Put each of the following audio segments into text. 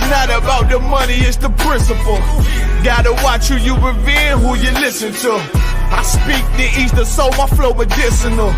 not about the money, it's the principle. Gotta watch who you revere, who you listen to. I speak the Easter, so my flow medicinal.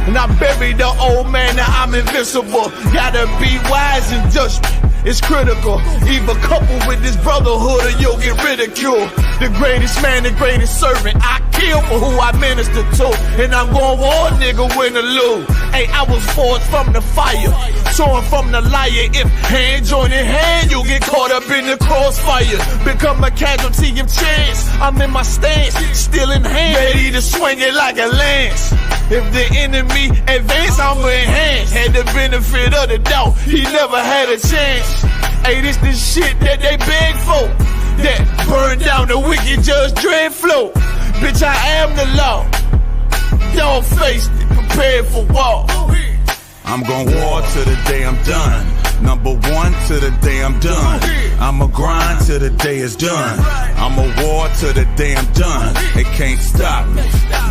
And I buried the old man, now I'm invincible. Gotta be wise in judgment, it's critical. Either couple with this brotherhood or you'll get ridiculed. The greatest man, the greatest servant, I kill for who I minister to. And I'm going war, nigga, win or lose. Hey, I was forged from the fire, torn from the liar. If hand join in hand, you'll get caught up in the crossfire. Become a casualty of chance, I'm in my stance, still in hand, ready to swing it like a lance. If the enemy advance, I'ma enhance. Had the benefit of the doubt, he never had a chance. Hey, this the shit that they beg for, that burn down the wicked Judge Dredd flow. Bitch, I am the law. Dog faced it, prepared for war. I'm gon' war to the day I'm done. Number one to the day I'm done. I'ma grind till the day is done. I'ma war till the day I'm done. It can't stop me.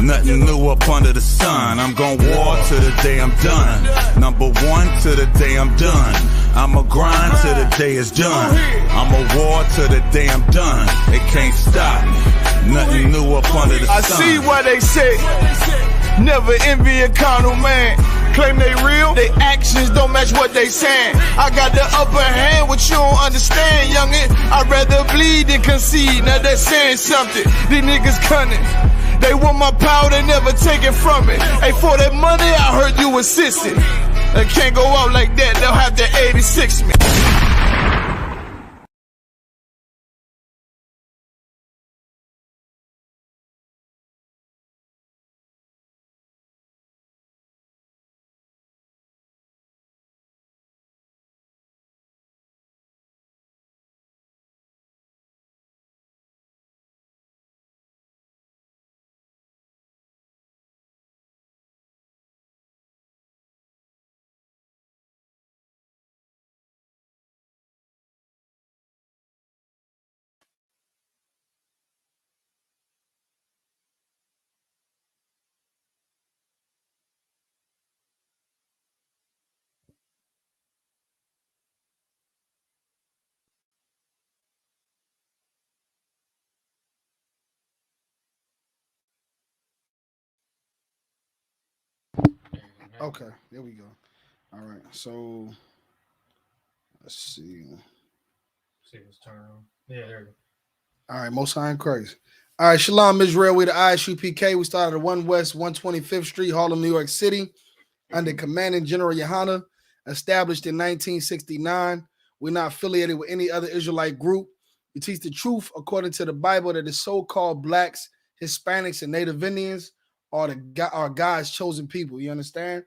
Nothing new up under the sun. I'm gon' war till the day I'm done. Number one to the day I'm done. I'ma grind till the day is done. I'ma war till the day I'm done. It can't stop me. Nothing new up under the sun. I see why they say never envy a carnal man. Claim they real, they actions don't match what they saying. I got the upper hand, what you don't understand, youngin'. I'd rather bleed than concede, now they're saying something. These niggas cunning, they want my power, they never take it from me. Hey, for that money, I heard you assisting. They can't go out like that, they'll have to 86 me. Okay, there we go. All right, so let's see. See what's turned on. Yeah, there you go. All right, Most High in Christ. All right, Shalom Israel. We the I.S.U.P.K. We started at 1 West 125th Street, Harlem, New York City, under Commanding General Yohana, established in 1969. We're not affiliated with any other Israelite group. We teach the truth according to the Bible that the so-called blacks, Hispanics, and Native Indians are God's chosen people. You understand?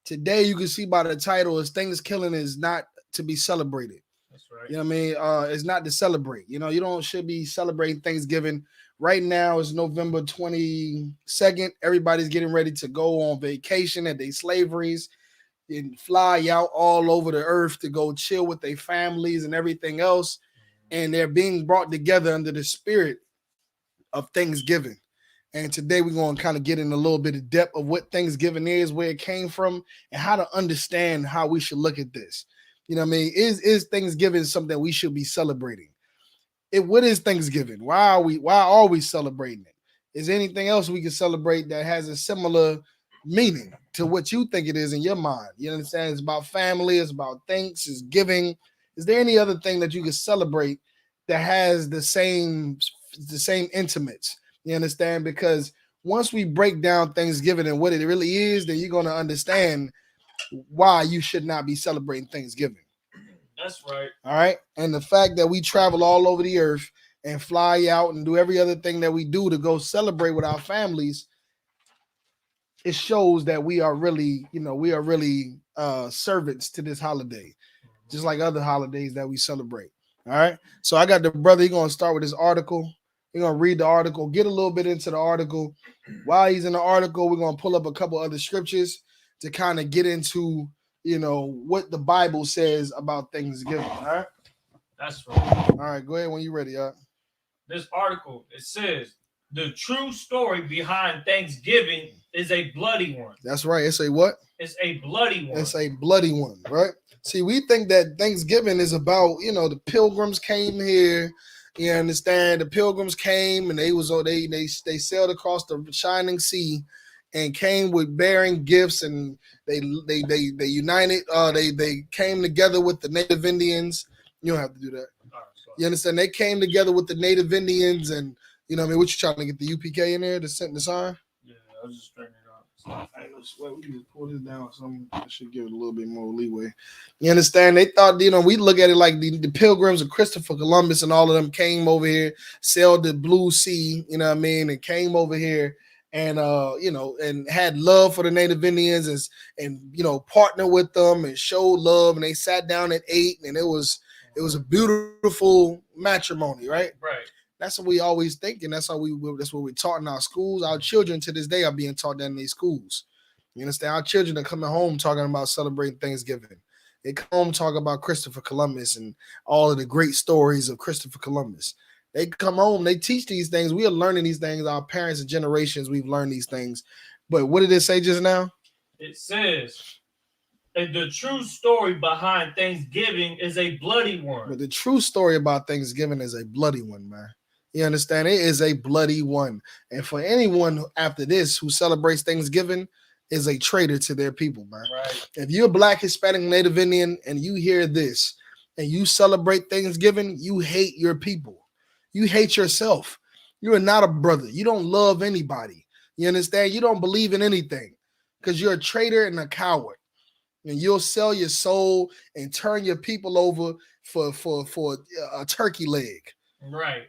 Today, you can see by the title, is Thanksgiving is not to be celebrated. That's right. You know what I mean? It's not to celebrate. You know, you should be celebrating Thanksgiving. Right now, it's November 22nd. Everybody's getting ready to go on vacation at their slaveries and fly out all over the earth to go chill with their families and everything else. And they're being brought together under the spirit of Thanksgiving. And today we're going to kind of get in a little bit of depth of what Thanksgiving is, where it came from, and how to understand how we should look at this. You know what I mean? Is Thanksgiving something we should be celebrating? What is Thanksgiving? Why are we celebrating it? Is there anything else we can celebrate that has a similar meaning to what you think it is in your mind? You understand? It's about family, it's about thanks, it's giving. Is there any other thing that you can celebrate that has the same intimates? You understand? Because once we break down Thanksgiving and what it really is, then you're going to understand why you should not be celebrating Thanksgiving. That's right. All right. And the fact that we travel all over the earth and fly out and do every other thing that we do to go celebrate with our families, it shows that we are really servants to this holiday, just like other holidays that we celebrate. All right. So I got the brother. He's going to start with his article. We're going to read the article, get a little bit into the article. While he's in the article, we're going to pull up a couple other scriptures to kind of get into, what the Bible says about Thanksgiving. All right. That's right. All right. Go ahead when you're ready. This article, it says, The true story behind Thanksgiving is a bloody one. That's right. It's a what? It's a bloody one. It's a bloody one, right? See, we think that Thanksgiving is about, the pilgrims came here. You understand? The pilgrims came and they sailed across the shining sea and came with bearing gifts, and they united. They came together with the Native Indians. You don't have to do that. You understand? They came together with the Native Indians, and what I mean. What you trying to get the UPK in there to send the sign? Yeah, I was just straightening it out. We can just pull this down. I should give it a little bit more leeway. You understand? They thought, we look at it like the pilgrims of Christopher Columbus and all of them came over here, sailed the blue sea, you know what I mean, and came over here and and had love for the Native Indians and partnered with them and showed love, and they sat down and ate, and it was a beautiful matrimony, right? Right. That's what we always think, and that's what we're taught in our schools. Our children to this day are being taught that in these schools. You understand? Our children are coming home talking about celebrating Thanksgiving. They come home talking about Christopher Columbus and all of the great stories of Christopher Columbus. They come home, they teach these things. We are learning these things. Our parents and generations, we've learned these things. But what did it say just now? It says, the true story behind Thanksgiving is a bloody one. But the true story about Thanksgiving is a bloody one, man. You understand? It is a bloody one. And for anyone after this who celebrates Thanksgiving is a traitor to their people, man. Right. If you're a Black, Hispanic, Native Indian, and you hear this and you celebrate Thanksgiving, you hate your people. You hate yourself. You are not a brother. You don't love anybody. You understand? You don't believe in anything because you're a traitor and a coward. And you'll sell your soul and turn your people over for a turkey leg. Right.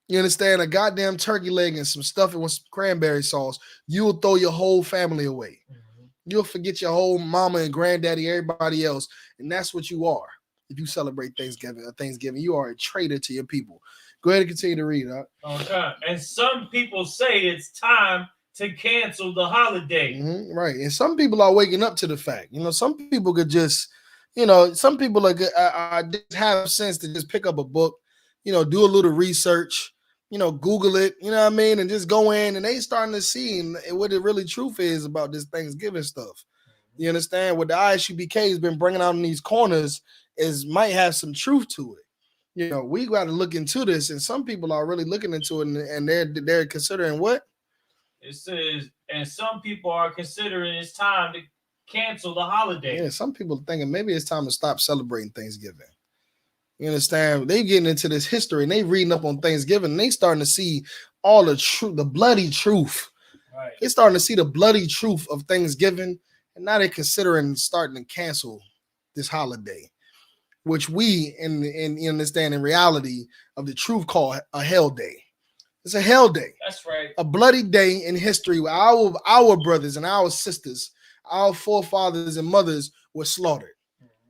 You understand? A goddamn turkey leg and some stuffing with some cranberry sauce. You'll throw your whole family away. Mm-hmm. You'll forget your whole mama and granddaddy, everybody else. And that's what you are. If you celebrate Thanksgiving, you are a traitor to your people. Go ahead and continue to read. Okay. And some people say it's time to cancel the holiday. Mm-hmm, right. And some people are waking up to the fact. Some people could just, some people are just have sense to just pick up a book, do a little research, Google it, you know what I mean? And just go in and they starting to see what the really truth is about this Thanksgiving stuff. You understand? What the I.S.U.P.K has been bringing out in these corners might have some truth to it. We got to look into this, and some people are really looking into it, and they're considering what? It says, and some people are considering it's time to cancel the holiday. Yeah, some people are thinking maybe it's time to stop celebrating Thanksgiving. You understand? They getting into this history and they reading up on Thanksgiving. And they starting to see all the truth, the bloody truth. Right. They starting to see the bloody truth of Thanksgiving, and now they're considering starting to cancel this holiday, which we understand in reality of the truth call a hell day. It's a hell day. That's right. A bloody day in history where our brothers and our sisters, our forefathers and mothers were slaughtered.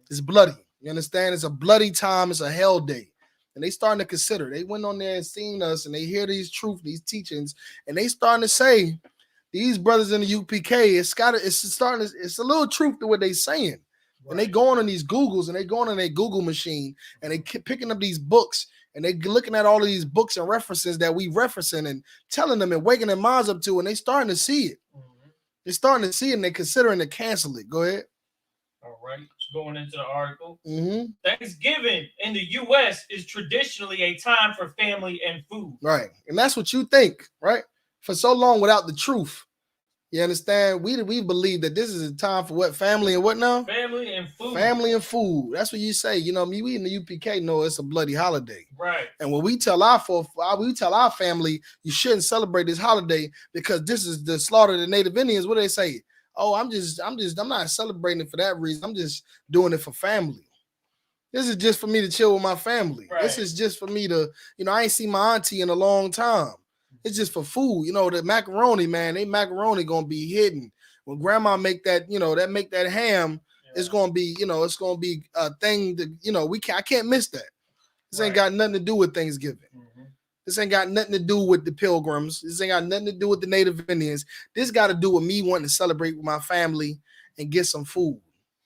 It's bloody. You understand? It's a bloody time. It's a hell day. And they starting to consider. They went on there and seen us, and they hear these truth, these teachings, and they starting to say, these brothers in the UPK, it's a little truth to what they saying. Right. And they going on these Googles, and they going on their Google machine, and they keep picking up these books, and they looking at all of these books and references that we referencing and telling them and waking their minds up to, and they starting to see it. Mm-hmm. They're starting to see it, and they're considering to cancel it. Go ahead. All right. Going into the article. Mm-hmm. Thanksgiving in the U.S. is traditionally a time for family and food. Right. And that's what you think, right? For so long without the truth. You understand? We believe that this is a time for what? Family and what now? Family and food. Family and food. That's what you say. We in the UPK know it's a bloody holiday. Right. And when we tell our family, you shouldn't celebrate this holiday because this is the slaughter of the Native Indians, what do they say? Oh, I'm not celebrating it for that reason. I'm just doing it for family. This is just for me to chill with my family. Right. This is just for me to, I ain't seen my auntie in a long time. It's just for food. The macaroni, man, they macaroni going to be hidden. When grandma make that, make that ham, yeah. It's going to be, it's going to be a thing that, I can't miss that. This ain't got nothing to do with Thanksgiving. Mm-hmm. This ain't got nothing to do with the Pilgrims. This ain't got nothing to do with the Native Indians. This got to do with me wanting to celebrate with my family and get some food.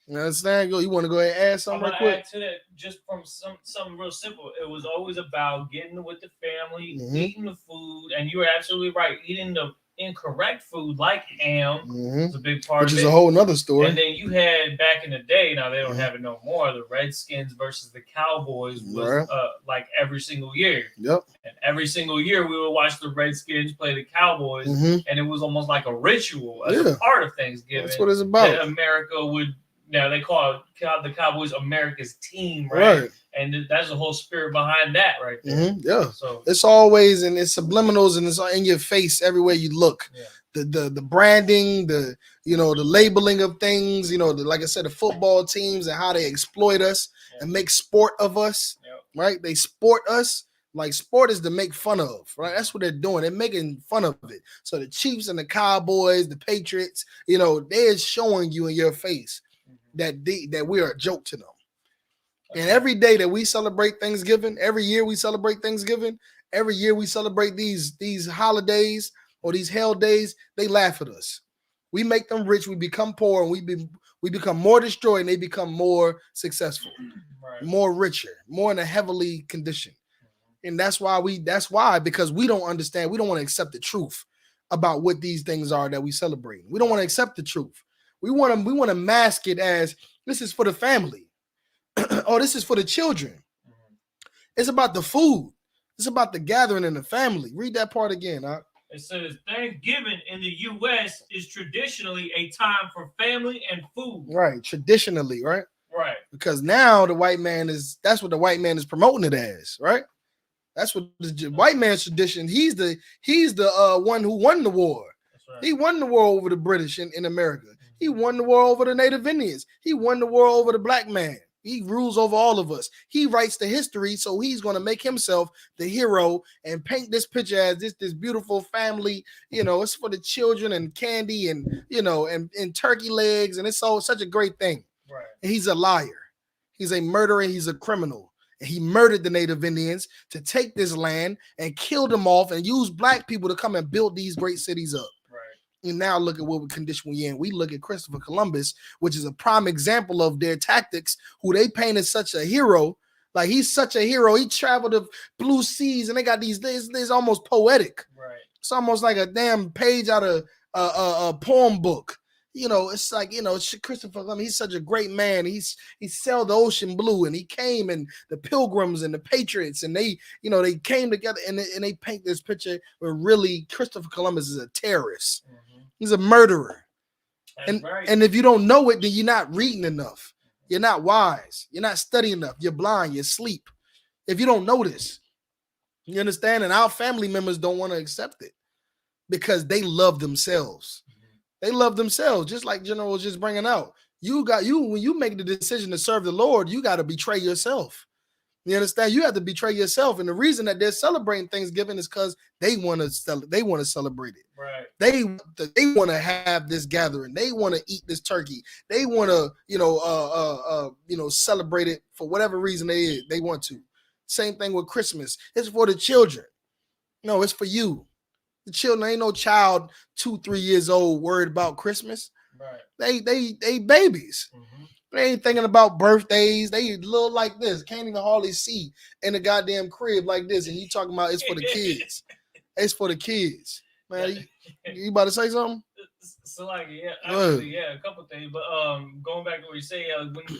You understand? You want to go ahead and add something I'm right gonna quick? add to that just from something real simple. It was always about getting with the family, Mm-hmm. eating the food, and you were absolutely right. Eating the incorrect food like ham Mm-hmm. is a big part Which of is it. a whole nother story. And then you had back in the day, now they don't Mhm. have it no more. The Redskins versus the Cowboys was Right. like every single year. Yep. And every single year we would watch the Redskins play the Cowboys, Mhm. and it was almost like a ritual as Yeah. a part of Thanksgiving. That's what it's about. That America would now they call the Cowboys America's team, right? Right. And that's the whole spirit behind that right there. Mhm. Yeah. So It's always and it's subliminals and it's in your face everywhere you look. yeah. The branding, the the labeling of things, like I said, the football teams and how they exploit us Yeah. and make sport of us. Yep. Right? They sport us. Like sport is to make fun of, right? That's what they're doing. They're making fun of it. So the Chiefs and the Cowboys, the Patriots, they're showing you in your face that we are a joke to them. And every day that we celebrate Thanksgiving, every year we celebrate Thanksgiving, every year we celebrate these holidays or these hell days, they laugh at us. We make them rich, we become poor, and we become more destroyed, and they become more successful, Right. more richer, more in a heavily condition. And that's why because we don't understand, we don't want to accept the truth about what these things are that we celebrate. We don't want to accept the truth. We want to mask it as this is for the family. Oh, this is for the children. It's about the food. It's about the gathering in the family. Read that part again. Huh? It says Thanksgiving in the U.S. is traditionally a time for family and food. Right. Traditionally, right? Right. Because now that's what the white man is promoting it as, right? That's what the white man's tradition. He's the one who won the war. That's right. He won the war over the British in America. He won the war over the Native Indians. He won the war over the black man. He rules over all of us. He writes the history, so he's going to make himself the hero and paint this picture as this beautiful family. It's for the children and candy and and turkey legs, and it's such a great thing. Right. And he's a liar. He's a murderer. He's a criminal. And he murdered the Native Indians to take this land and kill them off and use black people to come and build these great cities up. And now look at what condition we're in. We look at Christopher Columbus, which is a prime example of their tactics, who they paint as such a hero. Like he's such a hero. He traveled the blue seas, and they got these. This almost poetic. Right. It's almost like a damn page out of a poem book. It's like Christopher Columbus. He's such a great man. He sailed the ocean blue, and he came, and the Pilgrims and the Patriots, and they came together, and they paint this picture where really Christopher Columbus is a terrorist. Mm-hmm. He's a murderer. That's right. And if you don't know it, then you're not reading enough. You're not wise. You're not studying enough. You're blind. You're asleep. If you don't know this, you understand? And our family members don't want to accept it because they love themselves. They love themselves, just like General was just bringing out. When you make the decision to serve the Lord, you got to betray yourself. You understand? You have to betray yourself, and the reason that they're celebrating Thanksgiving is because they want to celebrate it. Right. They want to have this gathering. They want to eat this turkey. They want to celebrate it for whatever reason they want to. Same thing with Christmas. It's for the children. No, it's for you. The children, ain't no child 2-3 years old worried about Christmas. Right. They babies. Mm-hmm. They ain't thinking about birthdays. They little like this. Can't even hardly see in the goddamn crib like this. And you talking about it's for the kids. It's for the kids. Man, you about to say something? So like, actually, a couple things. But going back to what you say,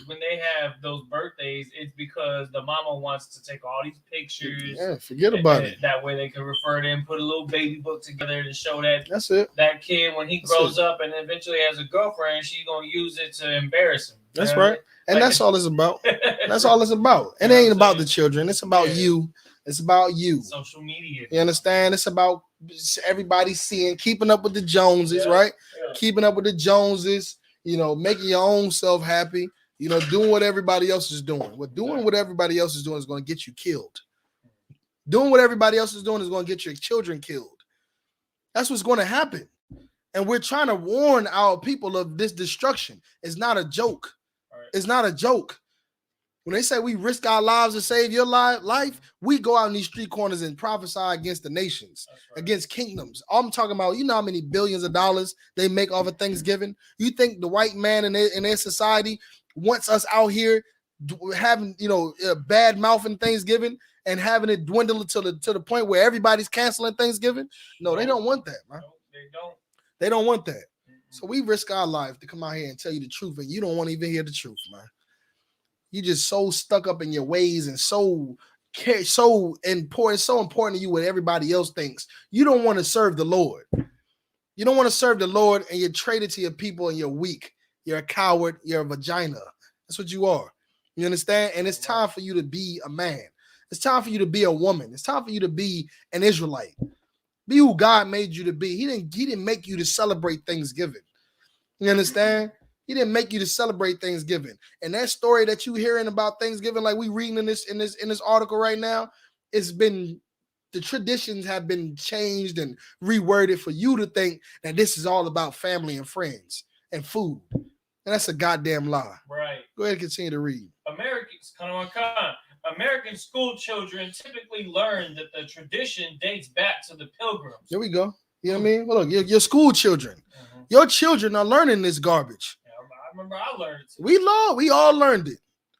when they have those birthdays, it's because the mama wants to take all these pictures. Yeah, forget about it. That way they can refer to and put a little baby book together to show that that's it. That kid when he grows up and eventually has a girlfriend, she's gonna use it to embarrass him. That's right. And that's all it's about. That's all it's about. It ain't about the children. It's about you. It's about you. Social media. You understand? It's about everybody seeing, keeping up with the Joneses, right? Yeah. Keeping up with the Joneses, making your own self happy, doing what everybody else is doing. What everybody else is doing is going to get you killed. Doing what everybody else is doing is going to get your children killed. That's what's going to happen. And we're trying to warn our people of this destruction. It's not a joke. Right. It's not a joke. When they say we risk our lives to save your life, we go out in these street corners and prophesy against the nations, against kingdoms. I'm talking about, you know how many billions of dollars they make off of Thanksgiving? You think the white man in their society wants us out here having, bad mouthing Thanksgiving and having it dwindle to the point where everybody's canceling Thanksgiving? No, they don't want that, man. They don't want that. So we risk our life to come out here and tell you the truth, and you don't want to even hear the truth, man. You just so stuck up in your ways and so important to you what everybody else thinks. You don't want to serve the Lord. You don't want to serve the Lord, and you're traded to your people and you're weak. You're a coward. You're a vagina. That's what you are. You understand? And it's time for you to be a man. It's time for you to be a woman. It's time for you to be an Israelite. Be who God made you to be. He didn't make you to celebrate Thanksgiving. You understand? He didn't make you to celebrate Thanksgiving. And that story that you hearing about Thanksgiving, like we reading in this article right now, the traditions have been changed and reworded for you to think that this is all about family and friends and food. And that's a goddamn lie. Right. Go ahead and continue to read. American school children typically learn that the tradition dates back to the Pilgrims. There we go. You know what I mean? Well, look, your school children. Mm-hmm. Your children are learning this garbage. I remember I learned it too. We all learned it.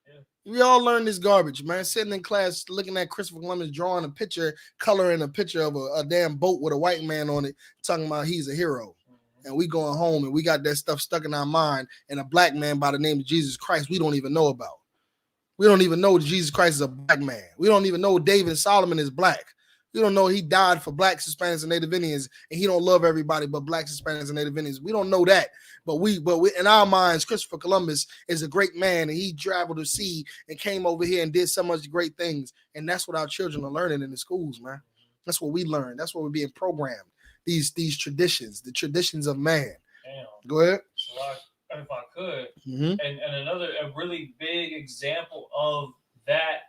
Yeah. We all learned this garbage, man. Sitting in class looking at Christopher Columbus drawing a picture, coloring a picture of a damn boat with a white man on it, talking about he's a hero. Mm-hmm. And we going home and we got that stuff stuck in our mind, and a black man by the name of Jesus Christ we don't even know about. We don't even know Jesus Christ is a black man. We don't even know David Solomon is black. We don't know he died for blacks, Hispanics, and Native Indians, and he don't love everybody but blacks, Hispanics, and Native Indians. We don't know that, but we in our minds, Christopher Columbus is a great man, and he traveled the sea and came over here and did so much great things. And that's what our children are learning in the schools, man. That's what we learn. That's what we're being programmed. These traditions, the traditions of man. Damn. Go ahead. So if I could, and another really big example of that.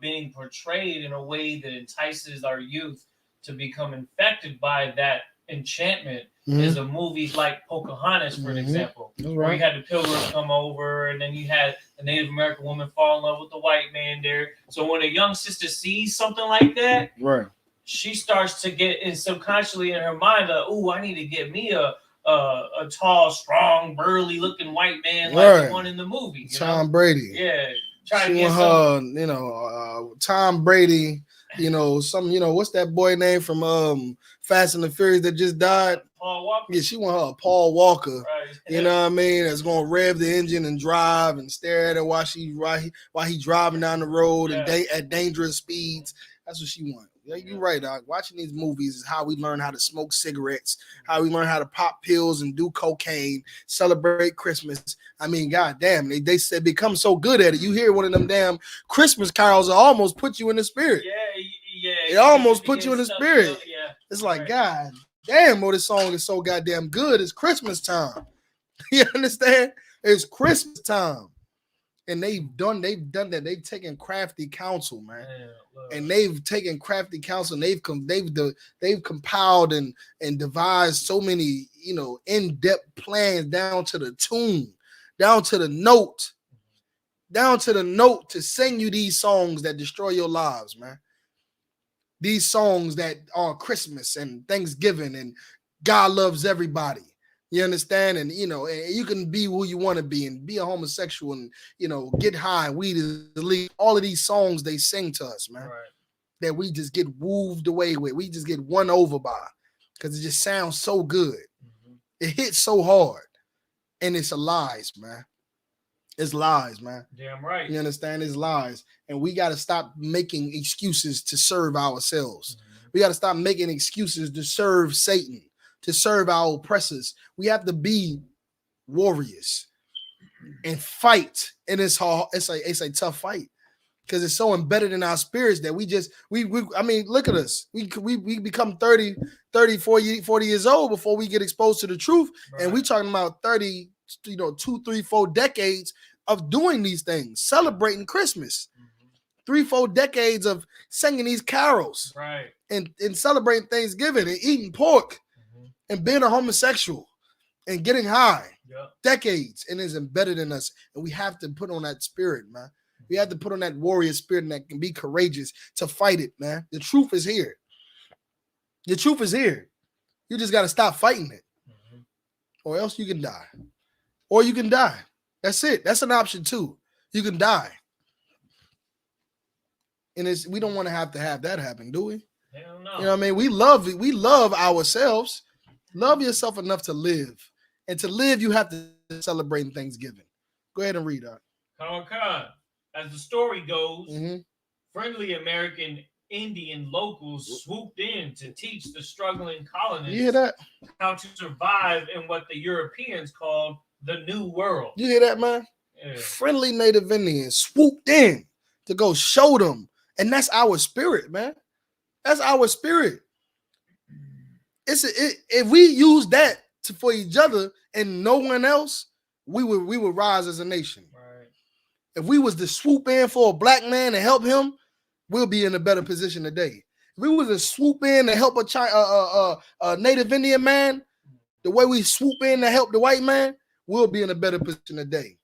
Being portrayed in a way that entices our youth to become infected by that enchantment is a movie like Pocahontas, for example, where you had the Pilgrims come over, and then you had the Native American woman fall in love with the white man there. So when a young sister sees something like that, she starts to get subconsciously in her mind, "Ooh, I need to get me a tall, strong, burly-looking white man like the one in the movie." Tom Brady. Yeah. She want her, Tom Brady, what's that boy name from Fast and the Furious that just died? Paul Walker. Yeah, she want her Paul Walker. Right. You know what I mean? That's gonna rev the engine and drive and stare at her while he driving down the road and at dangerous speeds. That's what she wants. Yeah, you're right, dog. Watching these movies is how we learn how to smoke cigarettes, how we learn how to pop pills and do cocaine, celebrate Christmas. I mean, goddamn, they said become so good at it. You hear one of them damn Christmas carols that almost put you in the spirit. Yeah. It almost put you in the spirit. Yeah. It's like, God damn, this song is so goddamn good. It's Christmas time. You understand? It's Christmas time. And they've done that. They've taken crafty counsel, man. And they've taken crafty counsel, and they've compiled and devised so many, in-depth plans down to the tune, down to the note to sing you these songs that destroy your lives, man. These songs that are Christmas and Thanksgiving and God loves everybody. You understand? And, and you can be who you want to be and be a homosexual and, get high, weed is illegal. All of these songs they sing to us, man, that we just get wooed away with. We just get won over by because it just sounds so good. It hits so hard. And it's lies, man. It's lies, man. Damn right. You understand? It's lies. And we got to stop making excuses to serve ourselves. We got to stop making excuses to serve Satan, to serve our oppressors. We have to be warriors and fight. And it's hard. It's a tough fight because it's so embedded in our spirits that we look at us. We become 30, 40 years old before we get exposed to the truth. And we talking about 30, 2, 3, 4 decades of doing these things, celebrating Christmas. 3, 4 decades of singing these carols, and celebrating Thanksgiving and eating pork and being a homosexual and getting high. Decades, and it's embedded in us, and we have to put on that spirit, man. We have to put on that warrior spirit and that can be courageous to fight it, man. The truth is here. The truth is here. You just got to stop fighting it. Or else you can die. Or you can die. That's it. That's an option too. You can die. And we don't want to have that happen, do we? Hell no. You know what I mean? We love ourselves. Love yourself enough to live. And to live, you have to celebrate Thanksgiving. Go ahead and read that. Khan. As the story goes, friendly American Indian locals swooped in to teach the struggling colonists you hear that? How to survive in what the Europeans called the New World. You hear that, man? Yeah. Friendly Native Indians swooped in to go show them. And that's our spirit, man. That's our spirit. If we use that for each other and no one else, we would rise as a nation. Right. If we was to swoop in for a black man and help him, we'll be in a better position today. If we was to swoop in to help a Native Indian man, the way we swoop in to help the white man, we'll be in a better position today.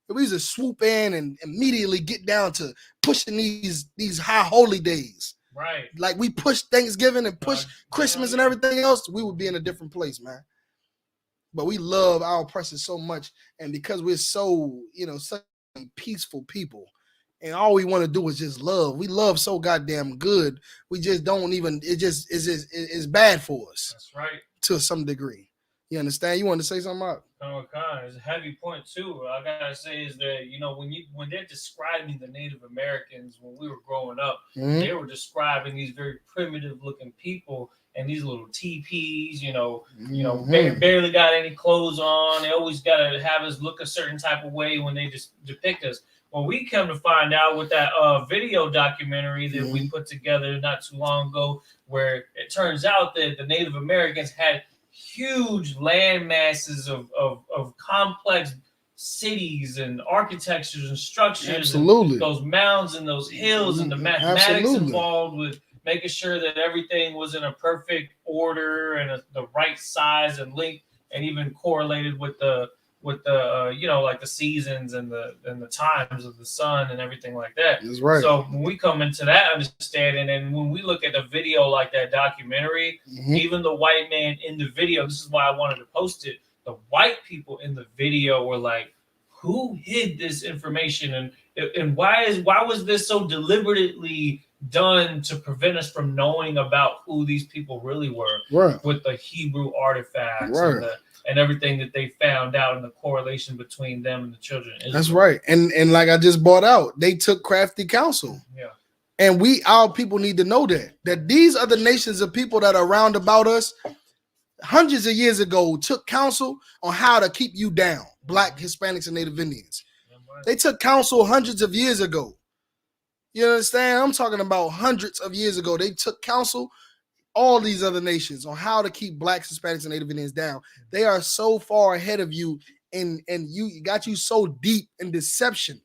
If we was to swoop in and immediately get down to pushing these high holy days, right? Like we push Thanksgiving and push Christmas and everything else, we would be in a different place, man. But we love our oppressors so much, and because we're so, such peaceful people, and all we want to do is just love. We love so goddamn good. We just don't even. It just is bad for us. That's right. To some degree. You understand? You want to say something about? It's a heavy point too. I gotta say is that when they're describing the Native Americans when we were growing up, they were describing these very primitive looking people and these little teepees. Barely got any clothes on. They always gotta have us look a certain type of way when they just depict us. Well, we come to find out with that video documentary that we put together not too long ago, where it turns out that the Native Americans had huge land masses of complex cities and architectures and structures. Absolutely. And those mounds and those hills and the mathematics involved with making sure that everything was in a perfect order and the right size and length, and even correlated with the like the seasons and the times of the sun and everything like that. That's right. So when we come into that understanding, and when we look at a video like that documentary, even the white man in the video, this is why I wanted to post it. The white people in the video were like, "Who hid this information? And why was this so deliberately done to prevent us from knowing about who these people really were?" Right. With the Hebrew artifacts and everything that they found out and the correlation between them and the children. That's right. And like I just brought out, they took crafty counsel. Yeah. And our people need to know that these other nations of people that are round about us hundreds of years ago took counsel on how to keep you down, Black, Hispanics, and Native Indians. They took counsel hundreds of years ago. You understand? I'm talking about hundreds of years ago. They took counsel, all these other nations, on how to keep Blacks, Hispanics, and Native Indians down. They are so far ahead of you, and you got you so deep in deception.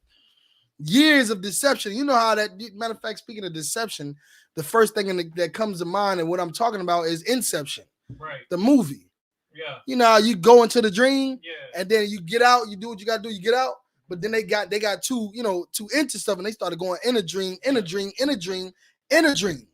Years of deception. You know how that, matter of fact, speaking of deception, the first thing that comes to mind and what I'm talking about is Inception. Right. The movie. Yeah. You know how you go into the dream, yeah, and then you get out, you do what you gotta do, you get out. But then they got too into stuff, and they started going in a dream, in a dream, in a dream, in a dream.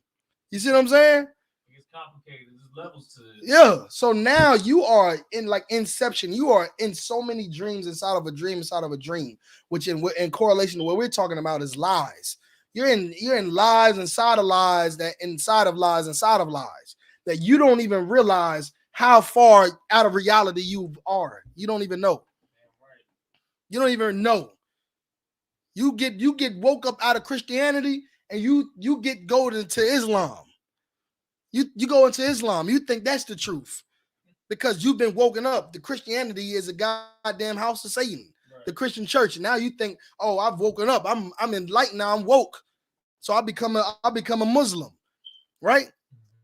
You see what I'm saying? It's complicated. There's levels to it. Yeah. So now you are in like Inception. You are in so many dreams inside of a dream, which in correlation to what we're talking about is lies. You're in lies inside of lies that inside of lies inside of lies that you don't even realize how far out of reality you are. You don't even know. You don't even know. You get woke up out of Christianity and you go into Islam. You go into Islam. You think that's the truth because you've been woken up. The Christianity is a goddamn house of Satan. Right. The Christian church. And now you think, oh, I've woken up. I'm enlightened now. I'm woke. So I become a Muslim, right?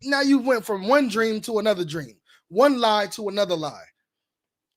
Now you went from one dream to another dream, one lie to another lie.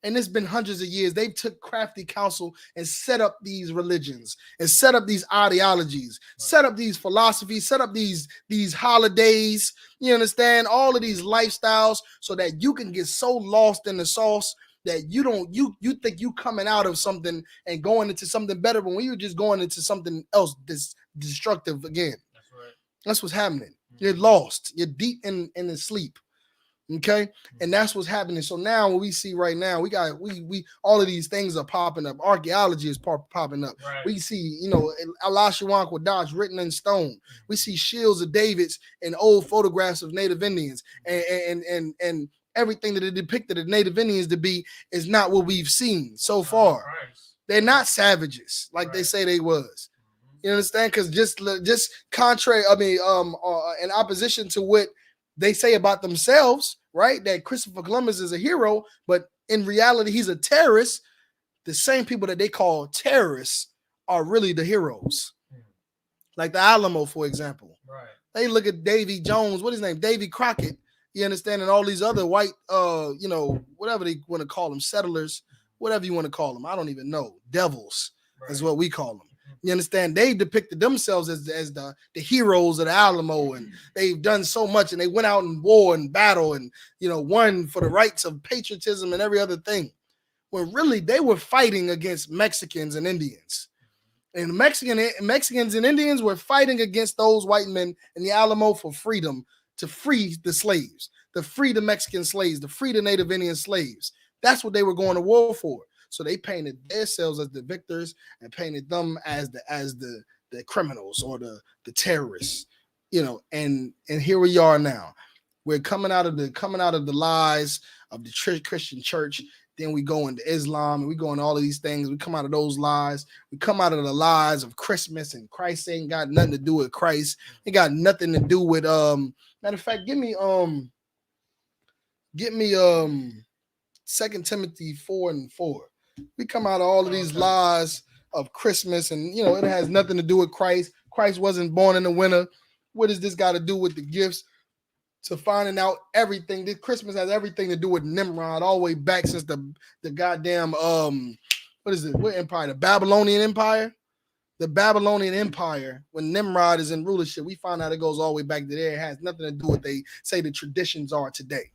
And it's been hundreds of years. They took crafty counsel and set up these religions and set up these ideologies, set up these philosophies, set up these holidays. You understand? All of these lifestyles so that you can get so lost in the sauce that you think you coming out of something and going into something better, but when you're just going into something else that's destructive again. That's right. That's what's happening. You're lost. You're deep in the sleep. Okay, and that's what's happening. So now what we see right now, we all of these things are popping up. Archaeology is popping up. Right. We see, I.S.U.P.K written in stone. We see shields of Davids and old photographs of Native Indians, and everything that it depicted the Native Indians to be is not what we've seen so far. They're not savages like they say they was. You understand? Because just contrary, in opposition to what they say about themselves, right? That Christopher Columbus is a hero, but in reality, he's a terrorist. The same people that they call terrorists are really the heroes. Like the Alamo, for example. Right. They look at Davy Jones, what is his name? Davy Crockett, you understand? And all these other white, whatever they want to call them, settlers, whatever you want to call them. I don't even know. Devils is what we call them. You understand? They depicted themselves as the heroes of the Alamo, and they've done so much, and they went out in war and battle and, won for the rights of patriotism and every other thing. When really they were fighting against Mexicans and Indians. And Mexicans and Indians were fighting against those white men in the Alamo for freedom, to free the slaves, to free the Mexican slaves, to free the Native Indian slaves. That's what they were going to war for. So they painted themselves as the victors and painted them as the criminals or the terrorists, and here we are now. We're coming out of the lies of the Christian church. Then we go into Islam and we go into all of these things. We come out of those lies. We come out of the lies of Christmas, and Christ ain't got nothing to do with Christ. It got nothing to do with matter of fact, give me 2 Timothy 4:4. We come out of all of these lies of Christmas, and it has nothing to do with Christ. Christ wasn't born in the winter. What does this got to do with the gifts? To finding out everything. This Christmas has everything to do with Nimrod, all the way back since the goddamn what is it? What empire? The Babylonian Empire. The Babylonian Empire. When Nimrod is in rulership, we find out it goes all the way back to there. It has nothing to do with what they say the traditions are today.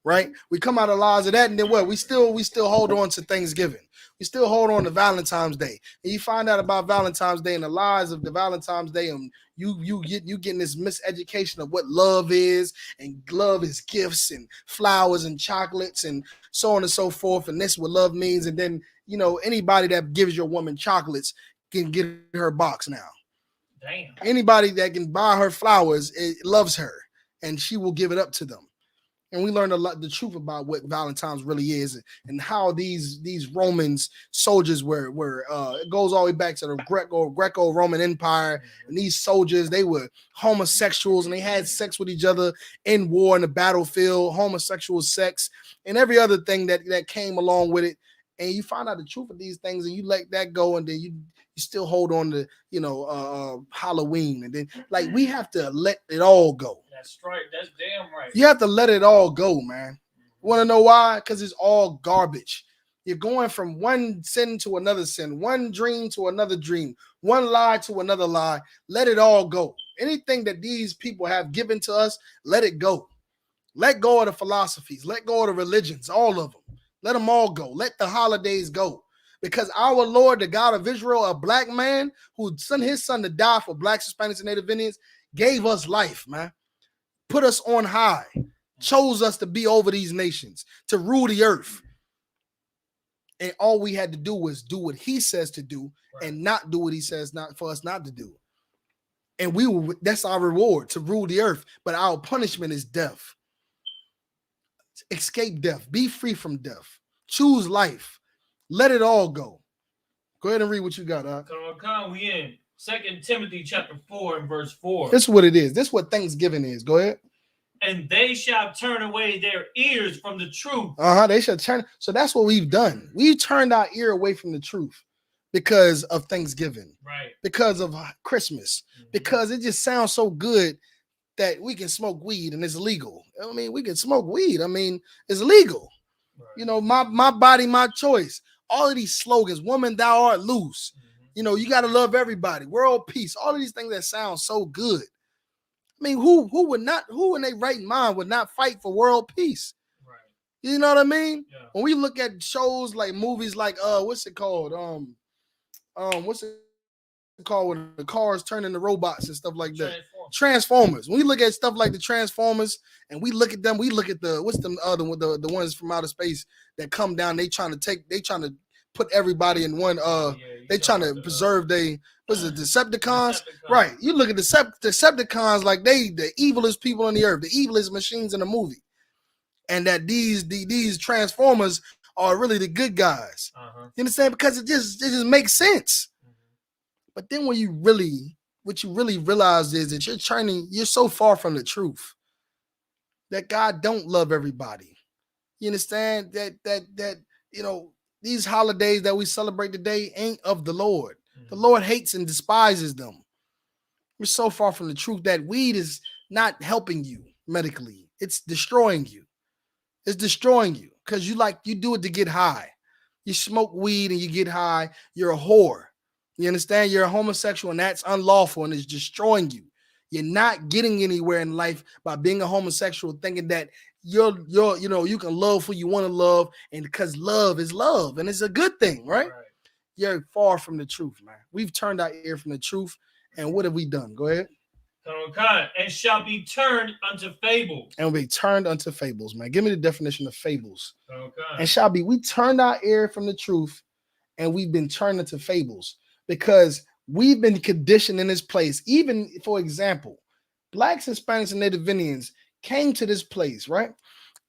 Right? We come out of lies of that, and then what? We still hold on to Thanksgiving. We still hold on to Valentine's Day. And you find out about Valentine's Day and the lies of the Valentine's Day, and you getting this miseducation of what love is, and love is gifts and flowers and chocolates and so on and so forth, and this is what love means. And then anybody that gives your woman chocolates can get her box now. Damn. Anybody that can buy her flowers, it loves her, and she will give it up to them. And we learned the truth about what Valentine's really is, and how these Romans soldiers were it goes all the way back to the Greco-Roman Empire. And these soldiers, they were homosexuals, and they had sex with each other in war, in the battlefield, homosexual sex, and every other thing that came along with it. And you find out the truth of these things, and you let that go, and then you still hold on to Halloween, and then we have to let it all go. That's right. That's damn right. You have to let it all go, man. Want to know why? Because it's all garbage. You're going from one sin to another sin, one dream to another dream, one lie to another lie. Let it all go. Anything that these people have given to us, let it go. Let go of the philosophies. Let go of the religions, all of them. Let them all go. Let the holidays go. Because our Lord, the God of Israel, a black man who sent his son to die for blacks, Hispanics, and Native Indians, gave us life, man. Put us on high, chose us to be over these nations, to rule the earth. And all we had to do was do what he says to do, and not do what he says not for us not to do. And that's our reward, to rule the earth. But our punishment is death. Escape death. Be free from death. Choose life. Let it all go. Go ahead and read what you got. We in 2 Timothy chapter 4 and verse 4. This is what it is. This is what Thanksgiving is. Go ahead. And they shall turn away their ears from the truth. They shall turn. So that's what we've done. We've turned our ear away from the truth because of Thanksgiving. Right. Because of Christmas. Because it just sounds so good that we can smoke weed and it's legal. I mean, we can smoke weed. I mean, it's legal. Right. My body, my choice. All of these slogans, woman, thou art loose. You got to love everybody. World peace. All of these things that sound so good. I mean, who in their right mind would not fight for world peace? Right. You know what I mean? Yeah. When we look at shows like movies like what's it called? What's it called when the cars turn into robots and stuff like that? Transformers. When we look at stuff like the Transformers and we look at them, we look at the the ones from outer space that come down. They trying to put everybody in one. They trying to preserve what's it, Decepticons? Right. You look at the Decepticons like they the evilest people on the earth, the evilest machines in the movie, and that these Transformers are really the good guys. You understand? Because it just makes sense. But then what you really realize is that you're so far from the truth that God don't love everybody. You understand that these holidays that we celebrate today ain't of the Lord. The Lord hates and despises them. We're so far from the truth that weed is not helping you medically. It's destroying you. It's destroying you because you do it to get high. You smoke weed and you get high. You're a whore. You understand? You're a homosexual and that's unlawful and it's destroying you. You're not getting anywhere in life by being a homosexual, thinking that you can love who you want to love, and because love is love and it's a good thing, right? You're far from the truth, man. We've turned our ear from the truth, and what have we done? Go ahead. And shall be turned unto fables. And will be turned unto fables, man. Give me the definition of fables. And shall be. We turned our ear from the truth, and we've been turned into fables because we've been conditioned in this place. Even, for example, Blacks, Hispanics, and Native Indians came to this place, right?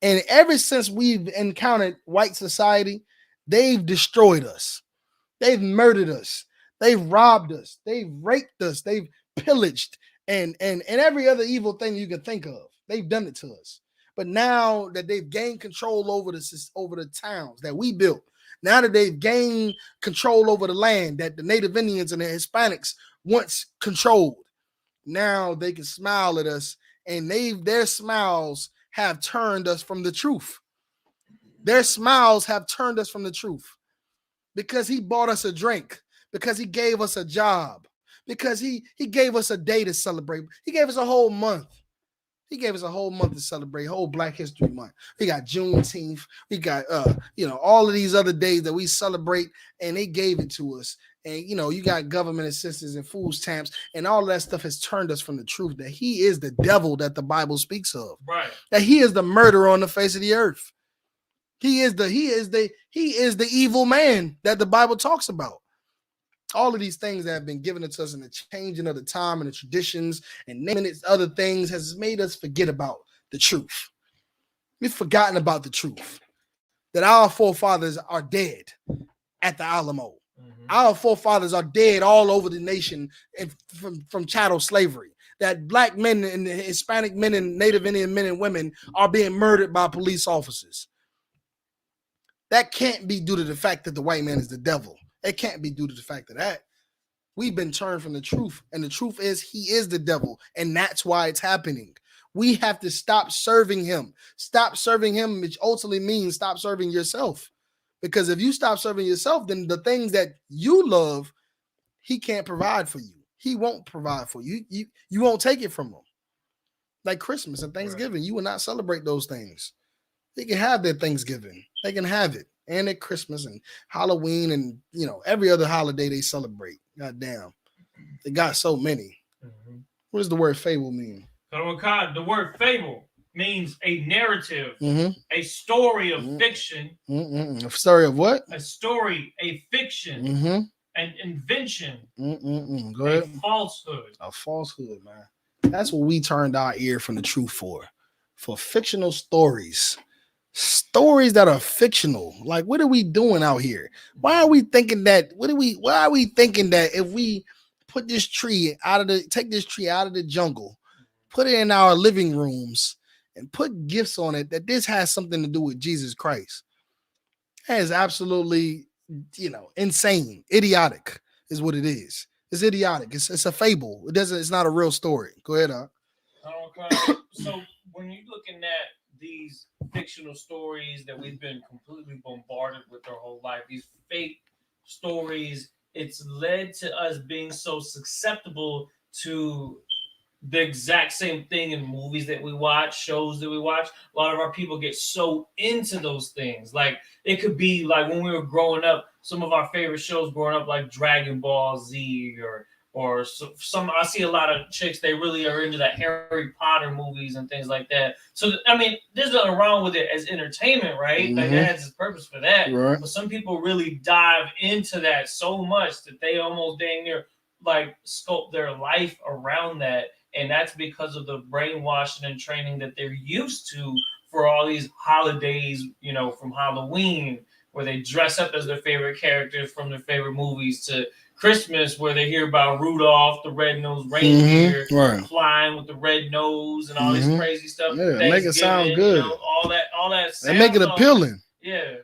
And ever since we've encountered white society, they've destroyed us. They've murdered us. They've robbed us. They've raped us. They've pillaged and every other evil thing you can think of. They've done it to us. But now that they've gained control over the towns that we built, now that they've gained control over the land that the Native Indians and the Hispanics once controlled, now they can smile at us, and their smiles have turned us from the truth. Their smiles have turned us from the truth because he bought us a drink, because he gave us a job, because he gave us a day to celebrate. He gave us a whole month. He gave us a whole month to celebrate, whole Black History Month. We got Juneteenth. We got, all of these other days that we celebrate, and they gave it to us. And, you got government assistance and food stamps, and all of that stuff has turned us from the truth that he is the devil that the Bible speaks of. Right. That he is the murderer on the face of the earth. He is the evil man that the Bible talks about. All of these things that have been given to us in the changing of the time and the traditions and naming it other things has made us forget about the truth. We've forgotten about the truth that our forefathers are dead at the Alamo. Our forefathers are dead all over the nation from chattel slavery. That Black men and Hispanic men and Native Indian men and women are being murdered by police officers. That can't be due to the fact that the white man is the devil. It can't be due to the fact of that. We've been turned from the truth, and the truth is he is the devil, and that's why it's happening. We have to stop serving him. Stop serving him, which ultimately means stop serving yourself. Because if you stop serving yourself, then the things that you love, he can't provide for you. He won't provide for you. You won't take it from him. Like Christmas and Thanksgiving, right. You will not celebrate those things. They can have their Thanksgiving. They can have it. And at Christmas and Halloween and, every other holiday they celebrate. God damn. They got so many. What does the word fable mean? The word fable means a narrative, a story of fiction. A story of what? A story, a fiction, an invention, Go ahead. A falsehood. A falsehood, man. That's what we turned our ear from the truth for fictional stories. Stories that are fictional. Like, what are we doing out here? Why are we thinking that? Why are we thinking that if we put this tree take this tree out of the jungle, put it in our living rooms, and put gifts on it, that this has something to do with Jesus Christ? That is absolutely, insane. Idiotic is what it is. It's idiotic. It's a fable. It's not a real story. Go ahead, Okay. So when you're looking at these fictional stories that we've been completely bombarded with our whole life, these fake stories, it's led to us being so susceptible to the exact same thing in movies that we watch, shows that we watch. A lot of our people get so into those things. Like it could be like when we were growing up, some of our favorite shows growing up, like Dragon Ball Z or some. I see a lot of chicks, they really are into that Harry Potter movies and things like that. So I mean, there's nothing wrong with it as entertainment, right? Mm-hmm. Like that has its purpose for that. Right. But some people really dive into that so much that they almost dang near like sculpt their life around that. And that's because of the brainwashing and training that they're used to for all these holidays, you know, from Halloween, where they dress up as their favorite characters from their favorite movies, to Christmas, where they hear about Rudolph, the red-nosed reindeer, flying with the red nose and all this crazy stuff. Yeah, make it sound good. You know, all that. They make it appealing. Yeah.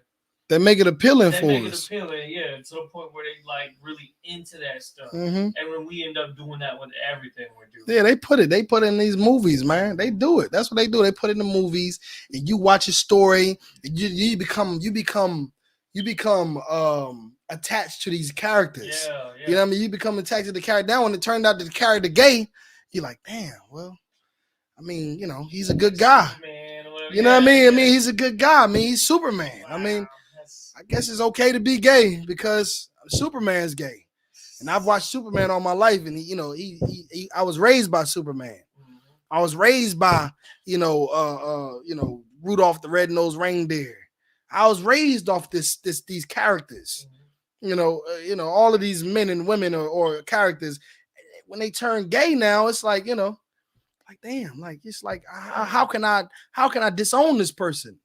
They make it appealing for us. They make it appealing, yeah, to the point where they like really into that stuff. And when we end up doing that with everything we're doing. Yeah, they put it in these movies, man. They do it. That's what they do. They put it in the movies, and you watch a story, and you become attached to these characters. Yeah. You know what I mean? You become attached to the character. Now when it turned out that the character gay, you're like, damn, well, I mean, you know, he's a good guy. You know what I mean? I mean, he's a good guy. I mean, he's Superman. Wow. I mean, I guess it's okay to be gay because Superman's gay, and I've watched Superman all my life. And I was raised by Superman. I was raised by Rudolph the Red-Nosed Reindeer. I was raised off these characters. All of these men and women or characters. When they turn gay now, it's like like damn, like it's like how can I disown this person?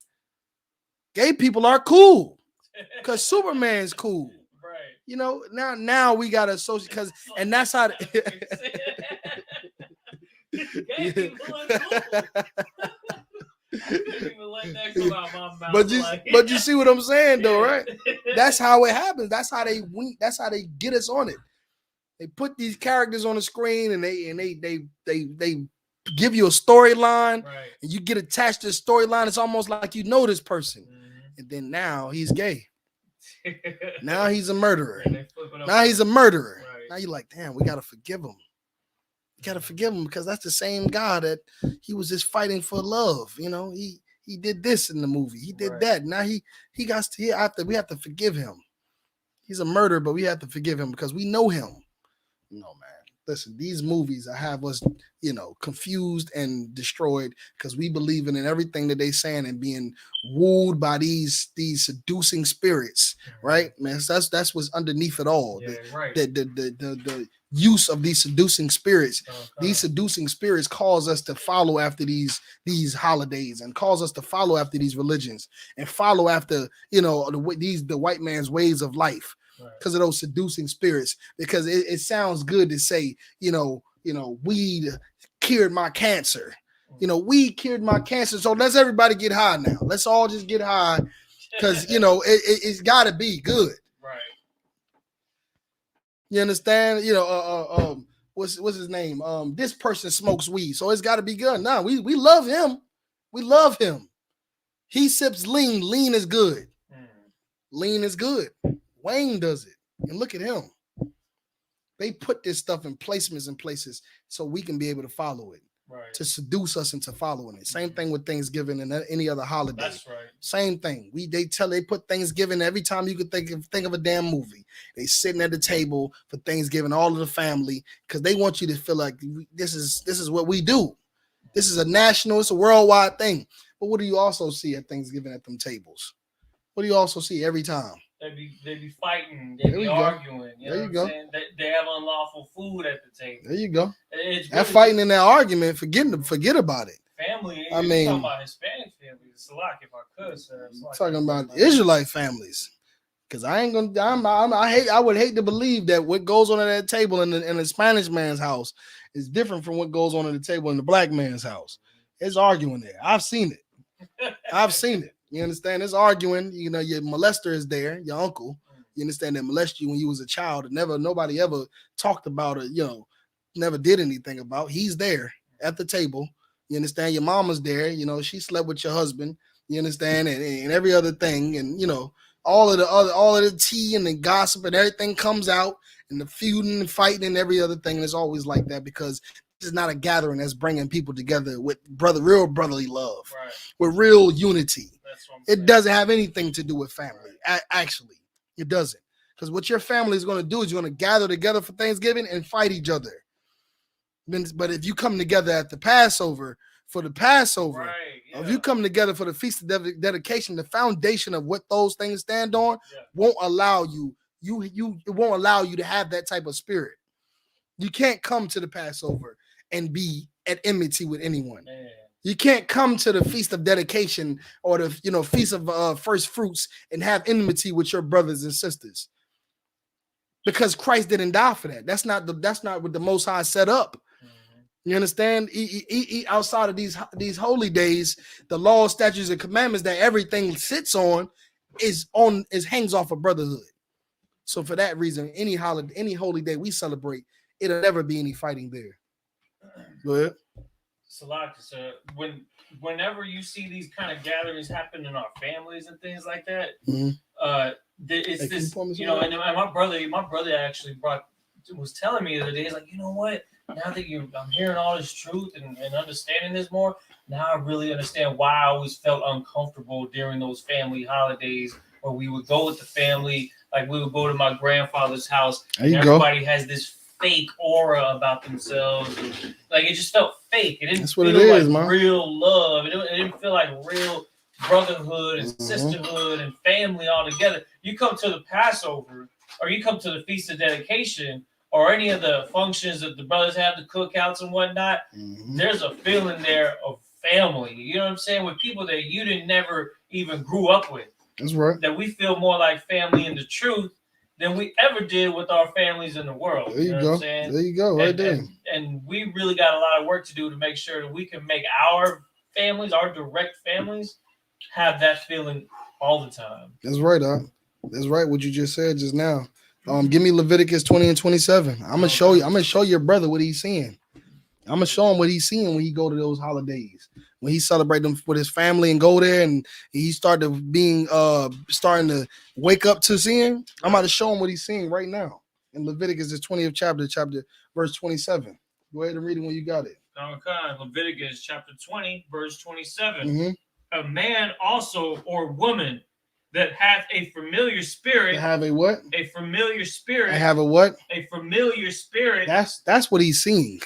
Gay people are cool. Because Superman's cool, right? Now we gotta associate because, and that's how. But you see what I'm saying, though, right? That's how it happens. That's how they get us on it. They put these characters on the screen, and they give you a storyline, right, and you get attached to the storyline. It's almost like you know this person. And then now he's gay. Now he's a murderer. Now he's a murderer. Right. Now you're like, damn, we got to forgive him. You got to forgive him because that's the same guy that he was just fighting for love. He did this in the movie. He did that. Now we have to forgive him. He's a murderer, but we have to forgive him because we know him. No, man. Listen, these movies have us, confused and destroyed because we believe in everything that they saying and being wooed by these seducing spirits, right? Man, that's what's underneath it all. Yeah, right. The use of these seducing spirits. These seducing spirits cause us to follow after these holidays and cause us to follow after these religions and follow after the white man's ways of life. Because of those seducing spirits, because it sounds good to say, weed cured my cancer. Weed cured my cancer. So let's everybody get high now. Let's all just get high because, it's got to be good. Right. You understand? What's his name? This person smokes weed, so it's got to be good. No, we love him. We love him. He sips lean. Lean is good. Lean is good. Wayne does it, and look at him. They put this stuff in placements and places so we can be able to follow it, right, to seduce us into following it. Same thing with Thanksgiving and any other holiday. That's right. Same thing. They put Thanksgiving every time you could think of a damn movie. They sitting at the table for Thanksgiving, all of the family, because they want you to feel like this is what we do. This is a national, it's a worldwide thing. But what do you also see at Thanksgiving at them tables? What do you also see every time? They be fighting. They be arguing. There you go. They have unlawful food at the table. There you go. It's that fighting in that argument, forget about it. Family. I mean, talking about Hispanic families. It's a lot, if I could, sir. Talking about Israelite families. Because I ain't gonna. I would hate to believe that what goes on at that table in the Spanish man's house is different from what goes on at the table in the black man's house. It's arguing there. I've seen it. I've seen it. You understand? It's arguing. Your molester is there, your uncle. You understand, that molested you when you was a child and nobody ever talked about it, never did anything about. He's there at the table. You understand? Your mama's there, she slept with your husband, you understand, and every other thing, and all of the tea and the gossip and everything comes out, and the feuding and fighting and every other thing. And it's always like that because is not a gathering that's bringing people together with real brotherly love, Right. with real unity. That's what I'm It saying. doesn't have anything to do with family. Actually, it doesn't. Because what your family is going to do is you're going to gather together for Thanksgiving and fight each other. But if you come together at the Passover, for the Passover, Right, yeah. if you come together for the Feast of Dedication, the foundation of what those things stand on won't allow you. It won't allow you to have that type of spirit. You can't come to the Passover and be at enmity with anyone. Man. You can't come to the Feast of Dedication or the Feast of First Fruits and have enmity with your brothers and sisters, because Christ didn't die for that. That's not what the Most High set up. You understand? Outside of these holy days, the law, statutes, and commandments that everything sits on hangs off of brotherhood. So for that reason, any holiday, any holy day we celebrate, it'll never be any fighting there. Go ahead. Salakis, whenever you see these kind of gatherings happen in our families and things like that, it's this, and my brother actually was telling me the other day, he's like, you know what? Now that I'm hearing all this truth and understanding this more, now I really understand why I always felt uncomfortable during those family holidays where we would go with the family, like we would go to my grandfather's house, and everybody has this fake aura about themselves, and, like, it just felt fake. It didn't feel like real love. It didn't feel like real brotherhood and sisterhood and family all together. You come to the Passover, or you come to the Feast of Dedication, or any of the functions that the brothers have, the cookouts and whatnot, there's a feeling there of family. You know what I'm saying? With people that you didn't never even grew up with. That's right. That we feel more like family in the truth than we ever did with our families in the world. There you, know go. What I'm saying? There you go, right there. And we really got a lot of work to do to make sure that we can make our families, our direct families, have that feeling all the time. That's right, That's right. What you just said just now. Give me Leviticus 20 and 27. I'm gonna show you. I'm gonna show your brother what he's seeing. I'm gonna show him what he's seeing when he go to those holidays, when he celebrate them with his family and go there, and he starting to wake up to seeing. I'm about to show him what he's seeing right now in Leviticus, the 20th chapter, verse 27. Go ahead and read it when you got it. Okay, Leviticus chapter 20, verse 27. A man also or woman that hath a familiar spirit. Have a what? A familiar spirit. I have a what? A familiar spirit. That's what he's seeing.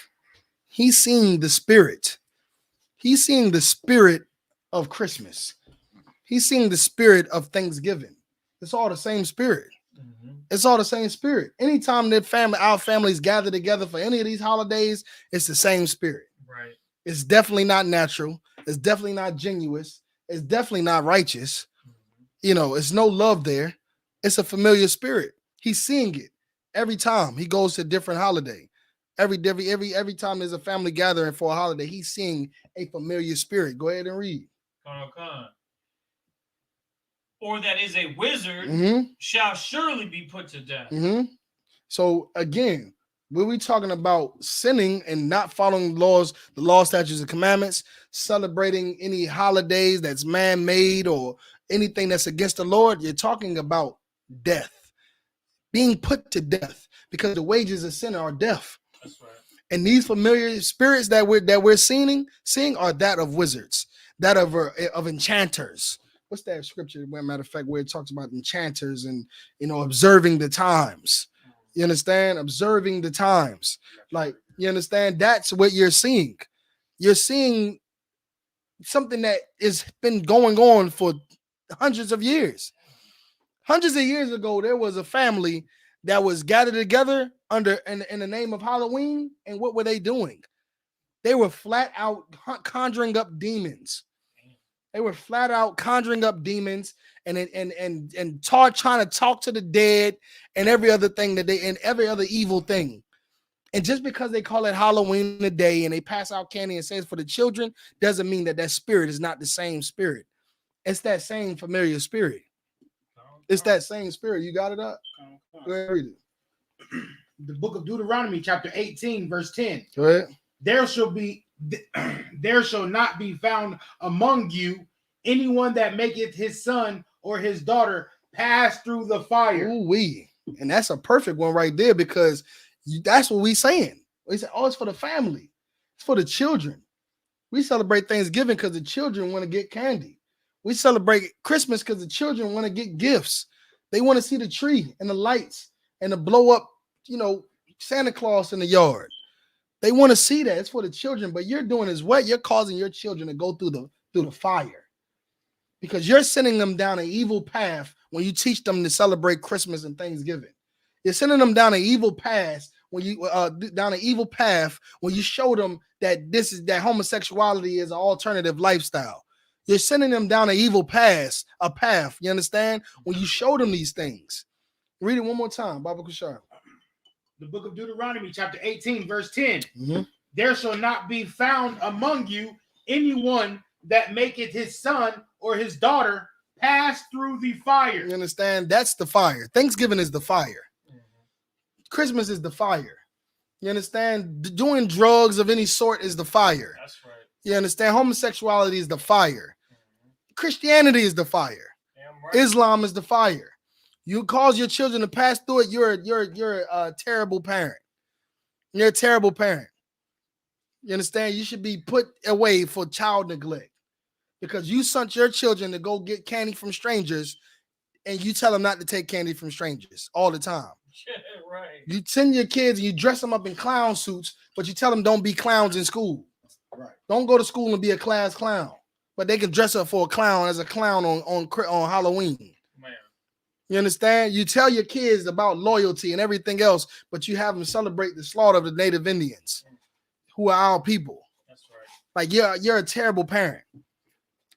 He's seeing the spirit. He's seeing the spirit of Christmas. He's seeing the spirit of Thanksgiving. It's all the same spirit. It's all the same spirit. Anytime that our families gather together for any of these holidays, it's the same spirit. Right. It's definitely not natural. It's definitely not genuine. It's definitely not righteous. It's no love there. It's a familiar spirit. He's seeing it every time he goes to a different holiday. Every time there's a family gathering for a holiday, he's seeing a familiar spirit. Go ahead and read. Or that is a wizard shall surely be put to death. So again, when we talking about sinning and not following the law, statutes, and commandments, celebrating any holidays that's man-made or anything that's against the Lord, you're talking about death, being put to death, because the wages of sin are death. That's right. And these familiar spirits that we're seeing are that of wizards, that of enchanters. What's that scripture? Matter of fact, where it talks about enchanters and observing the times. You understand? Observing the times. Like, you understand? That's what you're seeing. You're seeing something that has been going on for hundreds of years. Hundreds of years ago, there was a family that was gathered together in the name of Halloween. And what were they doing? They were flat out conjuring up demons. They were flat out conjuring up demons and trying to talk to the dead and every other thing every other evil thing. And just because they call it Halloween a day and they pass out candy and say it's for the children, doesn't mean that spirit is not the same spirit. It's that same familiar spirit. It's that same spirit. You got it up? Go ahead, read it. The book of Deuteronomy, chapter 18, verse 10. Go ahead. There shall not be found among you anyone that maketh his son or his daughter pass through the fire. Ooh-wee. And that's a perfect one right there, because that's what we saying. We say, it's for the family. It's for the children. We celebrate Thanksgiving because the children want to get candy. We celebrate Christmas because the children want to get gifts. They want to see the tree and the lights and the blow up, Santa Claus in the yard. They want to see that. It's for the children, but you're doing is what? You're causing your children to go through the fire because you're sending them down an evil path when you teach them to celebrate Christmas and Thanksgiving. You're sending them down an evil path when you show them that homosexuality is an alternative lifestyle. You're sending them down an evil path. You understand? When you show them these things. Read it one more time, Baba Kushar. The book of Deuteronomy, chapter 18, verse 10. There shall not be found among you anyone that maketh his son or his daughter pass through the fire. You understand? That's the fire. Thanksgiving is the fire. Christmas is the fire. You understand? Doing drugs of any sort is the fire. That's right. You understand? Homosexuality is the fire. Christianity is the fire. Right. Islam is the fire. You cause your children to pass through it, you're a terrible parent. You're a terrible parent. You understand? You should be put away for child neglect because you sent your children to go get candy from strangers and you tell them not to take candy from strangers all the time. Right. You send your kids and you dress them up in clown suits, but you tell them don't be clowns in school. Right. Don't go to school and be a class clown, but they can dress up for a clown as a clown on Halloween. Man. You understand? You tell your kids about loyalty and everything else, but you have them celebrate the slaughter of the Native Indians, who are our people. That's right. Like you're a terrible parent,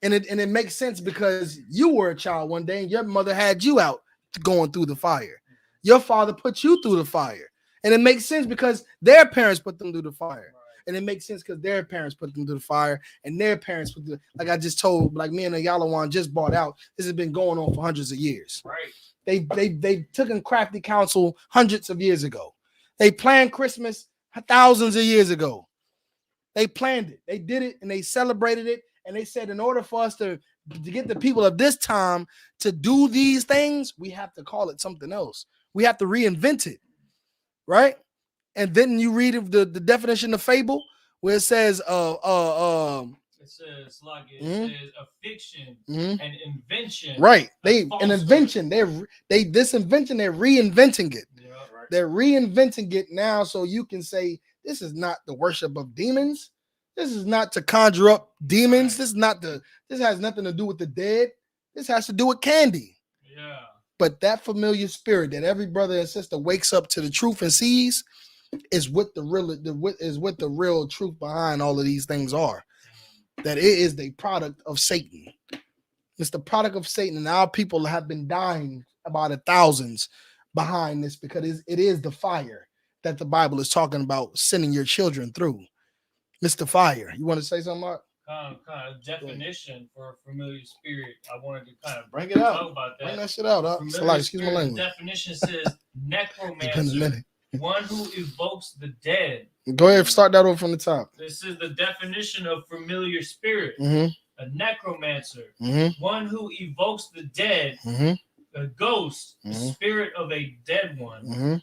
and it makes sense because you were a child one day and your mother had you out going through the fire. Your father put you through the fire, and it makes sense because their parents put them through the fire. And it makes sense because their parents put them through the fire, and their parents put like I just told, like me and the Yalawan just bought out. This has been going on for hundreds of years. Right. They took in crafty counsel hundreds of years ago. They planned Christmas thousands of years ago. They planned it. They did it, and they celebrated it. And they said, in order for us to get the people of this time to do these things, we have to call it something else. We have to reinvent it, right? And then you read the definition of fable, where it says, it says a fiction, an invention. Right. An invention. They're reinventing it. Yeah, right. They're reinventing it now, so you can say this is not the worship of demons. This is not to conjure up demons. Right. This has nothing to do with the dead. This has to do with candy. Yeah. But that familiar spirit that every brother and sister wakes up to the truth and sees is what the real truth behind all of these things are. That it is the product of Satan. It's the product of Satan, and our people have been dying by the thousands behind this because it is the fire that the Bible is talking about sending your children through. It's the fire. You want to say something, Mark? Kind of definition for a familiar spirit. I wanted to kind of bring it out. Talk about that. Bring that shit out. Excuse my language. Definition says necromancer, one who evokes the dead. Go ahead, start that over from the top. This is the definition of familiar spirit. A necromancer, one who evokes the dead, a ghost, the spirit of a dead one.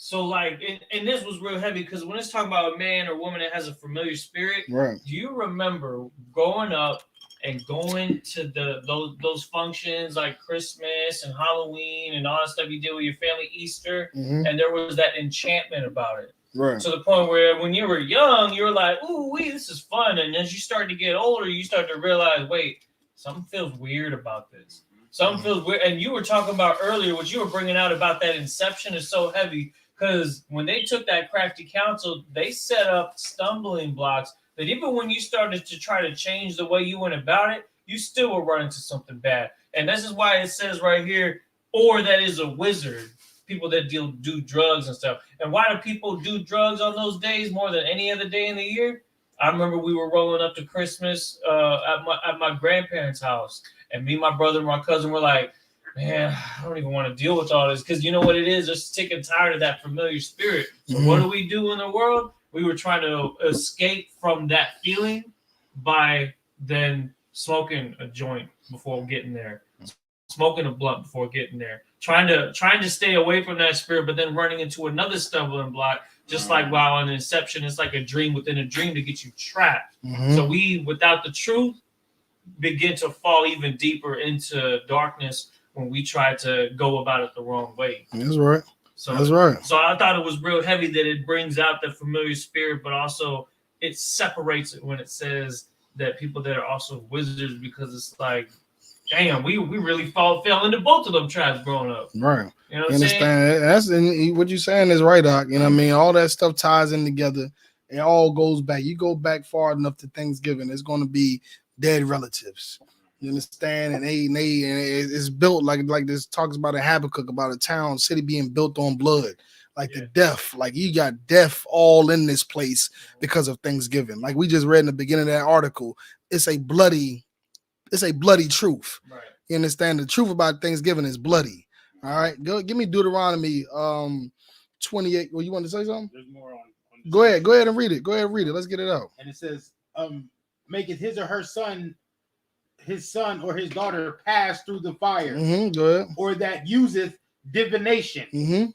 So, like, and this was real heavy because when it's talking about a man or woman that has a familiar spirit, right? Do you remember growing up and going to those functions like Christmas and Halloween and all that stuff you did with your family, Easter, and there was that enchantment about it, right? To the point where when you were young, you were like, "Ooh, this is fun," and as you start to get older, you start to realize, wait, something feels weird about this. Something feels weird, and you were talking about earlier what you were bringing out about that inception is so heavy. Because when they took that crafty counsel, they set up stumbling blocks that even when you started to try to change the way you went about it, you still will run into something bad. And this is why it says right here, or that is a wizard, people that do drugs and stuff. And why do people do drugs on those days more than any other day in the year? I remember we were rolling up to Christmas at my grandparents' house. And me, my brother, and my cousin were like, man, I don't even want to deal with all this because you know what it is? They're sick and tired of that familiar spirit. So what do we do in the world? We were trying to escape from that feeling by then smoking a joint before getting there, smoking a blunt before getting there, trying to stay away from that spirit, but then running into another stumbling block Just like while in Inception, it's like a dream within a dream to get you trapped. So we, without the truth, begin to fall even deeper into darkness when we try to go about it the wrong way. That's right. So that's right. So I thought it was real heavy that it brings out the familiar spirit, but also it separates it when it says that people that are also wizards, because it's like, damn, we really fell into both of them traps growing up. Right. You know what I'm saying? That's what you're saying is right, Doc. You know what I mean? All that stuff ties in together. It all goes back. You go back far enough to Thanksgiving, it's going to be dead relatives. You understand? And it's built like this talks about a Habakkuk, about a town, city being built on blood. Like the death, like you got death all in this place because of Thanksgiving. Like we just read in the beginning of that article, it's a bloody truth. Right. You understand? The truth about Thanksgiving is bloody. All right, go give me Deuteronomy 28. Well, you want to say something? There's more on Go ahead and read it. Let's get it out. And it says, maketh his or her son, his son or his daughter pass through the fire, Go ahead. or that useth divination,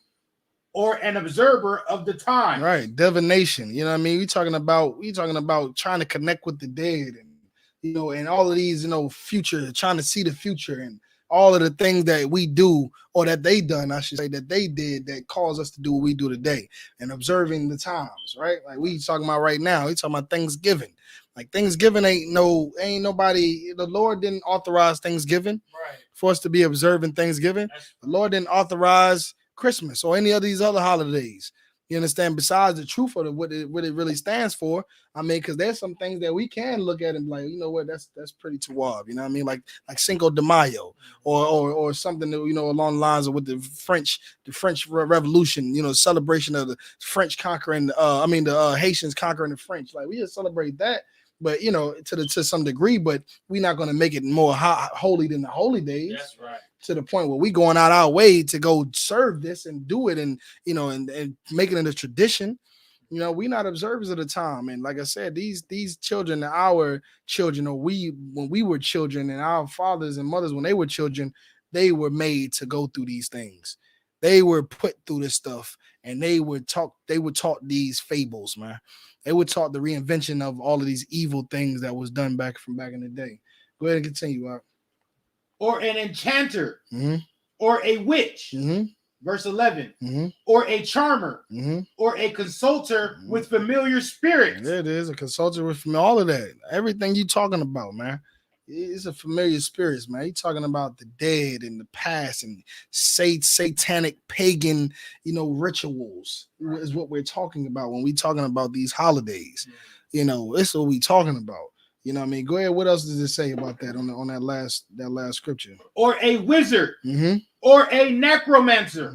or an observer of the time. Right, divination. You know what I mean? We talking about trying to connect with the dead, and and all of these, future, trying to see the future, and all of the things that we do, or that they done, I should say, that they did that caused us to do what we do today, and observing the times, right? Like we talking about right now, we talking about Thanksgiving. Like Thanksgiving ain't nobody, the Lord didn't authorize Thanksgiving for us to be observing Thanksgiving. The Lord didn't authorize Christmas or any of these other holidays. You understand? Besides the truth of what it really stands for, I mean, because there's some things that we can look at and be like, you know what, that's pretty Tawab. You know what I mean? Like Cinco de Mayo, or something that, along the lines of with the French Revolution. Celebration of the French conquering. The Haitians conquering the French. Like we just celebrate that, but to some degree. But we're not going to make it more holy than the holy days. That's right. To the point where we going out our way to go serve this and do it, and and making it a tradition. We're not observers of the time. And like I said, these children, our children, or when we were children, and our fathers and mothers when they were children, they were made to go through these things. They were put through this stuff, and they were taught these fables, man. They were taught the reinvention of all of these evil things that was done back in the day. Go ahead and continue out. Or an enchanter, or a witch, verse 11, or a charmer, or a consulter with familiar spirits. There it is, a consulter with all of that. Everything you talking about, man. It's a familiar spirits, man. You're talking about the dead and the past and satanic pagan, rituals is what we're talking about when we're talking about these holidays. It's what we're talking about. You know what I mean? Go ahead. What else does it say about that on that last scripture? Or a wizard, or a necromancer.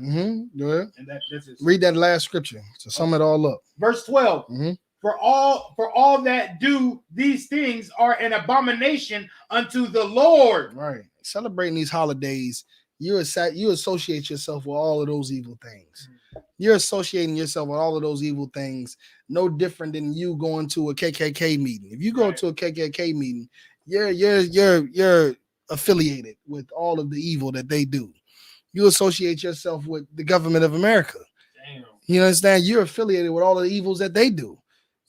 Go ahead. And that's it. Read that last scripture to sum it all up. Verse 12. For all that do these things are an abomination unto the Lord. Right. Celebrating these holidays, you associate yourself with all of those evil things. You're associating yourself with all of those evil things, no different than you going to a KKK meeting. If you go to a KKK meeting, you're affiliated with all of the evil that they do. You associate yourself with the government of America. Damn. You understand? You're affiliated with all of the evils that they do.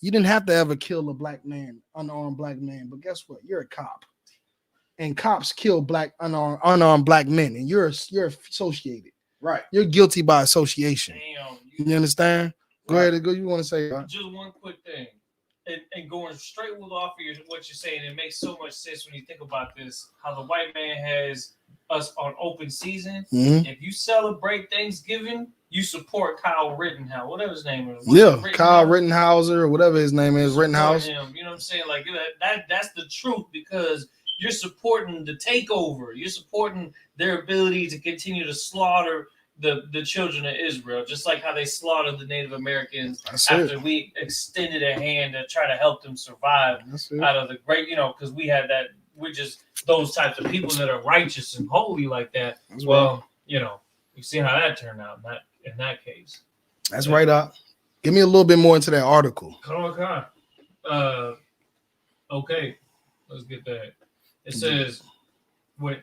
You didn't have to ever kill a black man, unarmed black man, but guess what? You're a cop, and cops kill unarmed black men, and you're associated. Right. You're guilty by association. Damn. You understand? Go ahead. Go. You want to say? Just one quick thing, and going straight off of what you're saying, it makes so much sense when you think about this. How the white man has us on open season. If you celebrate Thanksgiving, you support Kyle Rittenhouse, whatever his name is. Kyle Rittenhauser, or whatever his name is, Rittenhouse. Him, you know what I'm saying? Like that's the truth, because you're supporting the takeover. You're supporting their ability to continue to slaughter the children of Israel, just like how they slaughtered the Native Americans after we extended a hand to try to help them survive out of the great, because we had that. We're just those types of people that are righteous and holy like that. You see how that turned out in that case. That's right, Doc. Give me a little bit more into that article. Come on. Okay, let's get that. It says, when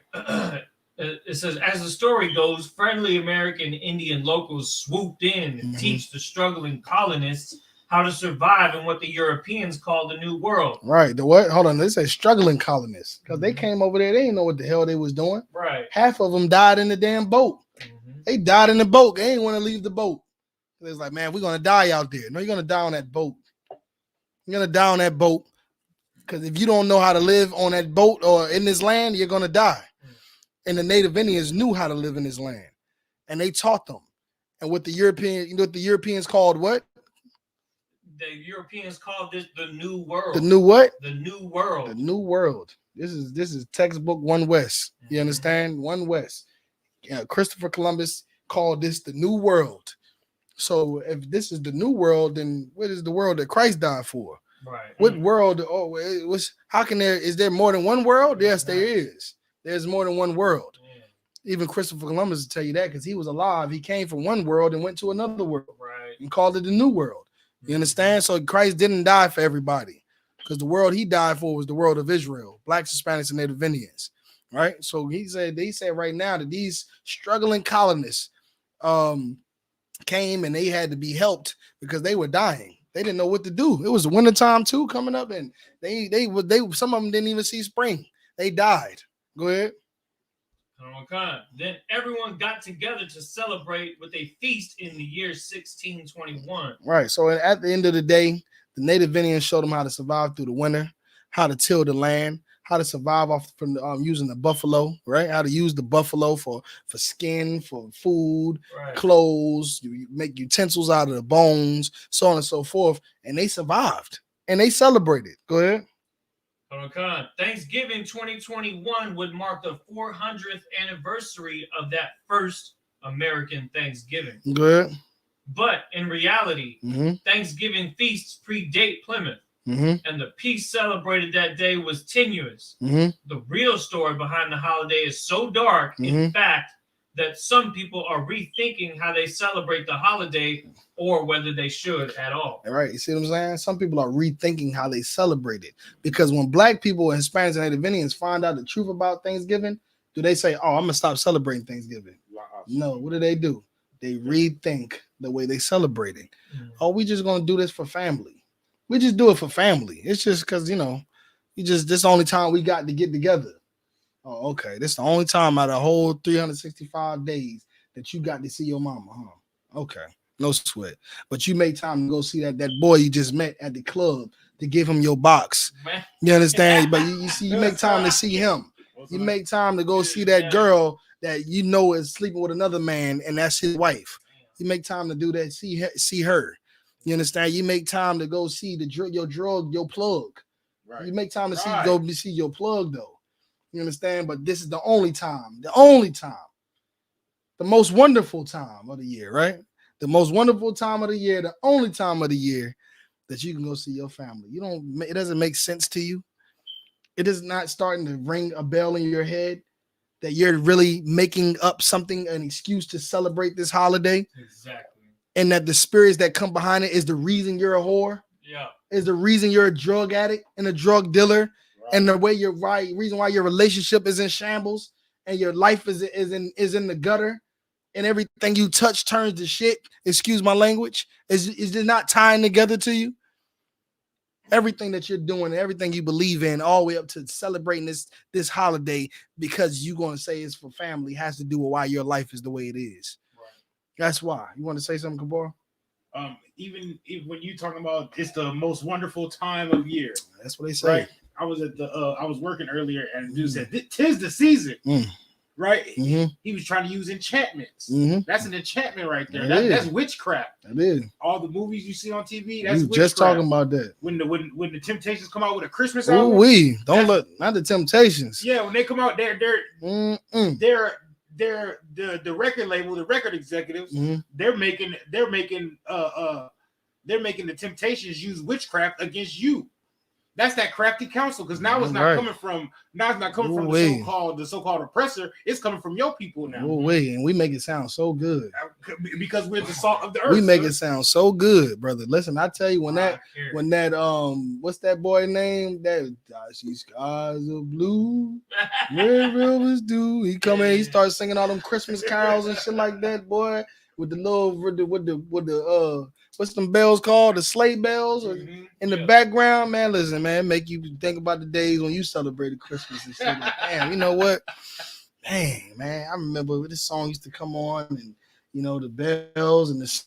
It says, as the story goes, friendly American Indian locals swooped in and teach the struggling colonists how to survive in what the Europeans called the New World. Right. The what? Hold on. They say struggling colonists because they came over there. They didn't know what the hell they was doing. Right. Half of them died in the damn boat. They died in the boat. They ain't want to leave the boat. They was like, man, we're gonna die out there. No, you're gonna die on that boat. You're gonna die on that boat because if you don't know how to live on that boat or in this land, you're gonna die. And the Native Indians knew how to live in this land, and they taught them. And what the Europeans called what? The Europeans called this the New World. The new what? The New World. The New World. This is textbook One West. You understand? One West. Christopher Columbus called this the New World. So if this is the New World, then what is the world that Christ died for? Right. What world? Oh, it was. How can there? Is there more than one world? Yes, there is. There's more than one world. Yeah. Even Christopher Columbus will tell you that because he was alive. He came from one world and went to another world, right? And called it the New World. You understand? So Christ didn't die for everybody because the world he died for was the world of Israel, blacks, Hispanics, and Native Indians, right? So they said right now that these struggling colonists came and they had to be helped because they were dying. They didn't know what to do. It was the wintertime too coming up, and they some of them didn't even see spring. They died. Go ahead. Okay. Then everyone got together to celebrate with a feast in the year 1621. Right. So at the end of the day, the Native Indians showed them how to survive through the winter, how to till the land, how to survive from using the buffalo, right? How to use the buffalo for skin, for food, right, clothes, you make utensils out of the bones, so on and so forth. And they survived and they celebrated. Go ahead. Okay. Thanksgiving 2021 would mark the 400th anniversary of that first American Thanksgiving. Good. But in reality, Thanksgiving feasts predate Plymouth, and the peace celebrated that day was tenuous. The real story behind the holiday is so dark, in fact, that some people are rethinking how they celebrate the holiday or whether they should at all. All right. You see what I'm saying? Some people are rethinking how they celebrate it because when black people and Hispanics and Native Indians find out the truth about Thanksgiving, do they say, oh, I'm going to stop celebrating Thanksgiving? No. What do? They rethink the way they celebrate it. Oh, we just going to do this for family. We just do it for family. It's just because, this is the only time we got to get together. Oh, okay. This is the only time out of the whole 365 days that you got to see your mama, huh? Okay. No sweat. But you make time to go see that boy you just met at the club to give him your box. You understand? But you make time to see him. You make time to go see that girl that you know is sleeping with another man and that's his wife. You make time to do that, see her. You understand? You make time to go see your plug. Right. You make time to see your plug though. You understand? But this is the only time, the most wonderful time of the year, right? The most wonderful time of the year, the only time of the year that you can go see your family. It doesn't make sense to you. It is not starting to ring a bell in your head that you're really making up something, an excuse to celebrate this holiday. Exactly. And that the spirits that come behind it is the reason you're a whore. Yeah. Is the reason you're a drug addict and a drug dealer. And the way reason why your relationship is in shambles and your life is in the gutter and everything you touch turns to shit. Excuse my language. Is it not tying together to you? Everything that you're doing, everything you believe in, all the way up to celebrating this holiday because you're going to say it's for family has to do with why your life is the way it is. Right. That's why. You want to say something, Kabor? Even when you talking about it's the most wonderful time of year. That's what they say. Right? I was I was working earlier and dude said, "'Tis the season." Right? He was trying to use enchantments. That's an enchantment right there. That's witchcraft. That is. All the movies you see on TV, that's witchcraft. Just talking about that. When the Temptations come out with a Christmas album. Not the Temptations. Yeah, when they come out, they're the record label, the record executives, they're making the Temptations use witchcraft against you. That's that crafty counsel, because now it's not coming from the so-called oppressor. It's coming from your people now. And we make it sound so good because we're the salt of the earth. We make it sound so good, brother. Listen, I tell you, when that what's that boy name? That these skies are blue, red rivers do. He come in, he starts singing all them Christmas carols and shit like that, boy. With the little with the what's them bells called? The sleigh bells in the background, man. Listen, man, make you think about the days when you celebrated Christmas and shit. Like, damn, you know what? Dang, man, I remember this song used to come on, and you know the bells and the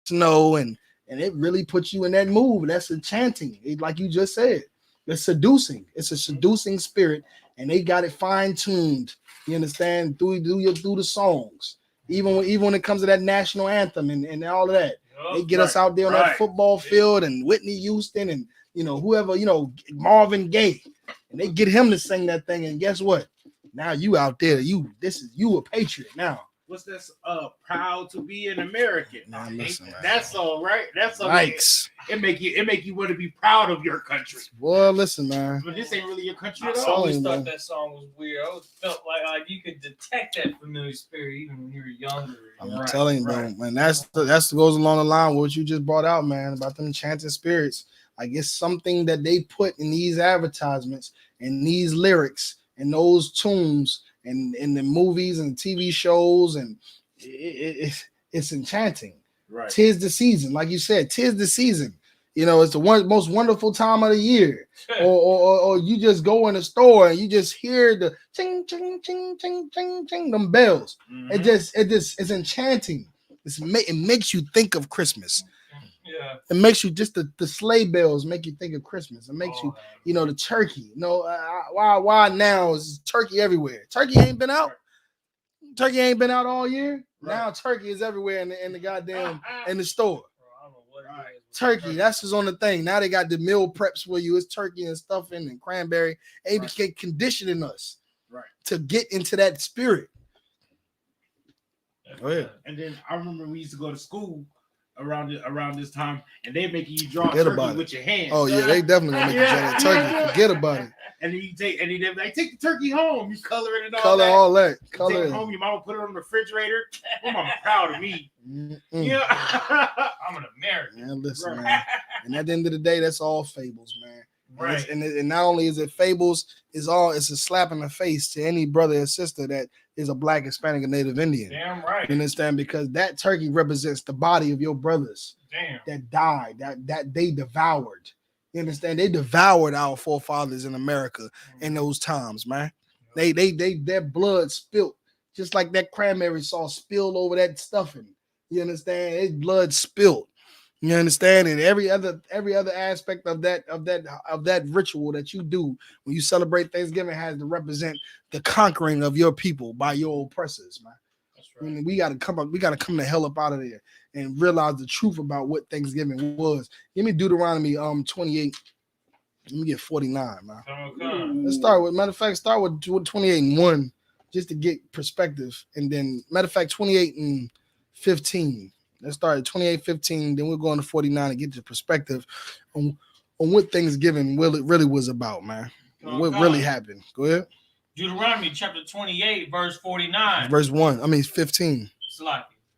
snow, and it really puts you in that mood. That's enchanting, like you just said. It's seducing. It's a seducing spirit, and they got it fine tuned. You understand? Through the songs. Even when it comes to that national anthem and all of that, they get us out there on that football field, and Whitney Houston and whoever, Marvin Gaye, and they get him to sing that thing. And guess what? Now you out there, you a patriot now. What's this? Proud to be an American. Now listen, that's all right. That's all. Nice. It make you want to be proud of your country. Boy, listen, man. But this ain't really your country at I all. always thought that song was weird. I always felt like you could detect that familiar spirit even when you were younger. I'm telling you, though, man. That's goes along the line with what you just brought out, man, about them enchanted spirits. Like, it's something that they put in these advertisements and these lyrics and those tunes and in the movies and TV shows, and it's enchanting. Right. 'Tis the season, like you said. 'Tis the season. It's the most wonderful time of the year. or you just go in the store and you just hear the ching ching ching ching ching ching them bells. Mm-hmm. It's enchanting. It makes you think of Christmas. Yeah. It makes you just the sleigh bells make you think of Christmas. It makes you the turkey. Why now is turkey everywhere? Turkey ain't been out. Turkey ain't been out all year. Right. Now turkey is everywhere in the goddamn in the store. Turkey, that's just on the thing. Now they got the meal preps for you. It's turkey and stuffing and cranberry. A.B.K conditioning us to get into that spirit. Go ahead. And then I remember we used to go to school around this time, and they making you draw turkey with your hands. Oh yeah, they definitely gonna make you draw that turkey. Forget about it. And then they're like, take the turkey home. You color it and all that. Color take it home. Your mama put it on the refrigerator. My mama proud of me. Yeah, I'm an American. Man, listen, man. And at the end of the day, that's all fables, man. Right. And not only is it fables, it's a slap in the face to any brother or sister that is a Black, Hispanic, and Native Indian. Damn right. You understand? Because that turkey represents the body of your brothers that died, that they devoured. You understand? They devoured our forefathers in America in those times, man. Their blood spilt, just like that cranberry sauce spilled over that stuffing. You understand? Its blood spilt. You understand? And every other aspect of that ritual that you do when you celebrate Thanksgiving has to represent the conquering of your people by your oppressors, man. That's right. I mean, we gotta come the hell up out of there and realize the truth about what Thanksgiving was. Give me Deuteronomy 28. Let me get 49, man. Okay. Let's start with 28 and 1, just to get perspective. And then, matter of fact, 28 and 15. Let's start at 28:15. Then we'll go on to 49 and get the perspective on what Thanksgiving really was about, man. What really happened. Go ahead. Deuteronomy chapter 28, verse 49. Verse 15.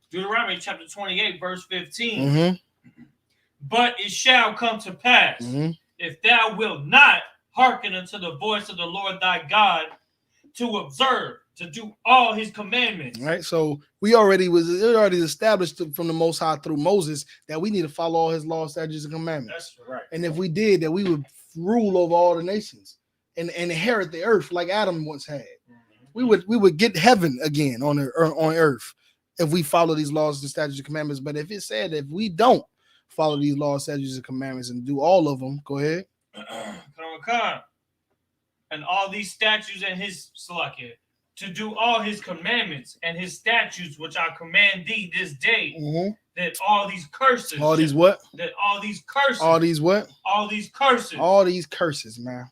Deuteronomy chapter 28, verse 15. Mm-hmm. But it shall come to pass, if thou wilt not hearken unto the voice of the Lord thy God, to observe, to do all his commandments. Right. So it already established from the Most High through Moses that we need to follow all his laws, statutes, and commandments. That's right. And if we did, that we would rule over all the nations and inherit the earth like Adam once had. Mm-hmm. We would get heaven again on earth if we follow these laws, the statutes, and commandments. But if it said if we don't follow these laws, statutes, and commandments and do all of them, go ahead. Come. And all these statutes and his to do all his commandments and his statutes, which I command thee this day, that all these curses. All these what? That all these curses. All these what? All these curses. All these curses, man.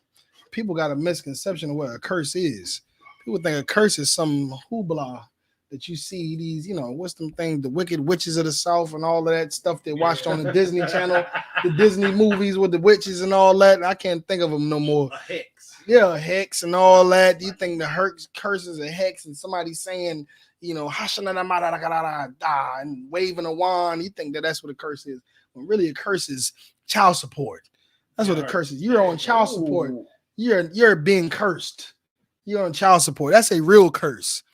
People got a misconception of what a curse is. People think a curse is some hoopla that you see these, what's them things, the Wicked Witches of the South and all of that stuff they watched on the Disney Channel, the Disney movies with the witches and all that. I can't think of them no more. A hex. Yeah, hex and all that. You think the curses are hex and somebody saying, and waving a wand. You think that's what a curse is. When really a curse is child support. That's what a curse is. You're on child support. You're being cursed. You're on child support. That's a real curse.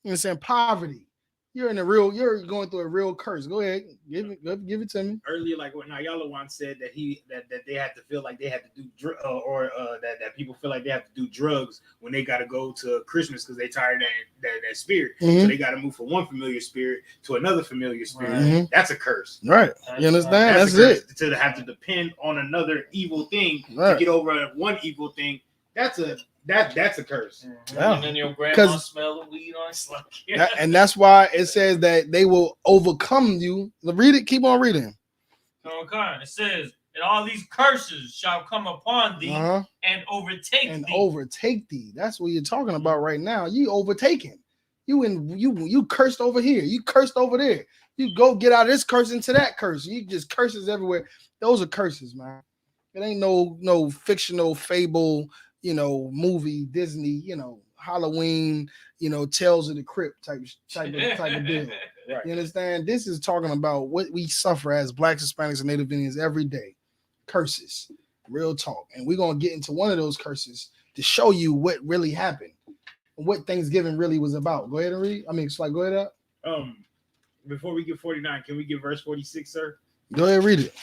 You know what I'm saying? Poverty. You're going through a real curse. Go ahead. Give it to me. Earlier, like what Nayalawan said that they had to feel like they had to do that people feel like they have to do drugs when they got to go to Christmas because they tired of that spirit. Mm-hmm. So they got to move from one familiar spirit to another familiar spirit. Mm-hmm. That's a curse. Right. You understand? That's it. To have to depend on another evil thing to get over one evil thing. That's a curse. Yeah. And then your grandma smell the weed on it. And that's why it says that they will overcome you. Read it. Keep on reading. Okay. It says, and all these curses shall come upon thee and overtake thee. That's what you're talking about right now. You overtaken. You cursed over here. You cursed over there. You go get out of this curse into that curse. You just curses everywhere. Those are curses, man. It ain't no fictional fable, movie, Disney, Halloween, Tales of the Crypt type of deal. Right. You understand? This is talking about what we suffer as Blacks, Hispanics, and Native Indians every day. Curses. Real talk. And we're going to get into one of those curses to show you what really happened and what Thanksgiving really was about. Go ahead and read. Go ahead up. Before we get 49, can we get verse 46, sir? Go ahead and read it.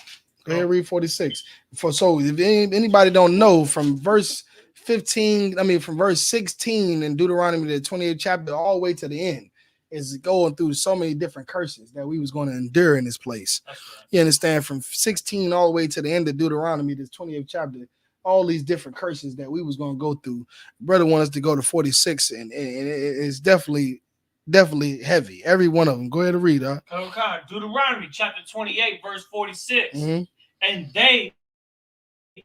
Go ahead and read 46. So if anybody don't know, from verse 16 in Deuteronomy, the 28th chapter, all the way to the end, is going through so many different curses that we was going to endure in this place. Right. You understand? From 16 all the way to the end of Deuteronomy, this 28th chapter, all these different curses that we was going to go through. Brother wanted us to go to 46, and it's definitely heavy. Every one of them. Go ahead and read. Okay. Deuteronomy chapter 28, verse 46. Mm-hmm. And they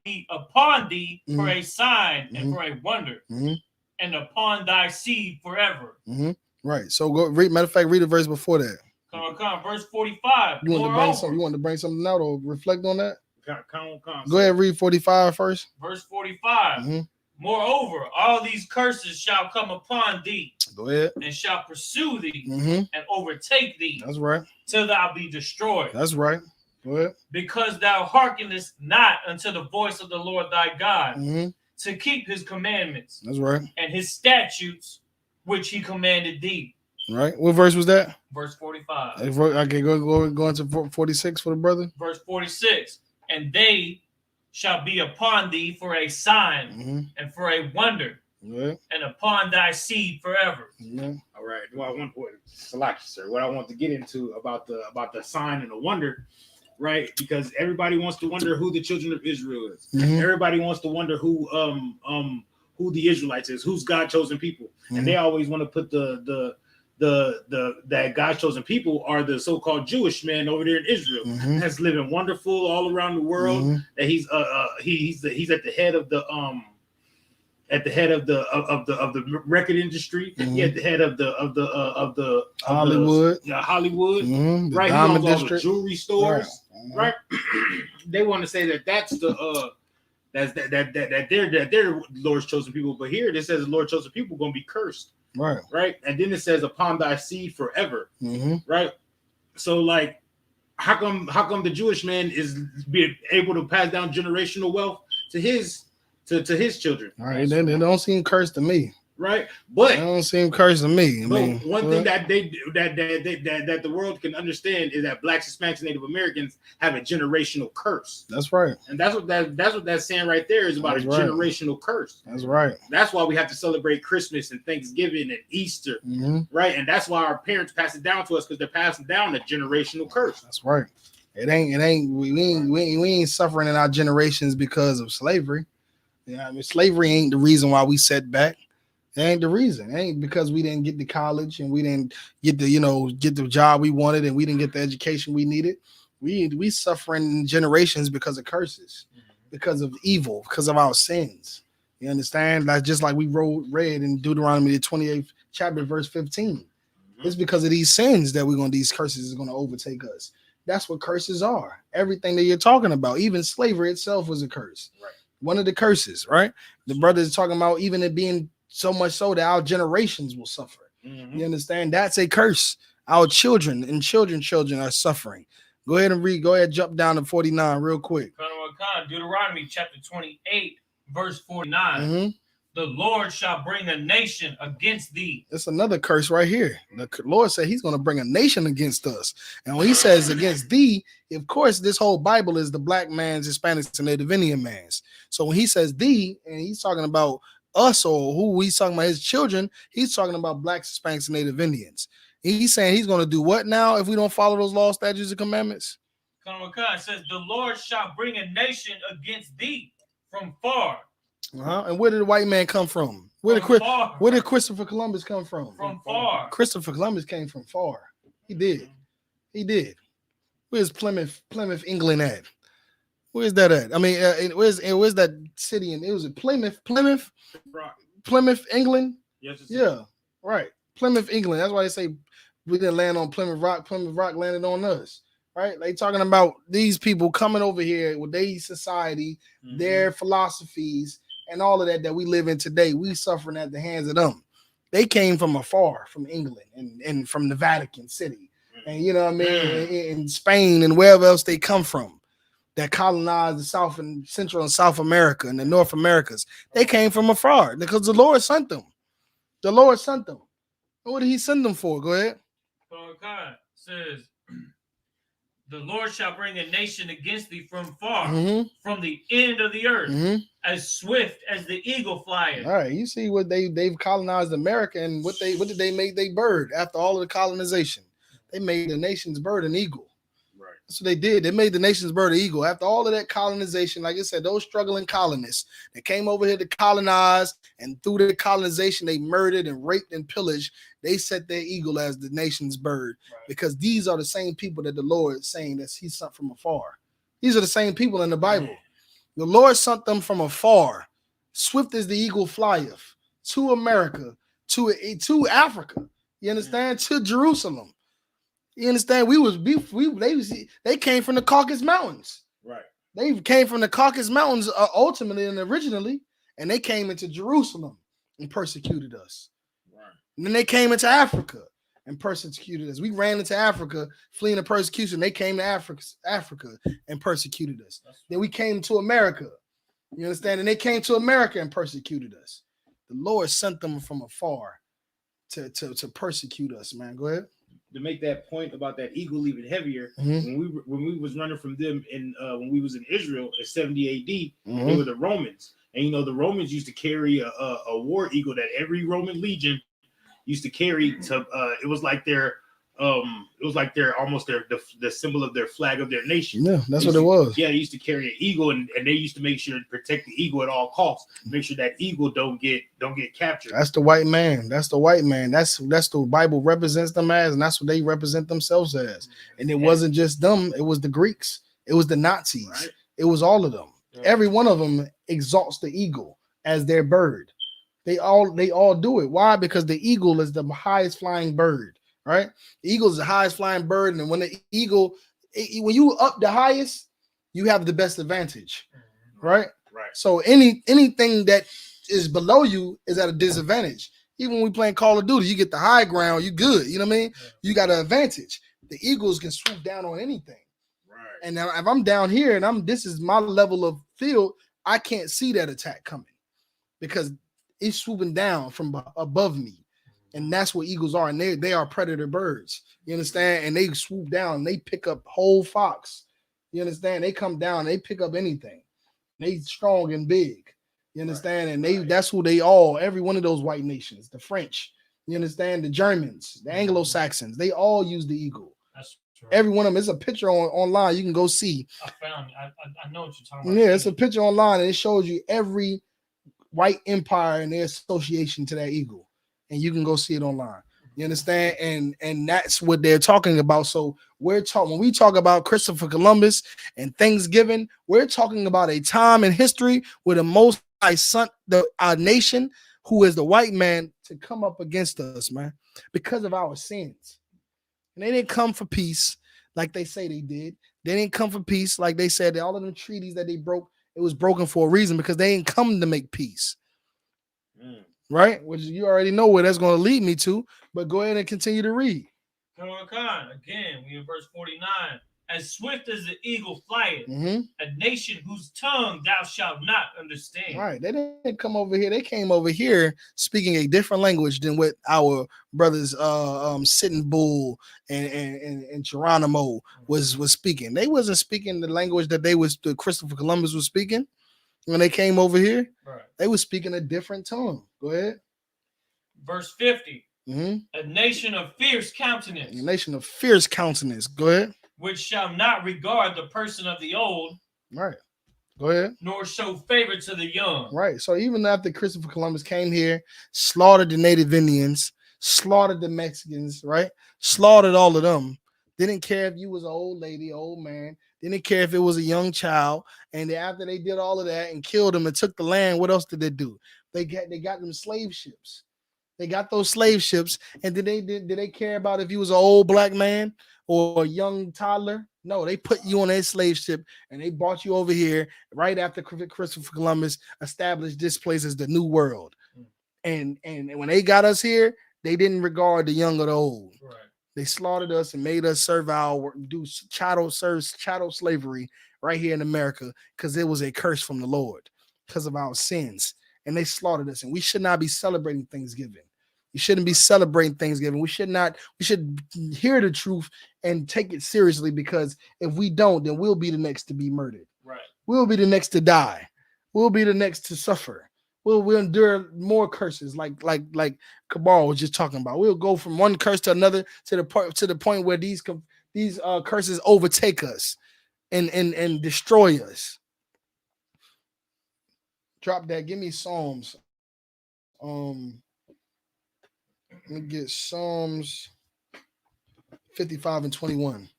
be upon thee for a sign and for a wonder, and upon thy seed forever. Right. So go read. Matter of fact, read the verse before that. Come. Verse 45. You want to bring something out or reflect on that? Come. Go ahead, read 45 first. Verse 45. Moreover, all these curses shall come upon thee. Go ahead. And shall pursue thee and overtake thee. That's right. Till thou be destroyed. That's right. Go ahead. Because thou hearkenest not unto the voice of the Lord thy God, to keep his commandments. That's right. And his statutes, which he commanded thee. Right. What verse was that? Verse 45. Okay, go into 46 for the brother. Verse 46. And they shall be upon thee for a sign and for a wonder, and upon thy seed forever. All right. Well, what I want to get into about the sign and the wonder, right? Because everybody wants to wonder who the children of Israel is. Everybody wants to wonder who the Israelites is, who's God chosen people, and they always want to put that God chosen people are the so-called Jewish men over there in Israel that's living wonderful all around the world. That he's at the head of the record industry. He at the head of the Hollywood, Hollywood, right? He owns all the jewelry stores, right? They want to say that's the that they're Lord's chosen people, but here it says the Lord's chosen people going to be cursed. Right. And then it says upon thy seed forever. Right. So like, how come the Jewish man is being able to pass down generational wealth to his children? All right. They don't seem cursed to me. Right. But they don't seem cursed to me. One thing that they do that the world can understand is that Blacks, Hispanics, and Native Americans have a generational curse. That's right. And that's what that's saying right there is about generational curse. That's right. That's why we have to celebrate Christmas and Thanksgiving and Easter. Right. And that's why our parents pass it down to us, because they're passing down a generational curse. That's right. We ain't suffering in our generations because of slavery. Yeah, slavery ain't the reason why we set back. That ain't the reason. It ain't because we didn't get to college and we didn't get the job we wanted and we didn't get the education we needed. We suffering generations because of curses, because of evil, because of our sins. You understand? Like just like we read in Deuteronomy the 28th chapter, verse 15. It's because of these sins that these curses is going to overtake us. That's what curses are. Everything that you're talking about, even slavery itself was a curse. Right. One of the curses, right? The brother is talking about even it being so much so that our generations will suffer. Mm-hmm. You understand? That's a curse. Our children and children are suffering. Go ahead and read. Go ahead, jump down to 49 real quick. Deuteronomy chapter 28, verse 49. Mm-hmm. The Lord shall bring a nation against thee. That's another curse right here. The Lord said he's going to bring a nation against us. And when he says against thee, of course, this whole Bible is the black man's, Hispanics, and Native Indian man's. So when he says thee, and he's talking about us or who he's talking about his children, he's talking about blacks, Hispanics, and Native Indians. He's saying he's going to do what now if we don't follow those laws, statutes, and commandments? It says, the Lord shall bring a nation against thee from far. And where did the white man come from? Where did Christopher Columbus come from? From far. Christopher Columbus came from far. He did. Where's Plymouth, England at? Where's that at? I mean, where's that city? And it was Plymouth, England. Yes. Yeah, right. Plymouth, England. That's why they say we didn't land on Plymouth Rock. Plymouth Rock landed on us. Right? They talking about these people coming over here with their society, their philosophies, and all of that we live in today. We suffering at the hands of them. They came from afar, from England and from the Vatican City. And you know what I mean? In Spain and wherever else they come from that colonized the South and Central and South America and the North Americas. They came from afar because the Lord sent them. The Lord sent them. What did he send them for? Go ahead. God says, the Lord shall bring a nation against thee from far, from the end of the earth, as swift as the eagle flyeth. All right, you see what they've colonized America, and what did they make their bird after all of the colonization? They made the nation's bird an eagle. Right. That's what they did. They made the nation's bird an eagle. After all of that colonization, like I said, those struggling colonists that came over here to colonize, and through their colonization, they murdered and raped and pillaged. They set their eagle as the nation's bird, because these are the same people that the Lord is saying that he sent from afar. These are the same people in the Bible. The Lord sent them from afar, swift as the eagle flieth, to America, to Africa. You understand? To Jerusalem. You understand? They came from the Caucasus Mountains. Right. They came from the Caucasus Mountains ultimately and originally, and they came into Jerusalem and persecuted us. And then they came into Africa and persecuted us. We ran into Africa, fleeing the persecution. They came to Africa and persecuted us. Then we came to America. You understand? And they came to America and persecuted us. The Lord sent them from afar to persecute us, man. Go ahead. To make that point about that eagle even heavier, when we was running from them when we was in Israel in 70 AD, they were the Romans. And you know, the Romans used to carry a war eagle that every Roman legion used to carry to it was like their almost the symbol of their flag of their nation. Yeah, that's what it was. Yeah, they used to carry an eagle, and they used to make sure to protect the eagle at all costs. Make sure that eagle don't get captured. That's the white man. That's the white man. That's the Bible represents them as, and that's what they represent themselves as. And it wasn't just them, it was the Greeks, it was the Nazis, right? It was all of them. Yeah. Every one of them exalts the eagle as their bird. They all do it. Why? Because the eagle is the highest flying bird, right? The eagle is the highest flying bird, and when the eagle, when you up the highest, you have the best advantage, right? Right. So anything that is below you is at a disadvantage. Even when we playing Call of Duty, you get the high ground, you good. You know what I mean? Yeah. You got an advantage. The eagles can swoop down on anything. Right. And now if I'm down here and this is my level of field, I can't see that attack coming because it's swooping down from above me. And that's what eagles are. And they are predator birds. You understand? And they swoop down and they pick up whole fox. You understand? They come down, they pick up anything. They strong and big. You understand? Right. And that's who they all, every one of those white nations, the French, you understand, the Germans, the Anglo-Saxons, they all use the eagle. That's true. Every one of them. It's a picture online. You can go see. I know what you're talking about. Yeah, it's a picture online and it shows you every white empire and their association to that eagle. And you can go see it online. You understand? And that's what they're talking about. So when we talk about Christopher Columbus and Thanksgiving, we're talking about a time in history where the Most High sent our nation, who is the white man, to come up against us, man. because of our sins. And they didn't come for peace like they say they did. They didn't come for peace like they said. All of them treaties that they broke, it was broken for a reason, because they ain't come to make peace. Right? Which you already know where that's going to lead me to. But go ahead and continue to read. Again, we in verse 49. As swift as the eagle flieth, Mm-hmm. a nation whose tongue thou shalt not understand. Right. They didn't come over here. They came over here speaking a different language than what our brothers Sitting Bull and Geronimo was speaking. They wasn't speaking the language that Christopher Columbus was speaking when they came over here. Right. They was speaking a different tongue. Go ahead. Verse 50. Mm-hmm. A nation of fierce countenance. A nation of fierce countenance. Go ahead. Which shall not regard the person of the old. Right. Go ahead. Nor show favor to the young. Right. So even after Christopher Columbus came here, slaughtered the native Indians, slaughtered the Mexicans, right? Slaughtered all of them. Didn't care if you was an old lady, old man. Didn't care if it was a young child. And after they did all of that and killed them and took the land, what else did they do? They got them slave ships. They got those slave ships. And did they care about if you was an old black man or a young toddler? No, they put you on that slave ship and they brought you over here right after Christopher Columbus established this place as the New World. And when they got us here, they didn't regard the young or the old. Right. They slaughtered us and made us serve chattel slavery right here in America, because it was a curse from the Lord because of our sins. And they slaughtered us, and we should not be celebrating Thanksgiving. You shouldn't be celebrating Thanksgiving. We should hear the truth and take it seriously, because if we don't, then we'll be the next to be murdered. Right. We'll be the next to die. We'll be the next to suffer. We'll endure more curses, like Cabal was just talking about. We'll go from one curse to another to the point where these curses overtake us and destroy us. Drop that. Give me Psalms. Let me get Psalms 55 and 21.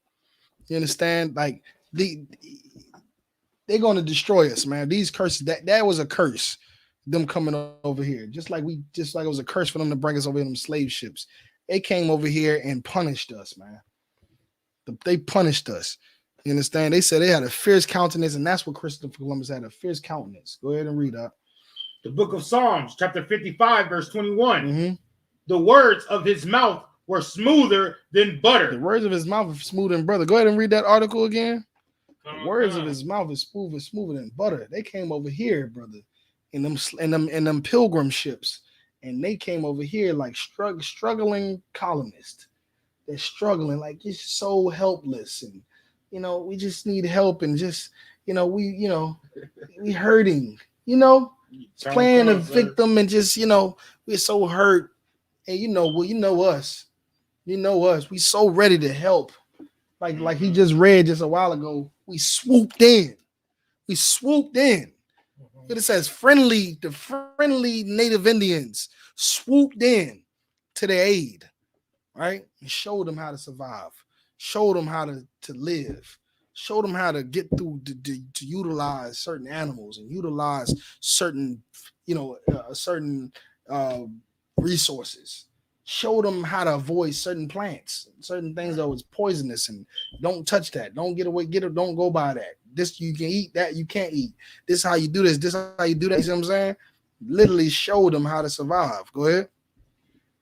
You understand? Like they're going to destroy us, man. These curses, that was a curse. Them coming over here, just like it was a curse for them to bring us over in them slave ships. They came over here and punished us, man. They punished us. You understand? They said they had a fierce countenance, and that's what Christopher Columbus had, a fierce countenance. Go ahead and read that. The book of Psalms, chapter 55, verse 21. Mm-hmm. The words of his mouth were smoother than butter. The words of his mouth are smoother than butter. Go ahead and read that article again. The words of his mouth is smoother than butter. They came over here, brother, in them pilgrim ships, and they came over here like struggling colonists. They're struggling, like it's so helpless, and we just need help, and just we hurting, playing a victim, and just we're so hurt, and us, we so ready to help, like he just read just a while ago. We swooped in. It says the friendly native Indians swooped in to their aid, right? And showed them how to survive, showed them how to live, showed them how to get through to utilize certain animals and utilize certain, certain resources. Showed them how to avoid certain plants, certain things that was poisonous, and don't touch that. Don't don't go by that. This you can eat, that you can't eat. This is how you do this. This is how you do that. You see what I'm saying? Literally showed them how to survive. Go ahead.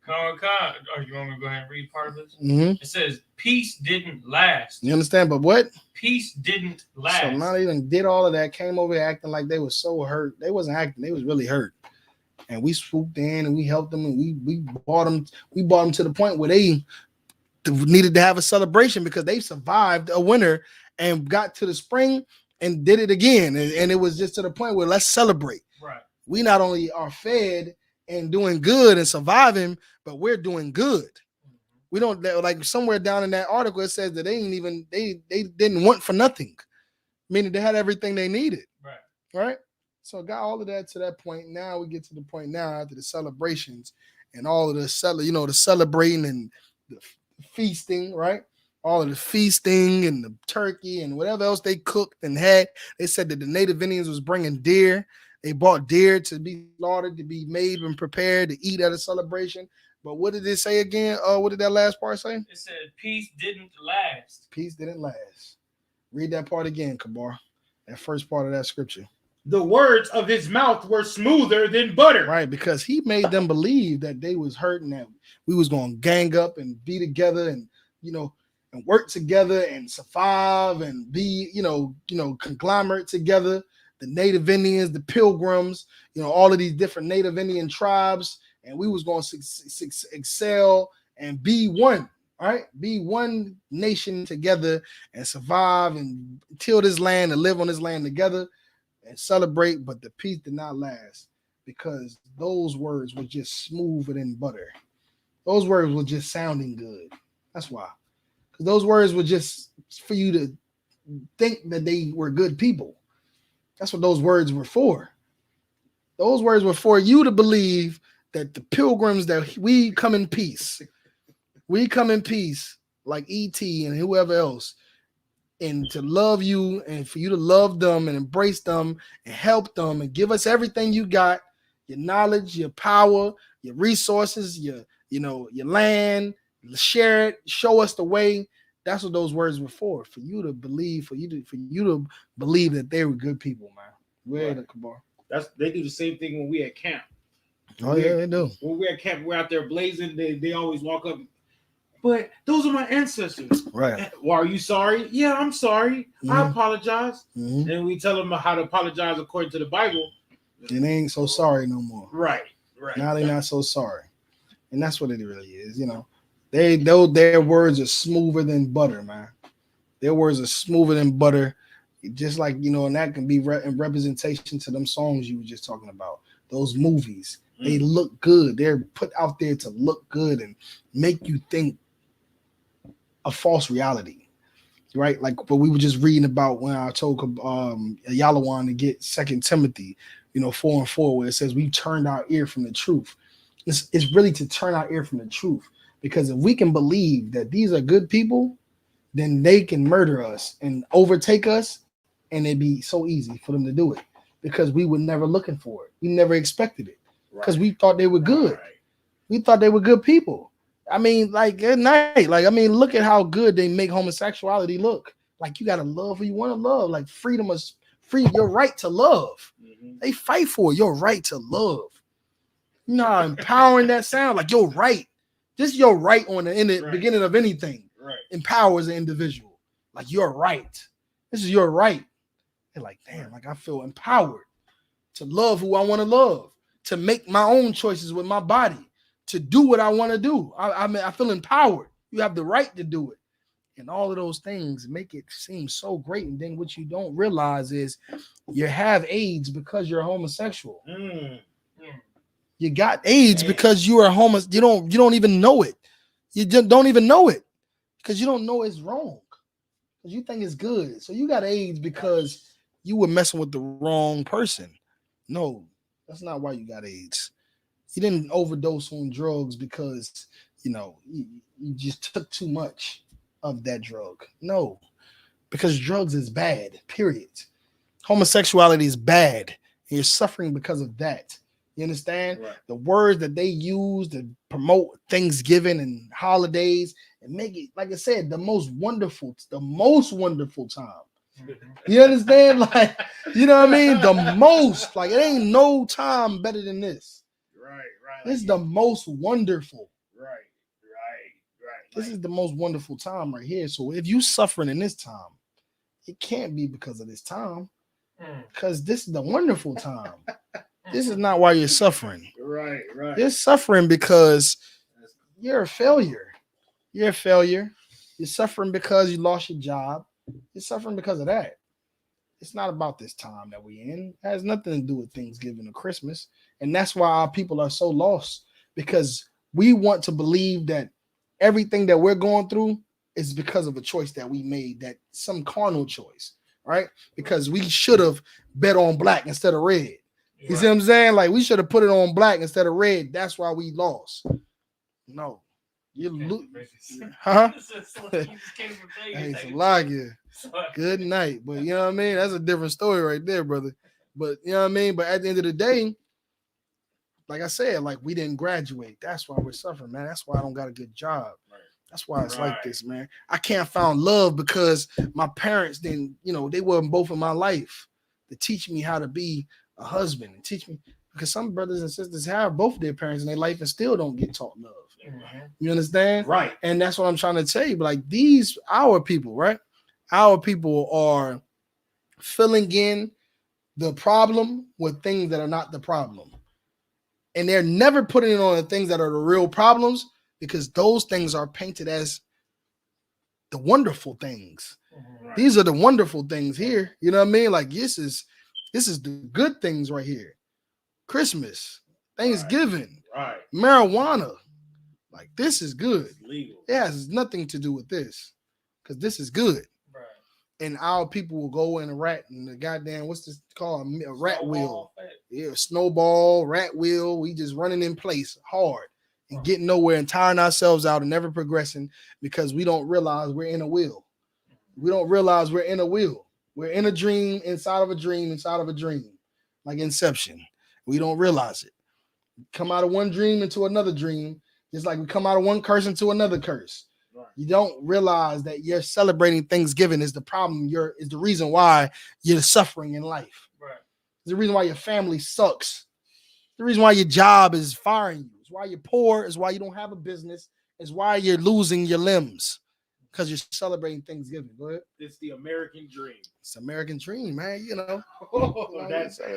You want me to go ahead and read part of this? Mm-hmm. It says, peace didn't last. You understand? But what? Peace didn't last. So now they done did all of that, came over here acting like they was so hurt. They wasn't acting. They was really hurt. And we swooped in and we helped them, and we brought them. We brought them to the point where they needed to have a celebration, because they survived a winter and got to the spring and did it again. And it was just to the point where let's celebrate. Right. We not only are fed and doing good and surviving, but we're doing good. We don't, like somewhere down in that article, it says that they didn't want for nothing, meaning they had everything they needed. Right. So got all of that to that point. Now we get to the point now after the celebrations and all of the celebrating and the feasting, right? All of the feasting and the turkey and whatever else they cooked and had. They said that the native Indians was bringing deer. They bought deer to be slaughtered, to be made and prepared to eat at a celebration. But what did it say again? What did that last part say? It said peace didn't last. Peace didn't last. Read that part again, Kabar. That first part of that scripture. The words of his mouth were smoother than butter. Right, because he made them believe that they was hurting, that we was going to gang up and be together and, and work together and survive and be, conglomerate together. The Native Indians, the Pilgrims, all of these different Native Indian tribes, and we was going to excel and be one, right? Be one nation together and survive and till this land and live on this land together and celebrate. But the peace did not last because those words were just smoother than butter. Those words were just sounding good. That's why. Because those words were just for you to think that they were good people. That's what those words were for. Those words were for you to believe that the pilgrims, that we come in peace. We come in peace like E.T. and whoever else. And to love you and for you to love them and embrace them and help them and give us everything you got, your knowledge, your power, your resources, your land, share it, show us the way. That's what those words were for you to believe, for you to believe that they were good people, man. Where the Kabar? They do the same thing when we at camp. Yeah, they do. When we're at camp, we're out there blazing. They always walk up. But those are my ancestors. Right. Well, are you sorry? Yeah, I'm sorry. Mm-hmm. I apologize. Mm-hmm. And we tell them how to apologize according to the Bible. And they ain't so sorry no more. Right. Now they're not so sorry. And that's what it really is, They know their words are smoother than butter, man. Their words are smoother than butter. Just like, and that can be in representation to them songs you were just talking about. Those movies. They look good. They're put out there to look good and make you think a false reality, right? Like what we were just reading about when I told Yalawan to get 2 Timothy, 4:4, where it says we turned our ear from the truth. It's really to turn our ear from the truth, because if we can believe that these are good people, then they can murder us and overtake us, and it'd be so easy for them to do it because we were never looking for it. We never expected it because we thought they were good. Right. We thought they were good people. I mean, like at night, look at how good they make homosexuality look. Like you got to love who you want to love. Like freedom is free, your right to love. Mm-hmm. They fight for your right to love. You know how empowering that sounds? Like your right. Just your right in the beginning of anything empowers an individual. Like your right. This is your right. They're like, damn, like I feel empowered to love who I want to love, to make my own choices with my body, to do what I want to do. I feel empowered. You have the right to do it. And all of those things make it seem so great. And then what you don't realize is you have AIDS because you're homosexual. You got AIDS because you are homosexual. You don't even know it. You just don't even know it because you don't know it's wrong. Because you think it's good. So you got AIDS because you were messing with the wrong person. No, that's not why you got AIDS. You didn't overdose on drugs because, you just took too much of that drug. No, because drugs is bad, period. Homosexuality is bad. And you're suffering because of that. You understand? Right. The words that they use to promote Thanksgiving and holidays and make it, like I said, the most wonderful time. You understand? Like, you know what I mean? The most, like, it ain't no time better than this. Right. This is the most wonderful. Right. This is the most wonderful time right here. So if you suffering in this time, it can't be because of this time. Because this is the wonderful time. This is not why you're suffering. Right. You're suffering because you're a failure. You're suffering because you lost your job. You're suffering because of that. It's not about this time that we're in. It has nothing to do with Thanksgiving or Christmas. And that's why our people are so lost, because we want to believe that everything that we're going through is because of a choice that we made, that some carnal choice, right? Because we should have bet on black instead of red. You see what I'm saying? Like we should have put it on black instead of red. That's why we lost. No. You look, huh? Hey, good night. But you know what I mean? That's a different story right there, brother. But you know what I mean? But at the end of the day, like I said, like we didn't graduate. That's why we're suffering, man. That's why I don't got a good job. Right. That's why it's like this, man. I can't find love because my parents didn't, they weren't both in my life to teach me how to be a husband and teach me, because some brothers and sisters have both their parents in their life and still don't get taught love. You understand? Right. And that's what I'm trying to tell you. Like our people, right? Our people are filling in the problem with things that are not the problem. And they're never putting it on the things that are the real problems, because those things are painted as the wonderful things. Right. These are the wonderful things here. You know what I mean? Like this is the good things right here. Christmas, Thanksgiving, right. Marijuana. Like this is good. It's legal. It has nothing to do with this, because this is good. Right. And our people will go in a rat and the goddamn, what's this called? A rat snowball wheel. Yeah, snowball, rat wheel. We just running in place hard and getting nowhere and tiring ourselves out and never progressing, because we don't realize we're in a wheel. We don't realize we're in a wheel. We're in a dream inside of a dream inside of a dream, like Inception. We don't realize it. Come out of one dream into another dream, just like we come out of one curse into another curse. Right. You don't realize that you're celebrating Thanksgiving is the problem. Is the reason why you're suffering in life. Right. It's the reason why your family sucks. The reason why your job is firing you. It's why you're poor. It's why you don't have a business. It's why you're losing your limbs, because you're celebrating Thanksgiving. Go ahead. It's the American dream. It's the American dream, man.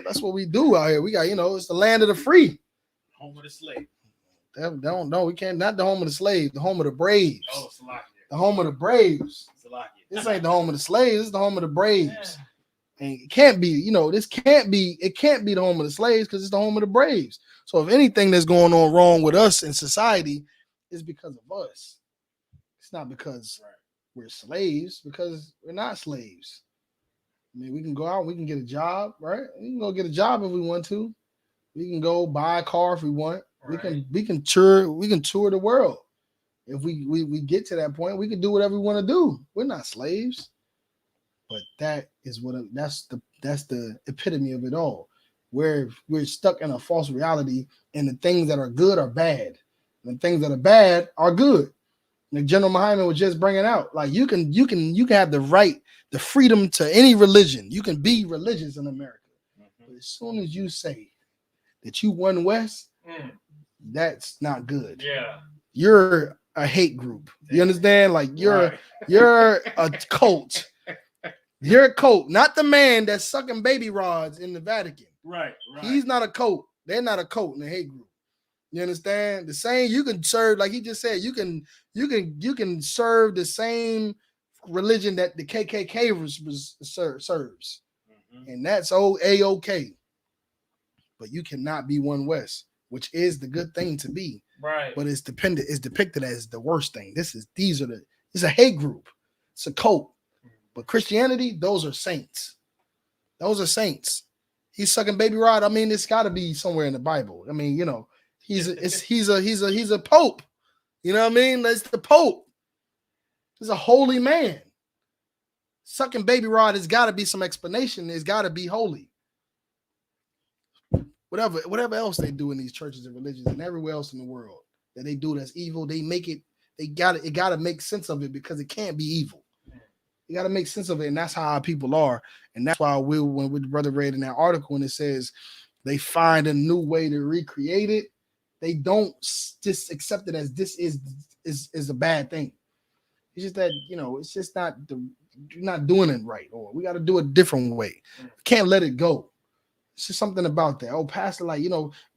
That's what we do out here. We got, it's the land of the free. Home of the slave. We can't. Not the home of the slave. The home of the braves. Oh, Salakia. The home of the braves. Salakia. This ain't the home of the slaves. This is the home of the braves. Yeah. And it can't be. This can't be. It can't be the home of the slaves, because it's the home of the braves. So if anything that's going on wrong with us in society, it's because of us. It's not because we're slaves, because we're not slaves. I mean, we can go out. We can get a job, right? We can go get a job if we want to. We can go buy a car if we want. Right. We can tour the world. If we get to that point, we can do whatever we want to do. We're not slaves. But that's the epitome of it all. We're stuck in a false reality, and the things that are good are bad. And the things that are bad are good. Like General Muhammad was just bringing out, like you can have the right, the freedom to any religion. You can be religious in America. Mm-hmm. But as soon as you say that you won West, that's not good. Yeah, you're a hate group. You understand? Like you're a cult. You're a cult, not the man that's sucking baby rods in the Vatican. Right. He's not a cult. They're not a cult in the hate group. You understand? The same, you can serve, like he just said, you can serve the same religion that the KKK serves. Mm-hmm. And that's A-OK. But you cannot be one West, which is the good thing to be. Right. But it's depicted as the worst thing. It's a hate group. It's a cult. But Christianity, those are saints. Those are saints. He's sucking baby rod. I mean, it's got to be somewhere in the Bible. I mean, he's a pope. You know what I mean? That's the pope. He's a holy man. Sucking baby rod has got to be some explanation. It's got to be holy. Whatever else they do in these churches and religions and everywhere else in the world that they do that's evil, it got to make sense of it, because it can't be evil. You got to make sense of it, and that's how our people are. And that's why when the brother read in that article, and it says they find a new way to recreate it, they don't just accept it as this is a bad thing. It's just that, it's just not you're not doing it right, or we got to do it a different way. Can't let it go. It's just something about that. Oh, pastor,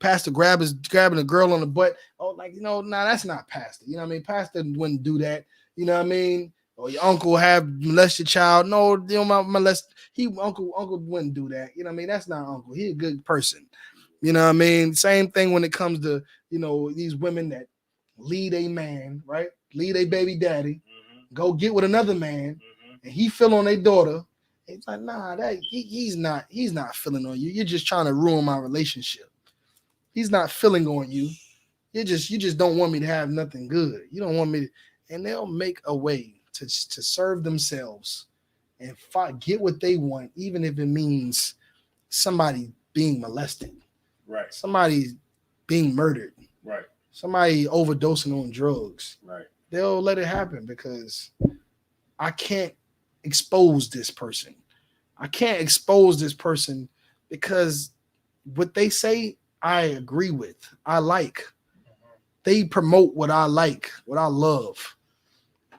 pastor grabbing a girl on the butt. Oh, that's not pastor. You know what I mean? Pastor wouldn't do that. You know what I mean? Or your uncle have molest your child. No, molest. Uncle wouldn't do that. You know what I mean? That's not uncle. He a good person. You know what I mean? Same thing when it comes to, these women that lead a man, right? Lead a baby daddy, go get with another man, and he feel on their daughter. It's like, nah, he's not feeling on you. You're just trying to ruin my relationship. He's not feeling on you. You just don't want me to have nothing good. You don't want me to, and they'll make a way to serve themselves and get what they want, even if it means somebody being molested. Right. Somebody being murdered. Right. Somebody overdosing on drugs. Right. They'll let it happen because I can't expose this person. I can't expose this person because what they say, I agree with. I like. They promote what I like, what I love.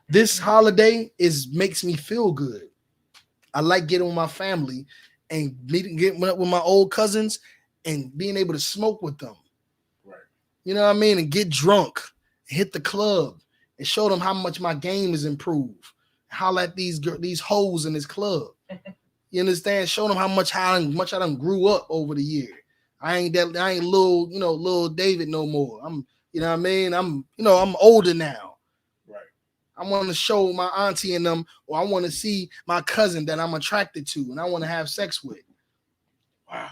This holiday makes me feel good. I like getting with my family and getting up with my old cousins and being able to smoke with them. Right. You know what I mean? And get drunk, and hit the club, and show them how much my game is improved. Holler at these hoes in this club. You understand? Show them how much I done grew up over the year. I ain't little David no more. I'm, you know what I mean? I'm older now. Right. I want to show my auntie and them, or I want to see my cousin that I'm attracted to and I want to have sex with. Wow.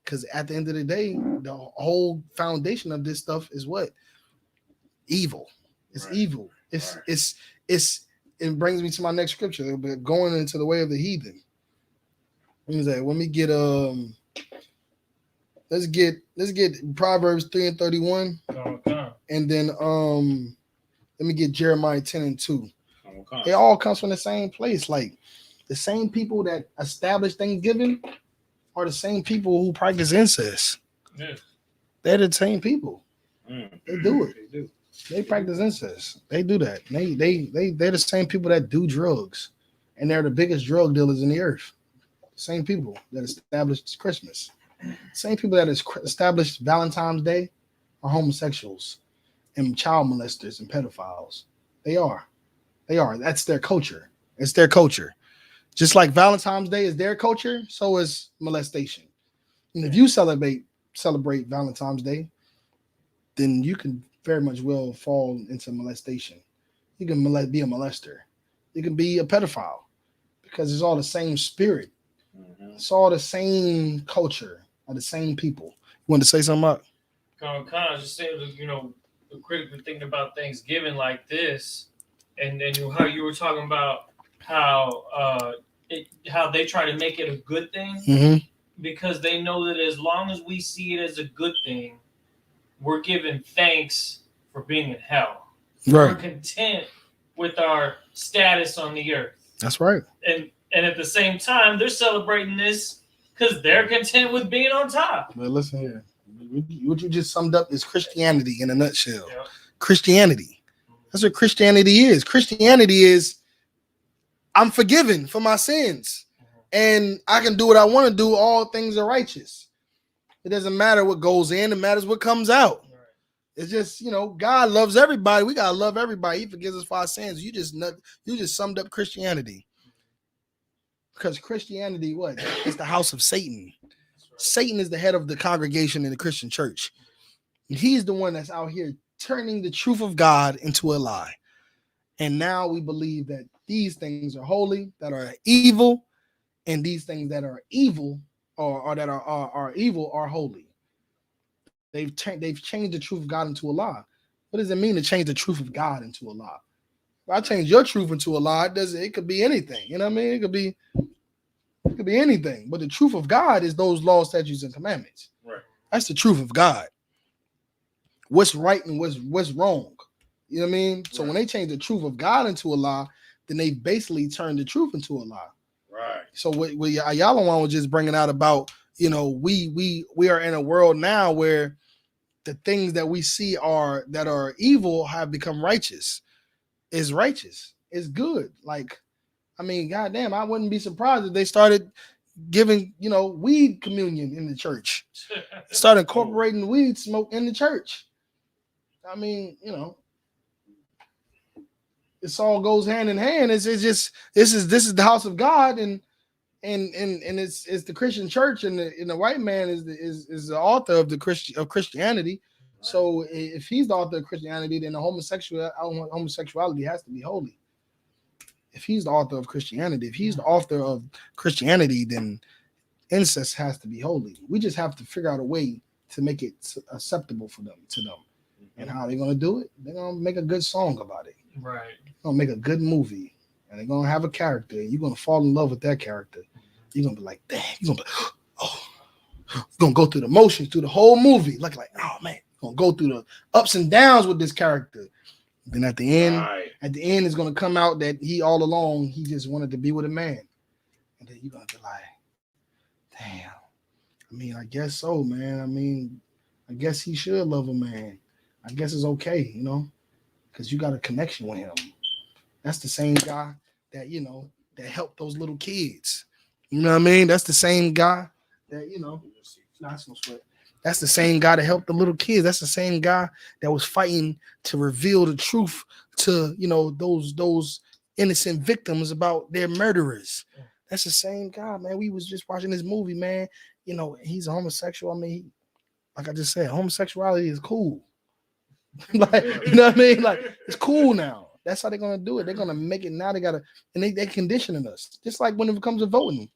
Because at the end of the day, the whole foundation of this stuff is what? Evil. It's evil. It brings me to my next scripture, but going into the way of the heathen. Let me get let's get Proverbs 3:31. Okay. And then let me get Jeremiah 10:2. Okay. It all comes from the same place. Like the same people that establish Thanksgiving are the same people who practice incest. Yeah. They're the same people. They do it. They do. They practice incest. They do that. They're the same people that do drugs, and they're the biggest drug dealers in the earth. Same people that established Christmas. Same people that established Valentine's Day are homosexuals and child molesters and pedophiles. They are. That's their culture. It's their culture. Just like Valentine's Day is their culture, so is molestation. And if you celebrate Valentine's Day, then you can very much well fall into molestation. You can be a molester. You can be a pedophile because it's all the same spirit. It's all the same culture of the same people. You want to say something about? Kind of just saying, the critical thing about Thanksgiving like this, and then how you were talking about how they try to make it a good thing, because they know that as long as we see it as a good thing, we're giving thanks for being in hell. Right. We're content with our status on the earth. That's right. And at the same time, they're celebrating this because they're content with being on top. But listen here. What you just summed up is Christianity in a nutshell. Yeah. Christianity. That's what Christianity is. Christianity is I'm forgiven for my sins. And I can do what I want to do. All things are righteous. It doesn't matter what goes in. It matters what comes out. Right. It's just, God loves everybody. We got to love everybody. He forgives us for our sins. You just summed up Christianity. Because Christianity, what? It's the house of Satan. Right. Satan is the head of the congregation in the Christian church. And he's the one that's out here turning the truth of God into a lie. And now we believe that these things are holy, that are evil, and these things that are evil or that are evil are holy. They've changed the truth of God into a lie. What does it mean to change the truth of God into a lie? If I change your truth into a lie, it could be anything. You know what I mean? It could be anything. But the truth of God is those laws, statutes, and commandments. Right. That's the truth of God. What's right and what's wrong. You know what I mean? So when they change the truth of God into a lie, then they basically turn the truth into a lie. Right. So what Ayala was just bringing out about, we are in a world now where the things that we see that are evil have become righteous. It's righteous. It's good. Like, I mean, goddamn, I wouldn't be surprised if they started giving, weed communion in the church. Start incorporating weed smoke in the church. I mean, this all goes hand in hand. It's just this is the house of God, and it's the Christian church, and the white man is the author of Christianity. Right. So if he's the author of Christianity, then the homosexuality has to be holy. If he's the author of Christianity, then incest has to be holy. We just have to figure out a way to make it acceptable to them. And how they're gonna do it? They're gonna make a good song about it. Right. They're gonna make a good movie, and they're gonna have a character. And you're gonna fall in love with that character. You're gonna be like, damn. You're gonna be, oh, gonna go through the motions through the whole movie. Like, oh man, gonna go through the ups and downs with this character. Then at the end, it's gonna come out that he all along he just wanted to be with a man. And then you're gonna be like, damn. I mean, I guess so, man. I mean, I guess he should love a man. I guess it's okay, you know, because you got a connection with him. That's the same guy that, you know, that helped those little kids. You know what I mean? That's the same guy that, you know, that's the same guy that helped the little kids. That's the same guy that was fighting to reveal the truth to, you know, those innocent victims about their murderers. That's the same guy, man. We was just watching this movie, man. You know, he's a homosexual. I mean, like I just said, homosexuality is cool. Like, you know what I mean? Like, it's cool now. That's how they're gonna do it. They're gonna make it now. They gotta, and they conditioning us. Just like when it comes to voting,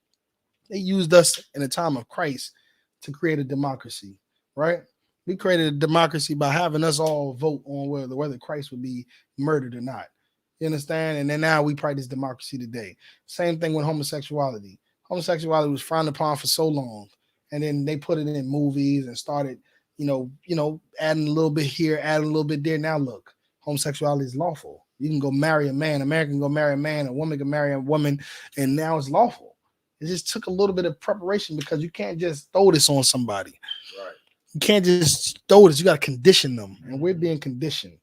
they used us in the time of Christ to create a democracy, right? We created a democracy by having us all vote on whether Christ would be murdered or not. You understand? And then now we practice democracy today. Same thing with homosexuality. Homosexuality was frowned upon for so long, and then they put it in movies and started, you know, adding a little bit here, adding a little bit there. Now look, homosexuality is lawful. You can go marry a man. A man can go marry a man. A woman can marry a woman, and now it's lawful. It just took a little bit of preparation because you can't just throw this on somebody. Right. You can't just throw this. You got to condition them, and we're being conditioned.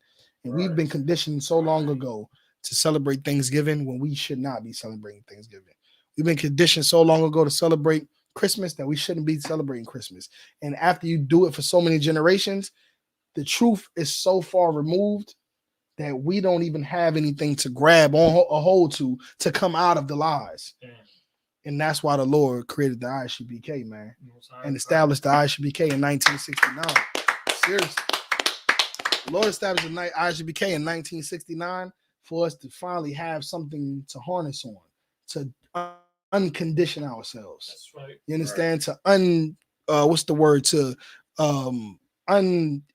And we've been conditioned so long ago to celebrate Thanksgiving when we should not be celebrating Thanksgiving. We've been conditioned so long ago to celebrate Christmas that we shouldn't be celebrating Christmas. And after you do it for so many generations, the truth is so far removed that we don't even have anything to grab on a hold to come out of the lies. Yeah. And that's why the Lord created the I.S.U.P.K, man, and established the I.S.U.P.K in 1969. Seriously. The Lord established the I.S.U.P.K in 1969 for us to finally have something to harness on, to uncondition ourselves. That's right. You understand? Right. To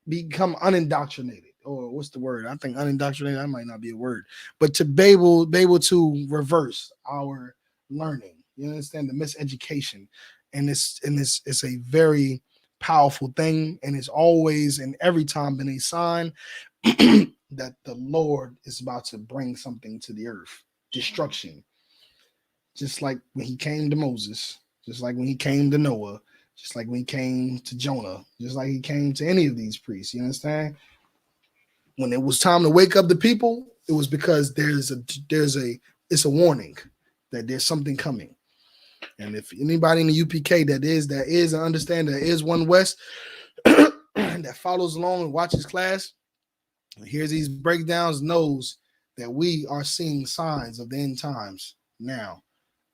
become unindoctrinated. Or what's the word? I think unindoctrinated, that might not be a word, but to be able to reverse our learning. You understand? The miseducation. And it's a very powerful thing, and it's always and every time been a sign that the Lord is about to bring something to the earth, destruction. Just like when he came to Moses, just like when he came to Noah, just like when he came to Jonah, just like he came to any of these priests. You understand? When it was time to wake up the people, it was because it's a warning that there's something coming. And if anybody in the UPK that is and understand that is One West that follows along and watches class and hears these breakdowns, knows that we are seeing signs of the end times now.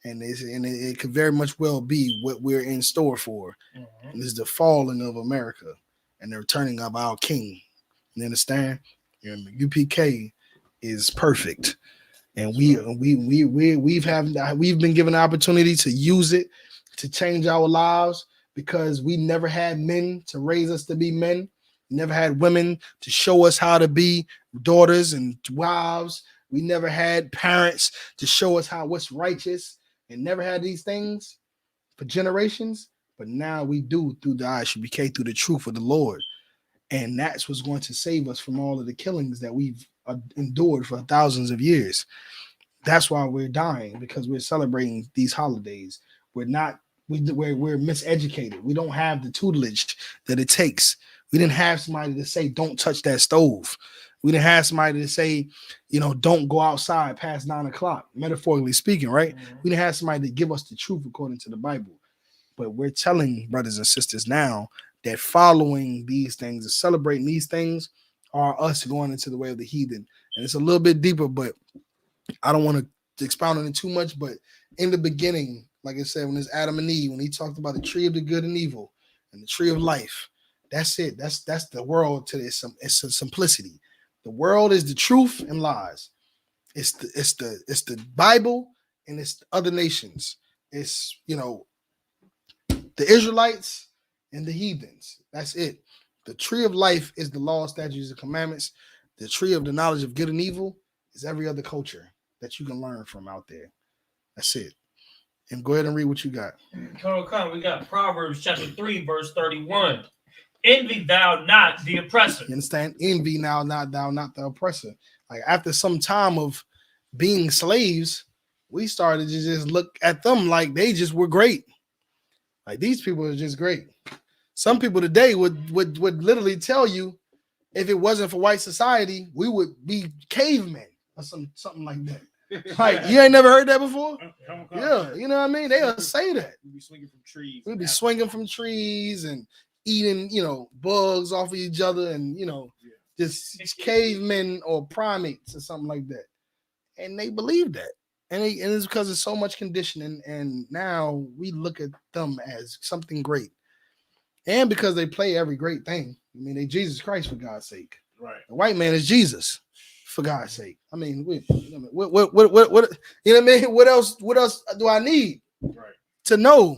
And it could very much well be what we're in store for. Mm-hmm. And this is the falling of America and the returning of our king. You understand? And the UPK is perfect. And we've been given the opportunity to use it to change our lives because we never had men to raise us to be men. We never had women to show us how to be daughters and wives. We never had parents to show us what's righteous, and never had these things for generations. But now we do through the I.S.U.P.K, through the truth of the Lord. And that's what's going to save us from all of the killings that we've endured for thousands of years. That's why we're dying, because we're celebrating these holidays. We're miseducated. We don't have the tutelage that it takes. We didn't have somebody to say, don't touch that stove. We didn't have somebody to say, don't go outside past 9 o'clock, metaphorically speaking, right? Mm-hmm. We didn't have somebody to give us the truth according to the Bible. But we're telling brothers and sisters now that following these things and celebrating these things are us going into the way of the heathen. And it's a little bit deeper, but I don't want to expound on it too much. But in the beginning, like I said, when it's Adam and Eve, when he talked about the tree of the good and evil and the tree of life, that's it. That's the world to this. It's a simplicity. The world is the truth and lies. It's the Bible and it's other nations. It's the Israelites and the heathens. That's it. The tree of life is the law, statutes, and commandments. The tree of the knowledge of good and evil is every other culture that you can learn from out there. That's it. And go ahead and read what you got. We got Proverbs chapter 3, verse 31. Envy thou not the oppressor. You understand? Envy now, not thou, not the oppressor. Like after some time of being slaves, we started to just look at them like they just were great. Like these people are just great. Some people today would literally tell you, if it wasn't for white society, we would be cavemen or something like that. Like you ain't never heard that before? Yeah, you know what I mean? They'll say that. We'd be swinging from trees. We'd be swinging from trees and eating, bugs off of each other and, just cavemen or primates or something like that. And they believe that. And it's because of so much conditioning. And now we look at them as something great. And because they play every great thing. I mean, they Jesus Christ, for God's sake. Right. The white man is Jesus, for God's sake. I mean, what you know what I mean? What else do I need to know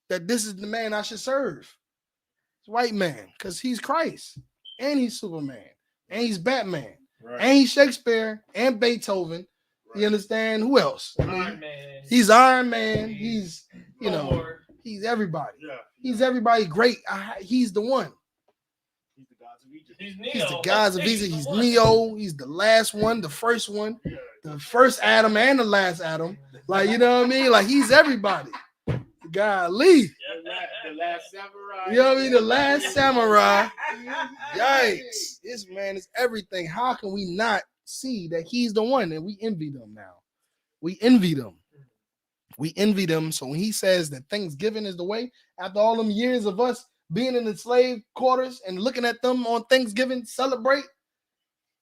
that this is the man I should serve? It's white man, because he's Christ, and he's Superman, and he's Batman, and he's Shakespeare and Beethoven. You understand? Who else? Iron Man. He's Iron Man. He's Thor. He's everybody. Yeah. He's everybody great. He's the one. He's the gods of Egypt. He's Neo. He's the gods of Egypt. He's Neo. He's the last one, the first one, the first Adam and the last Adam. Like, you know what I mean? Like, he's everybody. Golly. The last samurai. You know what I mean? The last samurai. Yikes. This man is everything. How can we not see that he's the one? And we envy them now. We envy them. We envy them. So when he says that Thanksgiving is the way, after all them years of us being in the slave quarters and looking at them on Thanksgiving, celebrate,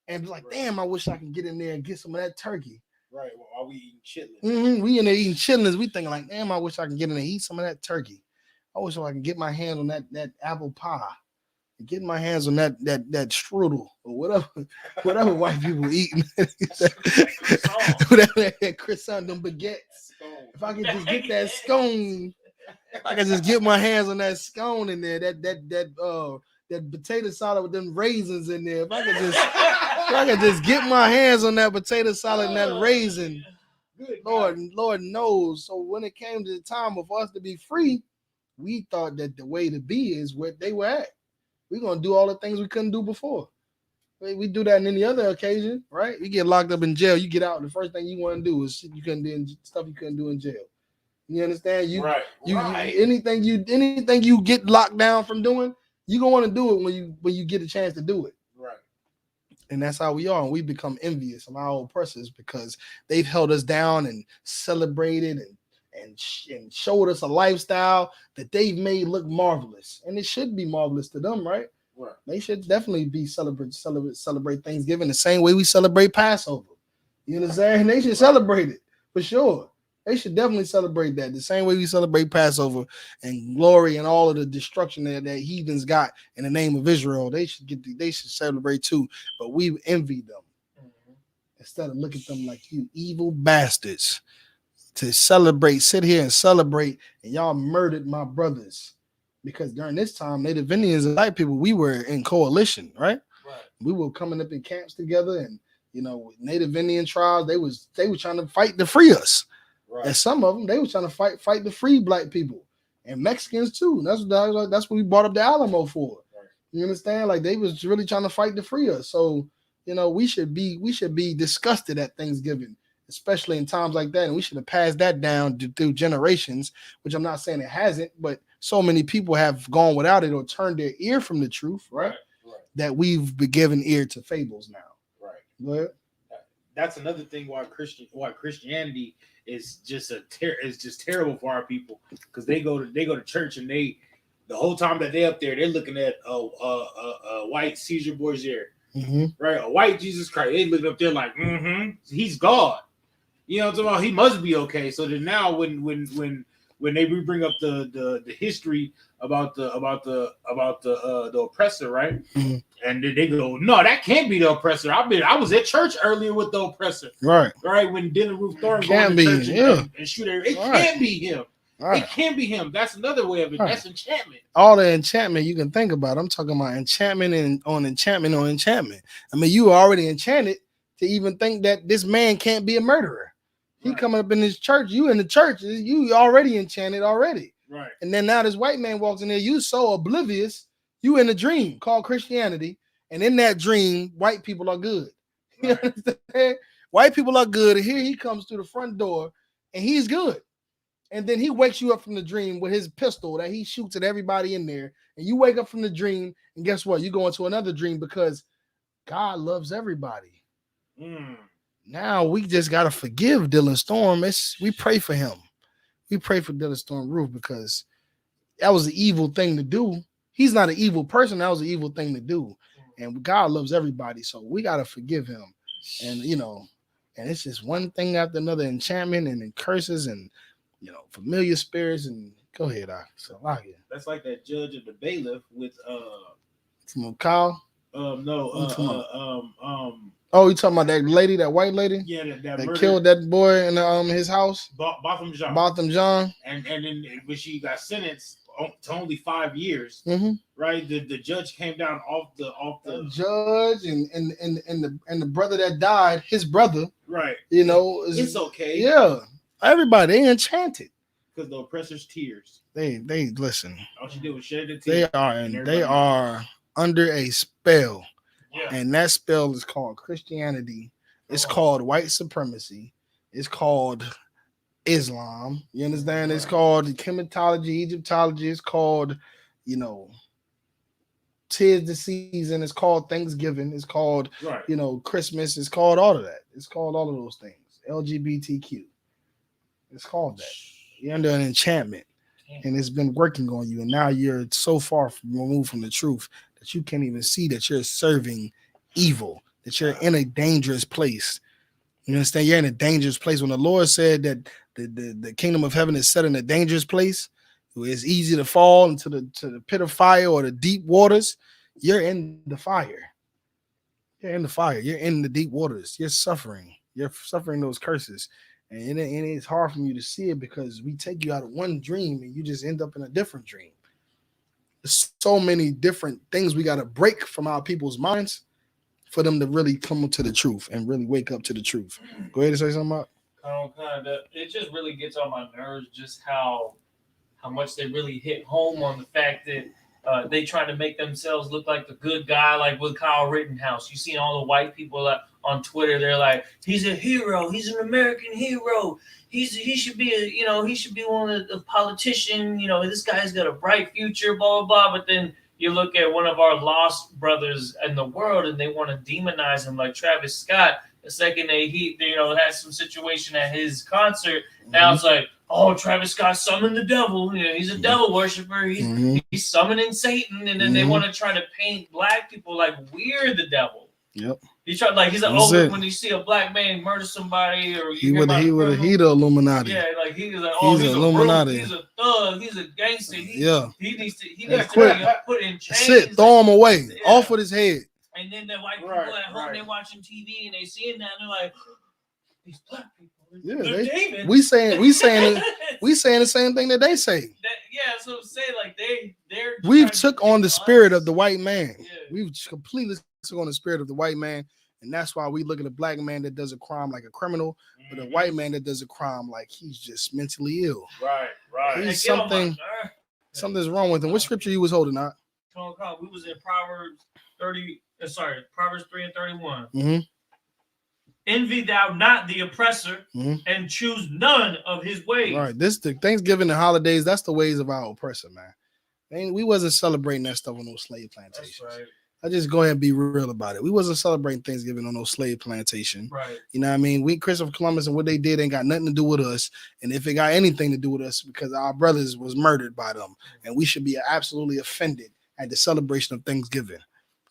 and be like, damn, I wish I could get in there and get some of that turkey. Right. Well, are we eating chitlins? We in there eating chitlins. We thinking like, damn, I wish I could get in there and eat some of that turkey. I wish I could get my hands on that apple pie. Get my hands on that strudel or whatever white people eating. that croissant, them baguettes. If I could just get that scone, if I could just get my hands on that scone in there, that potato salad with them raisins in there. If I could just get my hands on that potato salad and that raisin, Lord knows. So when it came to the time of us to be free, we thought that the way to be is where they were at. We're gonna do all the things we couldn't do before. We do that in any other occasion, right? You get locked up in jail, you get out, the first thing you want to do is shit you couldn't do, stuff you couldn't do in jail. You understand? Anything you get locked down from doing, you're gonna want to do it when you get a chance to do it. Right. And that's how we are. And we become envious of our oppressors because they've held us down and celebrated and showed us a lifestyle that they've made look marvelous. And it should be marvelous to them, right? Right. They should definitely be celebrate Thanksgiving the same way we celebrate Passover. You understand? They should celebrate it for sure. They should definitely celebrate that the same way we celebrate Passover and glory and all of the destruction that heathens got in the name of Israel. They should celebrate too. But we envy them instead of look at them like you evil bastards. To sit here and celebrate, and y'all murdered my brothers. Because during this time, Native Indians and white people, we were in coalition, right? We were coming up in camps together, and Native Indian tribes, they were trying to fight to free us. Right. And some of them, they were trying to fight to free black people and Mexicans too. That's what we brought up the Alamo for. Right. You understand? Like they was really trying to fight to free us. So we should be disgusted at Thanksgiving, especially in times like that, and we should have passed that down through generations. Which I'm not saying it hasn't, but so many people have gone without it or turned their ear from the truth, right? That we've been given ear to fables now. Right. Go ahead. That's another thing why Christianity is just terrible for our people, because they go to church and the whole time that they're up there, they're looking at a white Caesar Borgia, right? A white Jesus Christ. They look up there like, he's God. You know what I'm talking about? He must be okay. So then now when they bring up the history about the oppressor, right? And then they go, no, that can't be the oppressor. I was at church earlier with the oppressor, right? When Dylan Ruth Thorne go to church and shoot her. It can't be him. Right. It can't be him. That's another way of it. Right. That's enchantment. All the enchantment you can think about. I'm talking about enchantment on enchantment. I mean, you were already enchanted to even think that this man can't be a murderer. He coming up in his church. You in the church. You already enchanted already. Right. And then now this white man walks in there. You so oblivious. You in a dream called Christianity. And in that dream, white people are good. You understand? White people are good. And here he comes through the front door and he's good. And then he wakes you up from the dream with his pistol that he shoots at everybody in there. And you wake up from the dream, and guess what? You go into another dream because God loves everybody. Now we just gotta forgive Dylan Storm. We pray for him. We pray for Dylan Storm Roof because that was an evil thing to do. He's not an evil person. That was an evil thing to do. And God loves everybody, so we gotta forgive him. And and it's just one thing after another, enchantment and then curses and familiar spirits. And go ahead, That's like that judge of the bailiff with from Kyle. Oh, you talking about that lady, that white lady? Yeah, that killed that boy in his house. Botham John. And then when she got sentenced to only 5 years, right? The judge came down off the judge and the brother that died, his brother. Right. It's okay. Yeah. Everybody, they enchanted. Because the oppressor's tears. They listen. All she did was shed the tears. They are under a spell. Yeah. And that spell is called Christianity. It's called white supremacy. It's called Islam. You understand? It's called chematology, Egyptology. It's called, 'tis the season. It's called Thanksgiving. It's called, Christmas. It's called all of that. It's called all of those things. LGBTQ. It's called that. You're under an enchantment, and it's been working on you, and now you're so far removed from the truth that you can't even see that you're serving evil, that you're in a dangerous place. You understand? You're in a dangerous place. When the Lord said that the kingdom of heaven is set in a dangerous place, it's easy to fall into the pit of fire or the deep waters. You're in the fire. You're in the fire. You're in the deep waters. You're suffering. You're suffering those curses. And it's hard for you to see it because we take you out of one dream and you just end up in a different dream. There's so many different things we got to break from our people's minds for them to really come to the truth and really wake up to the truth. Go ahead and say something about it. Just really gets on my nerves just how much they really hit home on the fact that they try to make themselves look like the good guy, like with Kyle Rittenhouse. You see all the white people on Twitter, they're like, he's a hero, he's an American hero, he should be he should be one of the politician, this guy's got a bright future, blah blah blah. But then you look at one of our lost brothers in the world and they want to demonize him, like Travis Scott. The second he had some situation at his concert, now it's like, oh, Travis Scott summoned the devil. He's a devil worshiper. He's summoning Satan, and then they want to try to paint black people like we're the devil. Yep. He's like, when you see a black man murder somebody, or he the Illuminati. Yeah, like he's he's Illuminati. He's a thug. He's a gangster. He needs to be put in chains. Throw him away, off with his head. And then the white people at home, they're watching TV and they seeing that and they're like, these black people. Yeah, we saying the same thing that they say. So say like we've took on the spirit of the white man. Yeah. We've completely took on the spirit of the white man, and that's why we look at a black man that does a crime like a criminal, but a white man that does a crime like he's just mentally ill. Right. He's something's wrong with him. What scripture you was holding out? We was in Proverbs 3:31. Mm-hmm. Envy thou not the oppressor, and choose none of his ways. Right. The Thanksgiving and holidays, that's the ways of our oppressor, man. We wasn't celebrating that stuff on those slave plantations. That's right. I just go ahead and be real about it. We wasn't celebrating Thanksgiving on those slave plantation. Right. You know what I mean? We, Christopher Columbus, and what they did ain't got nothing to do with us. And if it got anything to do with us, because our brothers was murdered by them, and we should be absolutely offended at the celebration of Thanksgiving.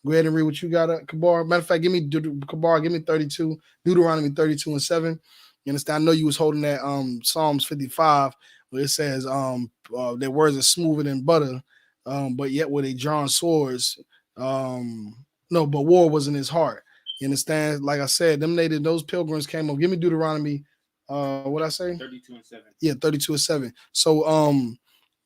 Go ahead and read what you got, Kabar. Matter of fact, give me 32, Deuteronomy 32:7. You understand? I know you was holding that Psalms 55, where it says their words are smoother than butter, but yet were they drawn swords. No, but war was in his heart. You understand? Like I said, those pilgrims came up. Give me Deuteronomy. What I say? 32:7. Yeah, 32:7. So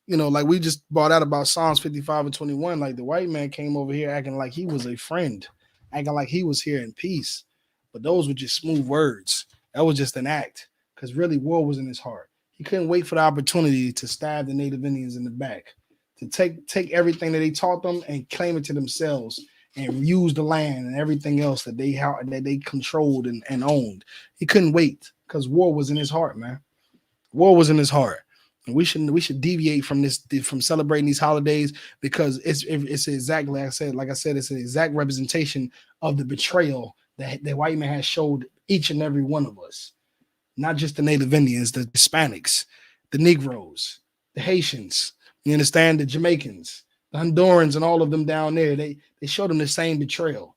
like we just brought out about Psalms 55:21, like the white man came over here acting like he was a friend, acting like he was here in peace. But those were just smooth words. That was just an act. because really war was in his heart. He couldn't wait for the opportunity to stab the Native Indians in the back, to take everything that they taught them and claim it to themselves and use the land and everything else that they controlled and owned. He couldn't wait because war was in his heart, man. War was in his heart. And we should deviate from celebrating these holidays because it's exactly like I said, it's an exact representation of the betrayal that the white man has showed each and every one of us. Not just the Native Indians, the Hispanics, the Negroes, the Haitians, you understand, the Jamaicans, the Hondurans, and all of them down there. They showed them the same betrayal.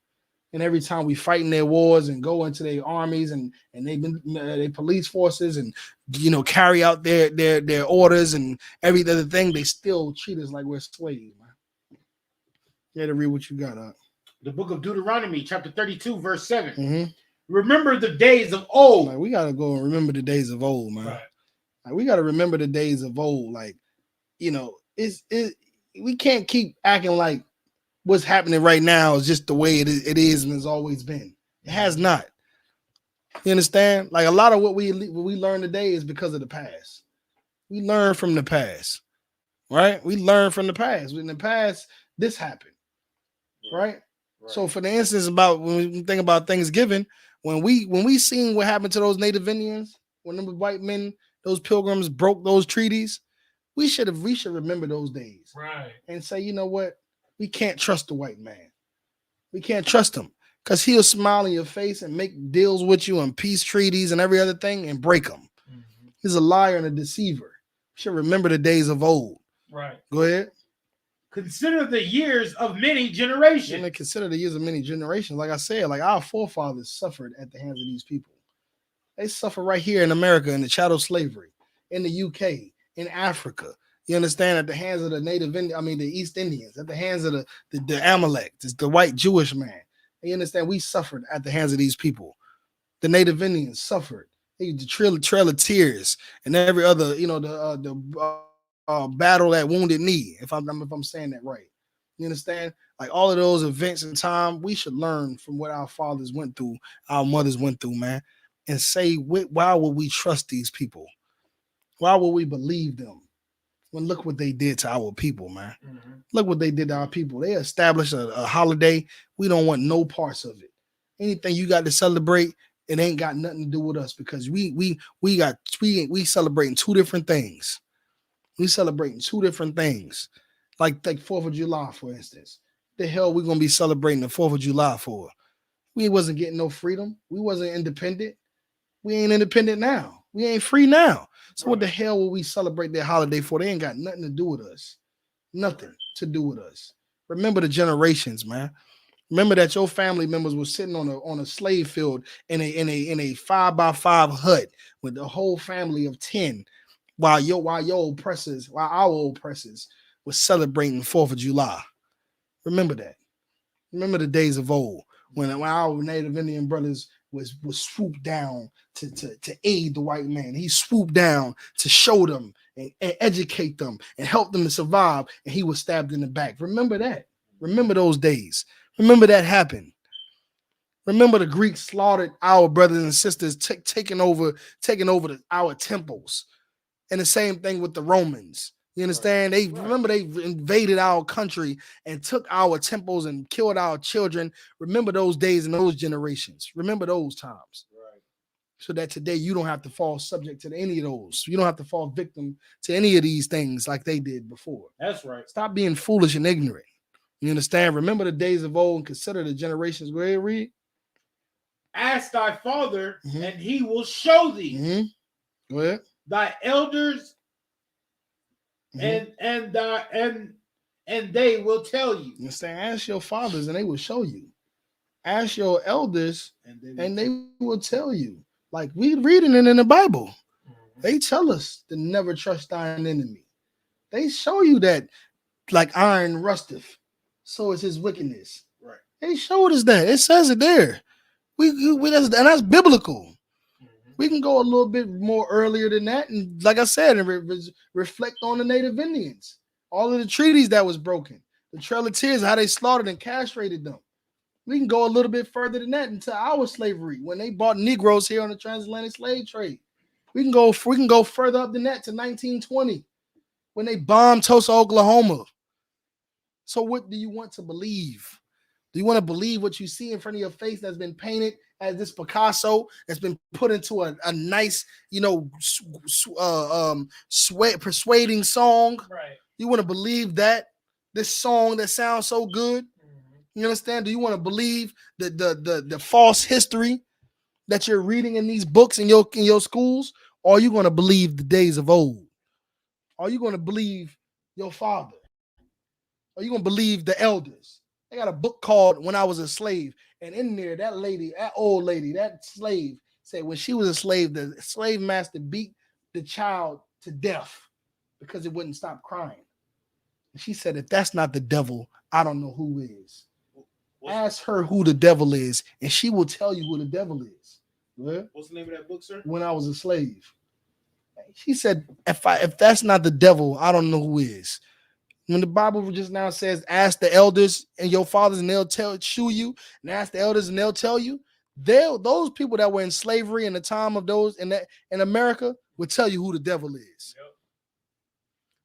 And every time we fight in their wars and go into their armies and they police forces and carry out their orders and every other thing, they still treat us like we're slaves, man. You had to read what you got up. The book of Deuteronomy, chapter 32, verse 7. Mm-hmm. Remember the days of old. Like, we gotta go and remember the days of old, man. Right. Like, we gotta remember the days of old. Like, we can't keep acting like what's happening right now is just the way it is and has always been. It has not. You understand? Like, a lot of what we learn today is because of the past. We learn from the past, right? We learn from the past. In the past, this happened, right? So, for the instance, when we think about Thanksgiving, when we seen what happened to those Native Indians, when them white men, those pilgrims broke those treaties, we should remember those days, right? And say, you know what? We can't trust the white man. We can't trust him because he'll smile in your face and make deals with you and peace treaties and every other thing and break them. Mm-hmm. He's a liar and a deceiver. We should remember the days of old. Right. Go ahead. Consider the years of many generations. And consider the years of many generations. Like I said, like our forefathers suffered at the hands of these people. They suffer right here in America in the chattel slavery, in the UK, in Africa. You understand? At the hands of the the East Indians, at the hands of the Amalek, the white Jewish man. You understand? We suffered at the hands of these people. The Native Indians suffered. The Trail of Tears and every other, battle at Wounded Knee. If I'm saying that right, you understand? Like all of those events in time, we should learn from what our fathers went through, our mothers went through, man, and say, why would we trust these people? Why would we believe them? When look what they did to our people, man. Mm-hmm. Look what they did to our people. They established a holiday. We don't want no parts of it. Anything you got to celebrate, it ain't got nothing to do with us because we celebrating two different things. We celebrating two different things. Like 4th of July, for instance. The hell we gonna be celebrating the 4th of July for? We wasn't getting no freedom. We wasn't independent. We ain't independent now. We ain't free now. So what the hell will we celebrate their holiday for? They ain't got nothing to do with us. Nothing to do with us. Remember the generations, man. Remember that your family members were sitting on a slave field in a 5x5 hut with the whole family of 10, while our oppressors were celebrating 4th of July. Remember that. Remember the days of old when our Native Indian brothers was swooped down to aid the white man. He swooped down to show them and educate them and help them to survive, and he was stabbed in the back. Remember that. Remember those days. Remember that happened. Remember the Greeks slaughtered our brothers and sisters, taking over our temples. And the same thing with the Romans. You understand? They invaded our country and took our temples and killed our children. Remember those days and those generations. Remember those times. Right. So that today you don't have to fall subject to any of those. You don't have to fall victim to any of these things like they did before. That's right. Stop being foolish and ignorant. You understand? Remember the days of old and consider the generations. Go ahead, read. Ask thy father, and he will show thee. Mm-hmm. Go ahead. Thy elders, and they will tell you. You understand? Ask your fathers, and they will show you. Ask your elders, and they will tell you. Like we reading it in the Bible. Mm-hmm. They tell us to never trust thine enemy. They show you that, like iron rusteth, so is his wickedness. Right. They showed us that. It says it there. That's biblical. We can go a little bit more earlier than that, and like I said, and reflect on the Native Indians, all of the treaties that was broken, the Trail of Tears, how they slaughtered and castrated them. We can go a little bit further than that into our slavery when they bought Negroes here on the transatlantic slave trade. We can go further up than that to 1920 when they bombed Tulsa, Oklahoma. So what do you want to believe? Do you want to believe what you see in front of your face that's been painted as this Picasso that's been put into a nice, persuading song? Right. You want to believe that this song that sounds so good? You understand? Do you want to believe the false history that you're reading in these books in your schools? Or are you going to believe the days of old? Are you going to believe your father? Are you going to believe the elders? I got a book called When I Was a Slave. And in there, that old lady, that slave said when she was a slave, the slave master beat the child to death because it wouldn't stop crying. And she said, if that's not the devil, I don't know who is. Ask her who the devil is, and she will tell you who the devil is. What's the name of that book, sir? When I Was a Slave. She said, if that's not the devil, I don't know who is. When the Bible just now says, ask the elders and your fathers, and they'll show you, and ask the elders and they'll tell you, those people that were in slavery in the time of those in America will tell you who the devil is. Yep.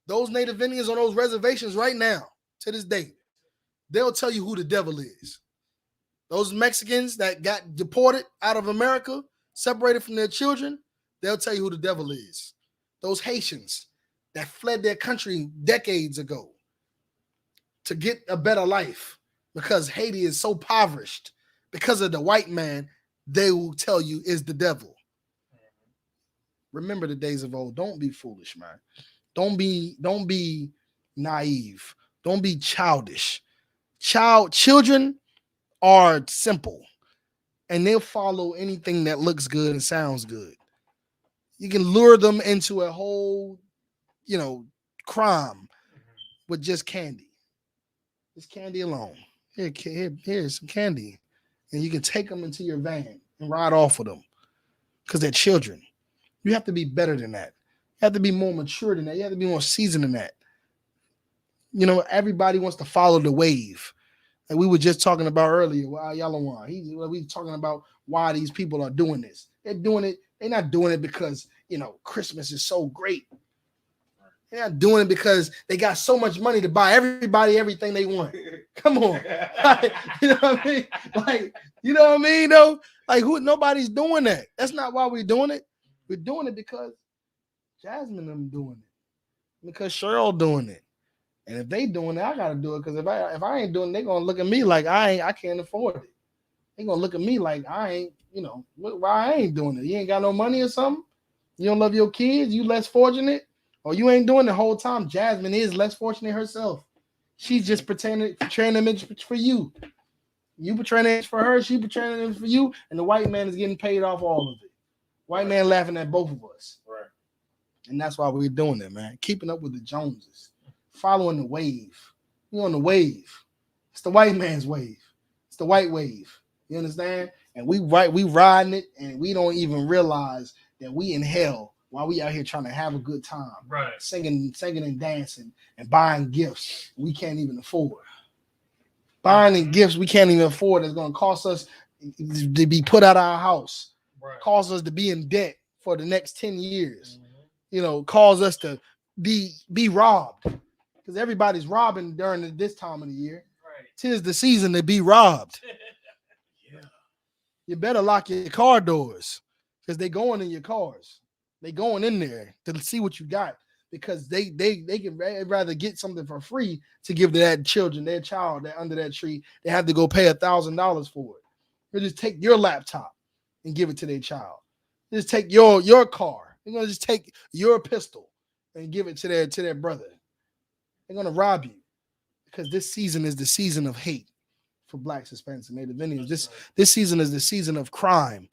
Those Native Indians on those reservations right now, to this day, they'll tell you who the devil is. Those Mexicans that got deported out of America, separated from their children, they'll tell you who the devil is. Those Haitians that fled their country decades ago to get a better life because Haiti is so impoverished because of the white man, they will tell you is the devil. Remember the days of old. Don't be foolish, man. Don't be naive. Don't be childish. Children are simple and they'll follow anything that looks good and sounds good. You can lure them into a whole crime with just candy. Just candy alone. Here's some candy. And you can take them into your van and ride off with them because they're children. You have to be better than that. You have to be more mature than that. You have to be more seasoned than that. Everybody wants to follow the wave. Like we were just talking about earlier, we were talking about why these people are doing this. They're doing it. They're not doing it because, Christmas is so great. They're not doing it because they got so much money to buy everybody everything they want. Come on. You know what I mean? You know what I mean, though? Nobody's doing that. That's not why we're doing it. We're doing it because Jasmine and them doing it. Because Cheryl doing it. And if they doing it, I gotta do it. Because if I ain't doing it, they're gonna look at me like I can't afford it. They're gonna look at me like I ain't, why I ain't doing it. You ain't got no money or something? You don't love your kids, you less fortunate, or you ain't doing the whole time. Jasmine is less fortunate herself. She's just portraying an image for you. You portraying an image for her, she portraying an image for you, and the white man is getting paid off all of it. White man laughing at both of us. Right. And that's why we're doing it, man. Keeping up with the Joneses. Following the wave. You're on the wave. It's the white man's wave. It's the white wave. You understand? And we riding it, and we don't even realize that we in hell while we out here trying to have a good time. Right. Singing and dancing and buying gifts we can't even afford. Buying gifts we can't even afford that's going to cost us to be put out of our house. Right. Cause us to be in debt for the next 10 years. Cause us to be robbed. Because everybody's robbing during this time of the year. Right. 'Tis the season to be robbed. Yeah. You better lock your car doors because they going in your cars. They going in there to see what you got because they can rather get something for free to give to their child that under that tree. They have to go pay $1,000 for it. They just take your laptop and give it to their child. Just take your car. They're gonna just take your pistol and give it to their brother. They're gonna rob you because this season is the season of hate for Blacks, Hispanics, and Native Indians. This season is the season of crime,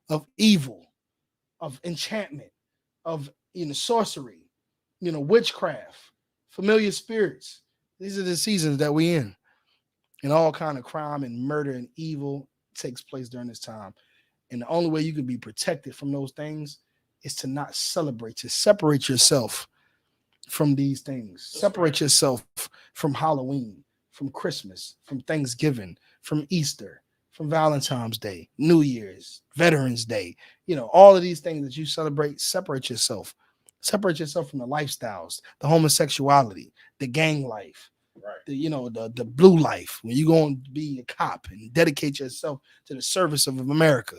of evil, of enchantment, of sorcery, witchcraft, familiar spirits. These are the seasons that we in, and all kind of crime and murder and evil takes place during this time. And the only way you can be protected from those things is to not celebrate, to separate yourself from these things. Separate yourself from Halloween, from Christmas, from Thanksgiving, from Easter, from Valentine's Day, New Year's, Veterans Day, all of these things that you celebrate, separate yourself. Separate yourself from the lifestyles, the homosexuality, the gang life, right? The blue life. When you're going to be a cop and dedicate yourself to the service of America,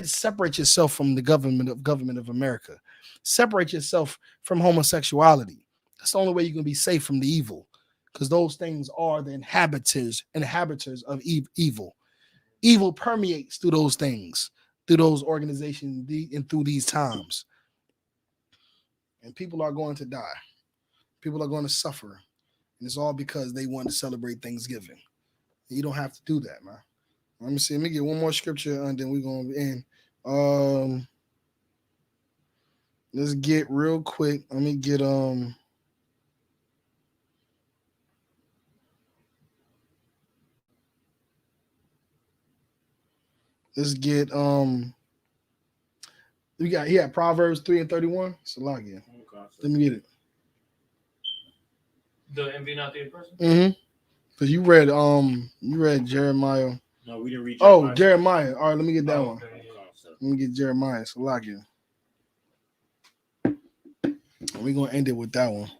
separate yourself from the government of America. Separate yourself from homosexuality. That's the only way you can be safe from the evil, because those things are the inhabitants of evil. Evil permeates through those things, through those organizations, and through these times. And people are going to die. People are going to suffer. And it's all because they want to celebrate Thanksgiving. And you don't have to do that, man. Let me see. Let me get one more scripture and then we're going to end. Let's get real quick. Let me get let's get we got Proverbs 3:31. Salagia. Let me get it. The envy not the person? Mm-hmm. Because you read Jeremiah. No, we didn't read Jeremiah. Oh, Jeremiah. All right, let me get that one. Okay. Let me get Jeremiah. Salagia. We're gonna end it with that one.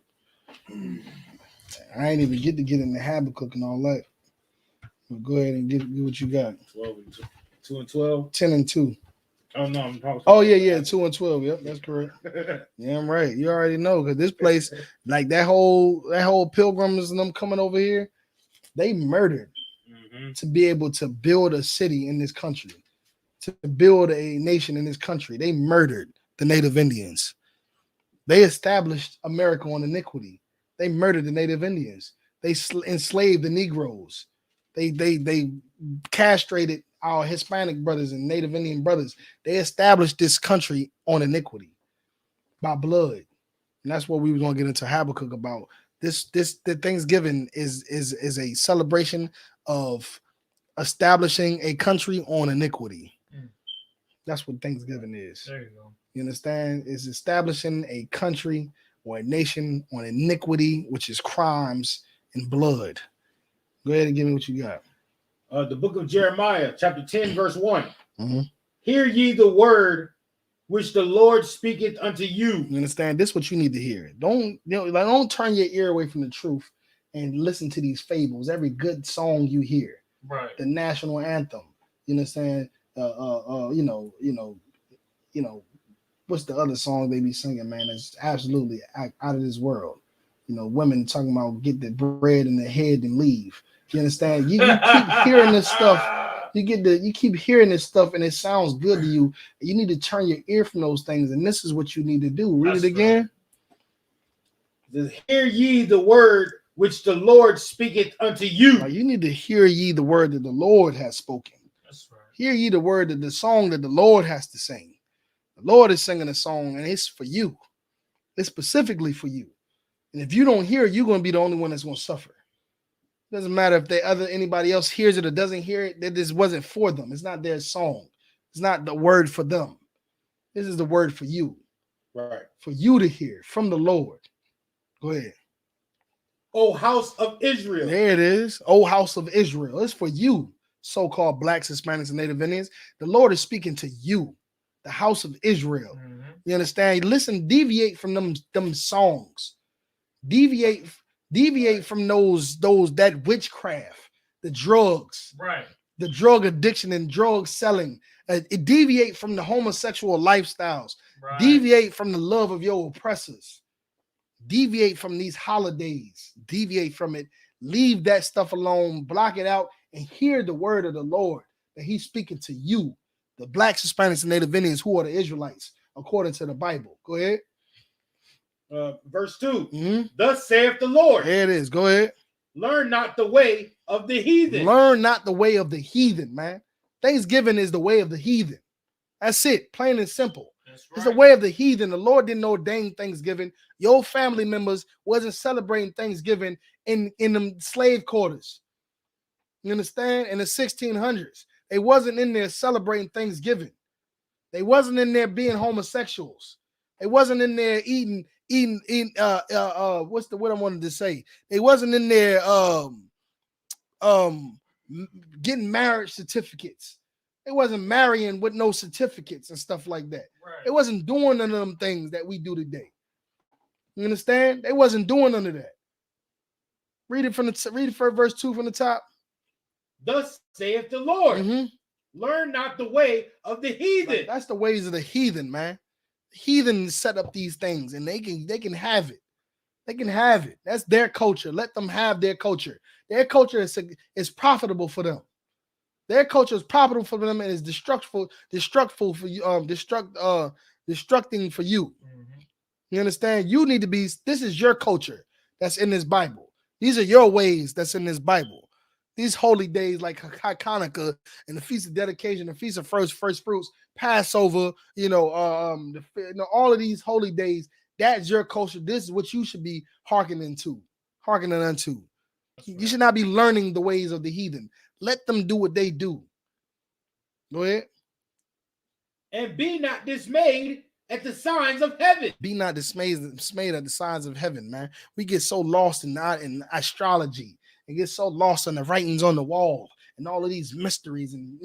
I ain't even get into Habakkuk and all that. But go ahead and get what you got. 2 and 12. 10 and 2. Oh no, I'm talking. Oh yeah, 2 and 12. Yep, that's correct. Yeah, I'm right. You already know, because this place, like that whole pilgrims and them coming over here, they murdered to be able to build a city in this country, to build a nation in this country. They murdered the Native Indians. They established America on iniquity. They murdered the Native Indians. They enslaved the Negroes. They castrated our Hispanic brothers and Native Indian brothers. They established this country on iniquity by blood. And that's what we were going to get into Habakkuk about. The Thanksgiving is a celebration of establishing a country on iniquity. That's what Thanksgiving is. There you go. You understand? It's establishing a country or a nation on iniquity, which is crimes and blood. Go ahead and give me what you got. The book of Jeremiah, chapter 10, verse 1. Mm-hmm. Hear ye the word which the Lord speaketh unto you. You understand? This is what you need to hear. Don't turn your ear away from the truth and listen to these fables. Every good song you hear, right? The national anthem. You understand? What's the other song they be singing, man? It's absolutely out of this world. Women talking about get the bread in their head and leave. You understand? You keep hearing this stuff. You keep hearing this stuff, and it sounds good to you. You need to turn your ear from those things, and this is what you need to do. Read it again. Right. Hear ye the word which the Lord speaketh unto you. Now, you need to hear ye the word that the Lord has spoken. That's right. Hear ye the word that the song that the Lord has to sing. The Lord is singing a song, and it's for you. It's specifically for you. And if you don't hear it, you're going to be the only one that's going to suffer. It doesn't matter if anybody else hears it or doesn't hear it. That this wasn't for them. It's not their song. It's not the word for them. This is the word for you. Right. For you to hear from the Lord. Go ahead. O house of Israel. There it is. O house of Israel. It's for you, so-called blacks, Hispanics, and Native Indians. The Lord is speaking to you, the house of Israel. Mm-hmm. You understand? Listen, deviate from them songs. Deviate from that witchcraft, the drugs, right? The drug addiction and drug selling. It deviate from the homosexual lifestyles. Right. Deviate from the love of your oppressors. Deviate from these holidays. Deviate from it. Leave that stuff alone. Block it out and hear the word of the Lord that He's speaking to you, the blacks, Hispanics, and Native Indians, who are the Israelites, according to the Bible. Go ahead. Verse 2. Mm-hmm. Thus saith the Lord. There it is. Go ahead. Learn not the way of the heathen. Learn not the way of the heathen, man. Thanksgiving is the way of the heathen. That's it. Plain and simple. That's right. It's the way of the heathen. The Lord didn't ordain Thanksgiving. Your family members wasn't celebrating Thanksgiving in them slave quarters. You understand? In the 1600s. They wasn't in there celebrating Thanksgiving. They wasn't in there being homosexuals. They wasn't in there eating what I wanted to say. They wasn't in there getting marriage certificates. They wasn't marrying with no certificates and stuff like that. Right. They wasn't doing none of them things that we do today. You understand? They wasn't doing none of that. Read it from verse 2 from the top. Thus saith the Lord, learn not the way of the heathen. Like, that's the ways of the heathen, man. The heathen set up these things, and they can have it. They can have it. That's their culture. Let them have their culture. Their culture is profitable for them. Their culture is profitable for them and is destructive for you, destructing for you. You understand? You need to be, this is your culture that's in this Bible. These are your ways that's in this Bible. These holy days like Hanukkah and the Feast of Dedication, the Feast of First Fruits, Passover, all of these holy days, that's your culture. This is what you should be hearkening unto. You should not be learning the ways of the heathen. Let them do what they do. Go ahead. And be not dismayed at the signs of heaven. Be not dismayed at the signs of heaven, man. We get so lost in astrology and get so lost in the writings on the wall and all of these mysteries and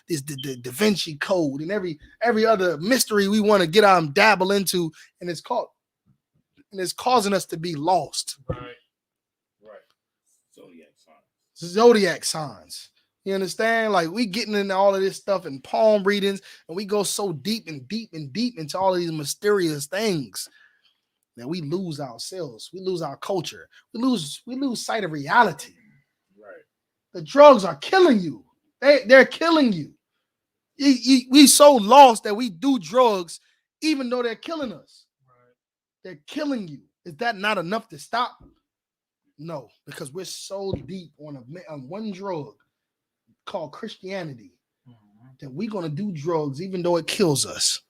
this the Da Vinci Code and every other mystery we want to get out and dabble into, and it's causing us to be lost. Right. Zodiac signs. You understand? Like we getting into all of this stuff and palm readings, and we go so deep into all of these mysterious things that we lose ourselves. We lose our culture. We lose sight of reality. Right. The drugs are killing you. They're killing you. We so lost that we do drugs even though they're killing us. Right. They're killing you. Is that not enough to stop? No, because we're so deep on one drug called Christianity that we're going to do drugs even though it kills us.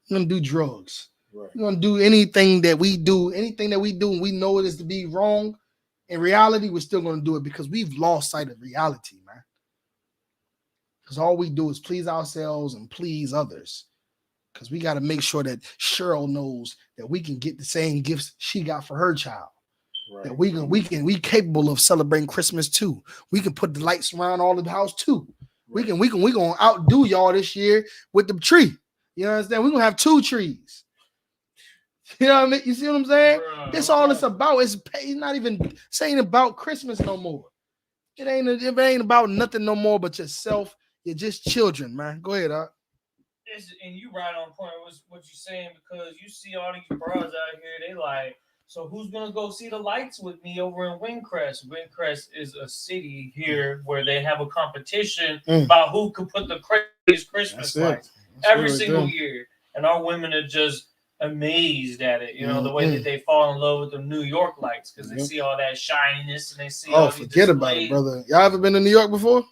We're going to do drugs. Right. We're going to do anything that we do and we know it is to be wrong. In reality, we're still going to do it because we've lost sight of reality, man. Because all we do is please ourselves and please others. Because we got to make sure that Cheryl knows that we can get the same gifts she got for her child. Right. That we capable of celebrating Christmas too. We can put the lights around all of the house too. Right. We gonna outdo y'all this year with the tree. You understand? We're gonna have 2 trees. You know what I mean? You see what I'm saying? That's all it's about. It's not even saying about Christmas no more. It ain't about nothing no more but yourself. You're just children, man. Go ahead, Doc. And you right on point with what you're saying, because you see all these bros out here, they like, so who's going to go see the lights with me over in Windcrest? Windcrest is a city here where they have a competition about who can put the craziest Christmas lights every single year. And our women are just amazed at it, the way that they fall in love with the New York lights because they see all that shininess and they see all these forget about it, brother. Y'all ever been to New York before?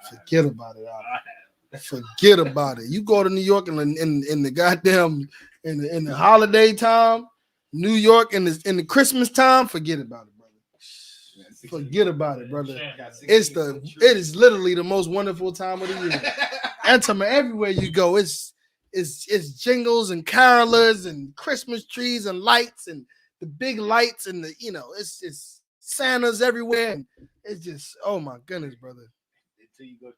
Forget about it. Forget about it. You go to New York in the goddamn in the holiday time, New York in the Christmas time, forget about it, brother. Forget about it, brother. It is literally the most wonderful time of the year. And everywhere you go, it's jingles and carolers and Christmas trees and lights and the big lights and it's Santa's everywhere, and it's just, oh my goodness, brother. Until you go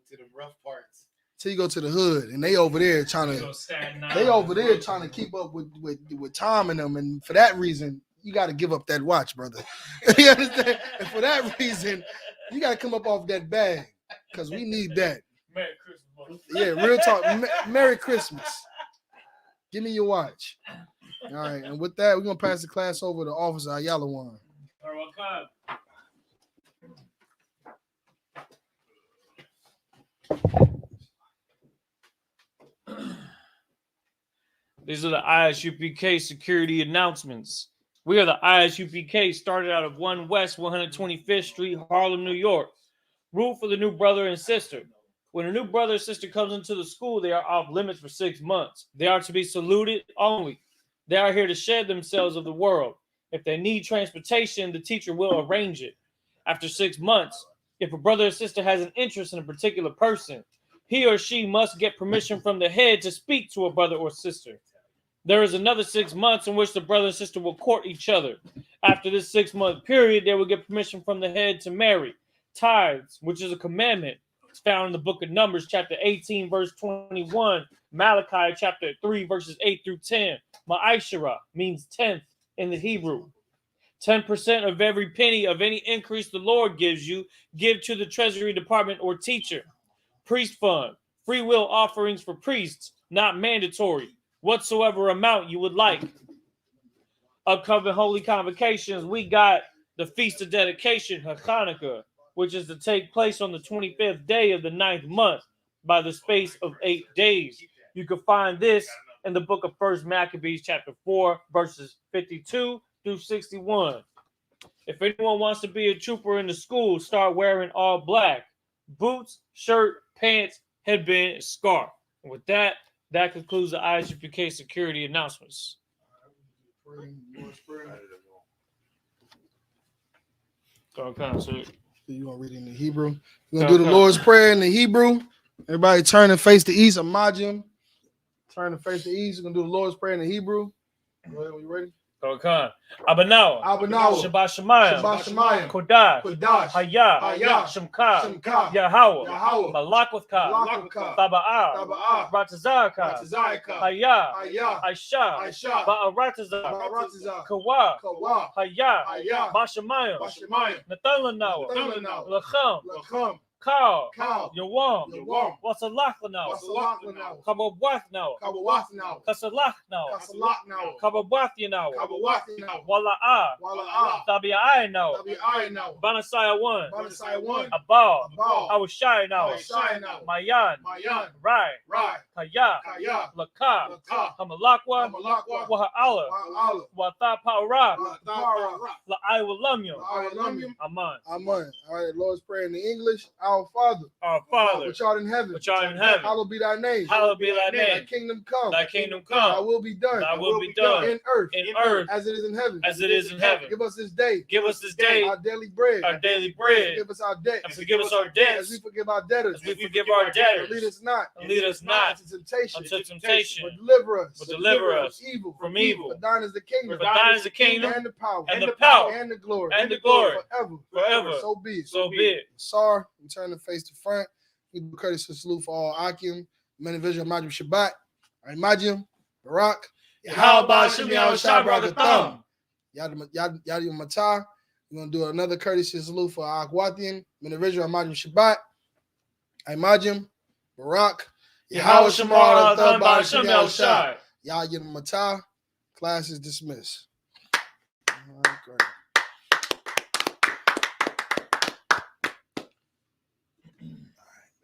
to the rough parts. Till you go to the hood, and they over there trying to keep up with Tom and them, and for that reason, you got to give up that watch, brother. You understand? And for that reason, you got to come up off that bag because we need that. Merry Christmas. Yeah, real talk. Merry Christmas. Give me your watch. All right, and with that, we're gonna pass the class over to Officer Ayalawan. These are the I.S.U.P.K security announcements. We are the I.S.U.P.K, started out of 1 West 125th Street, Harlem, New York. Rule for the new brother and sister. When a new brother or sister comes into the school, they are off limits for 6 months. They are to be saluted only. They are here to shed themselves of the world. If they need transportation, the teacher will arrange it. After 6 months, if a brother or sister has an interest in a particular person, he or she must get permission from the head to speak to a brother or sister. There is another 6 months in which the brother and sister will court each other. After this 6-month period, they will get permission from the head to marry. Tithes, which is a commandment. It's found in the book of Numbers, chapter 18, verse 21. Malachi, chapter 3, verses 8 through 10. Ma'ashara means 10th in the Hebrew. 10% of every penny of any increase the Lord gives you, give to the treasury department or teacher. Priest fund, free will offerings for priests, not mandatory. Whatsoever amount you would like. Upcoming holy convocations, we got the Feast of Dedication, Hanukkah, which is to take place on the 25th day of the 9th month by the space of 8 days. You can find this in the book of 1 Maccabees, chapter 4, verses 52 through 61. If anyone wants to be a trooper in the school, start wearing all black. Boots, shirt, pants, headband, scarf. And with that, that concludes the I.S.U.P.K security announcements. You gonna read it in the Hebrew? You're gonna do the Lord's Prayer in the Hebrew. Everybody turn and face the east. Imagine. Turn and face the east. You're gonna do the Lord's Prayer in the Hebrew. Go ahead, when you ready? Abanawa, Shabbat Shemayim, Kodash, Hayah, Shemka, Yahweh, Malakwatha, Baba'ah, Ratazaka, Hayah, Aisha, Ba'aratazah, Kawa, Hayah, Bashamayim, Nathalanawa, Lacham, Kal, Yawam, Wasalachnau, Kabawathnau, Kasalachnau, Kabawathnau, Wala'ah, Tabi'ainau, Banasai 1, Abal, Awashainau, Mayan, Rai, Kaya, Laka, Hamalakwa, Waha'ala, Wata Pa'ara, La'aiwalamyam. Amen. Amen. All right, Lord's Prayer in the English. Our Father, which art in heaven, hallowed be thy name. Hallowed be thy name. Thy kingdom come. Thy kingdom come. Thy will be done. Thy will be done in earth, as it is in heaven. As it is in heaven. Give us this day. Give us this day our daily bread. Our daily bread. Forgive us our debts. And forgive us our debts. As we forgive our debtors. As we forgive our debtors. Lead us not. Lead us not into temptation. But deliver us. From evil. For thine is the kingdom. For thine is the kingdom. And the power. And the power. And the glory. And the glory. Forever. So be it. So be it. Sar, we turn the face to front. We do courtesy salute for all I.S.U.P.K, Manavision, Majim Shabbat, Majim, Barak, Yahweh, Shem Yahushua, Bragatham. Yadi Matah. We're going to do another courtesy salute for Akwathian, Manavision, Majim Shabbat, Majim, Barak, Yahweh, Shem Yahushua, Shem Yahushua. Yadi Matah. Class is dismissed.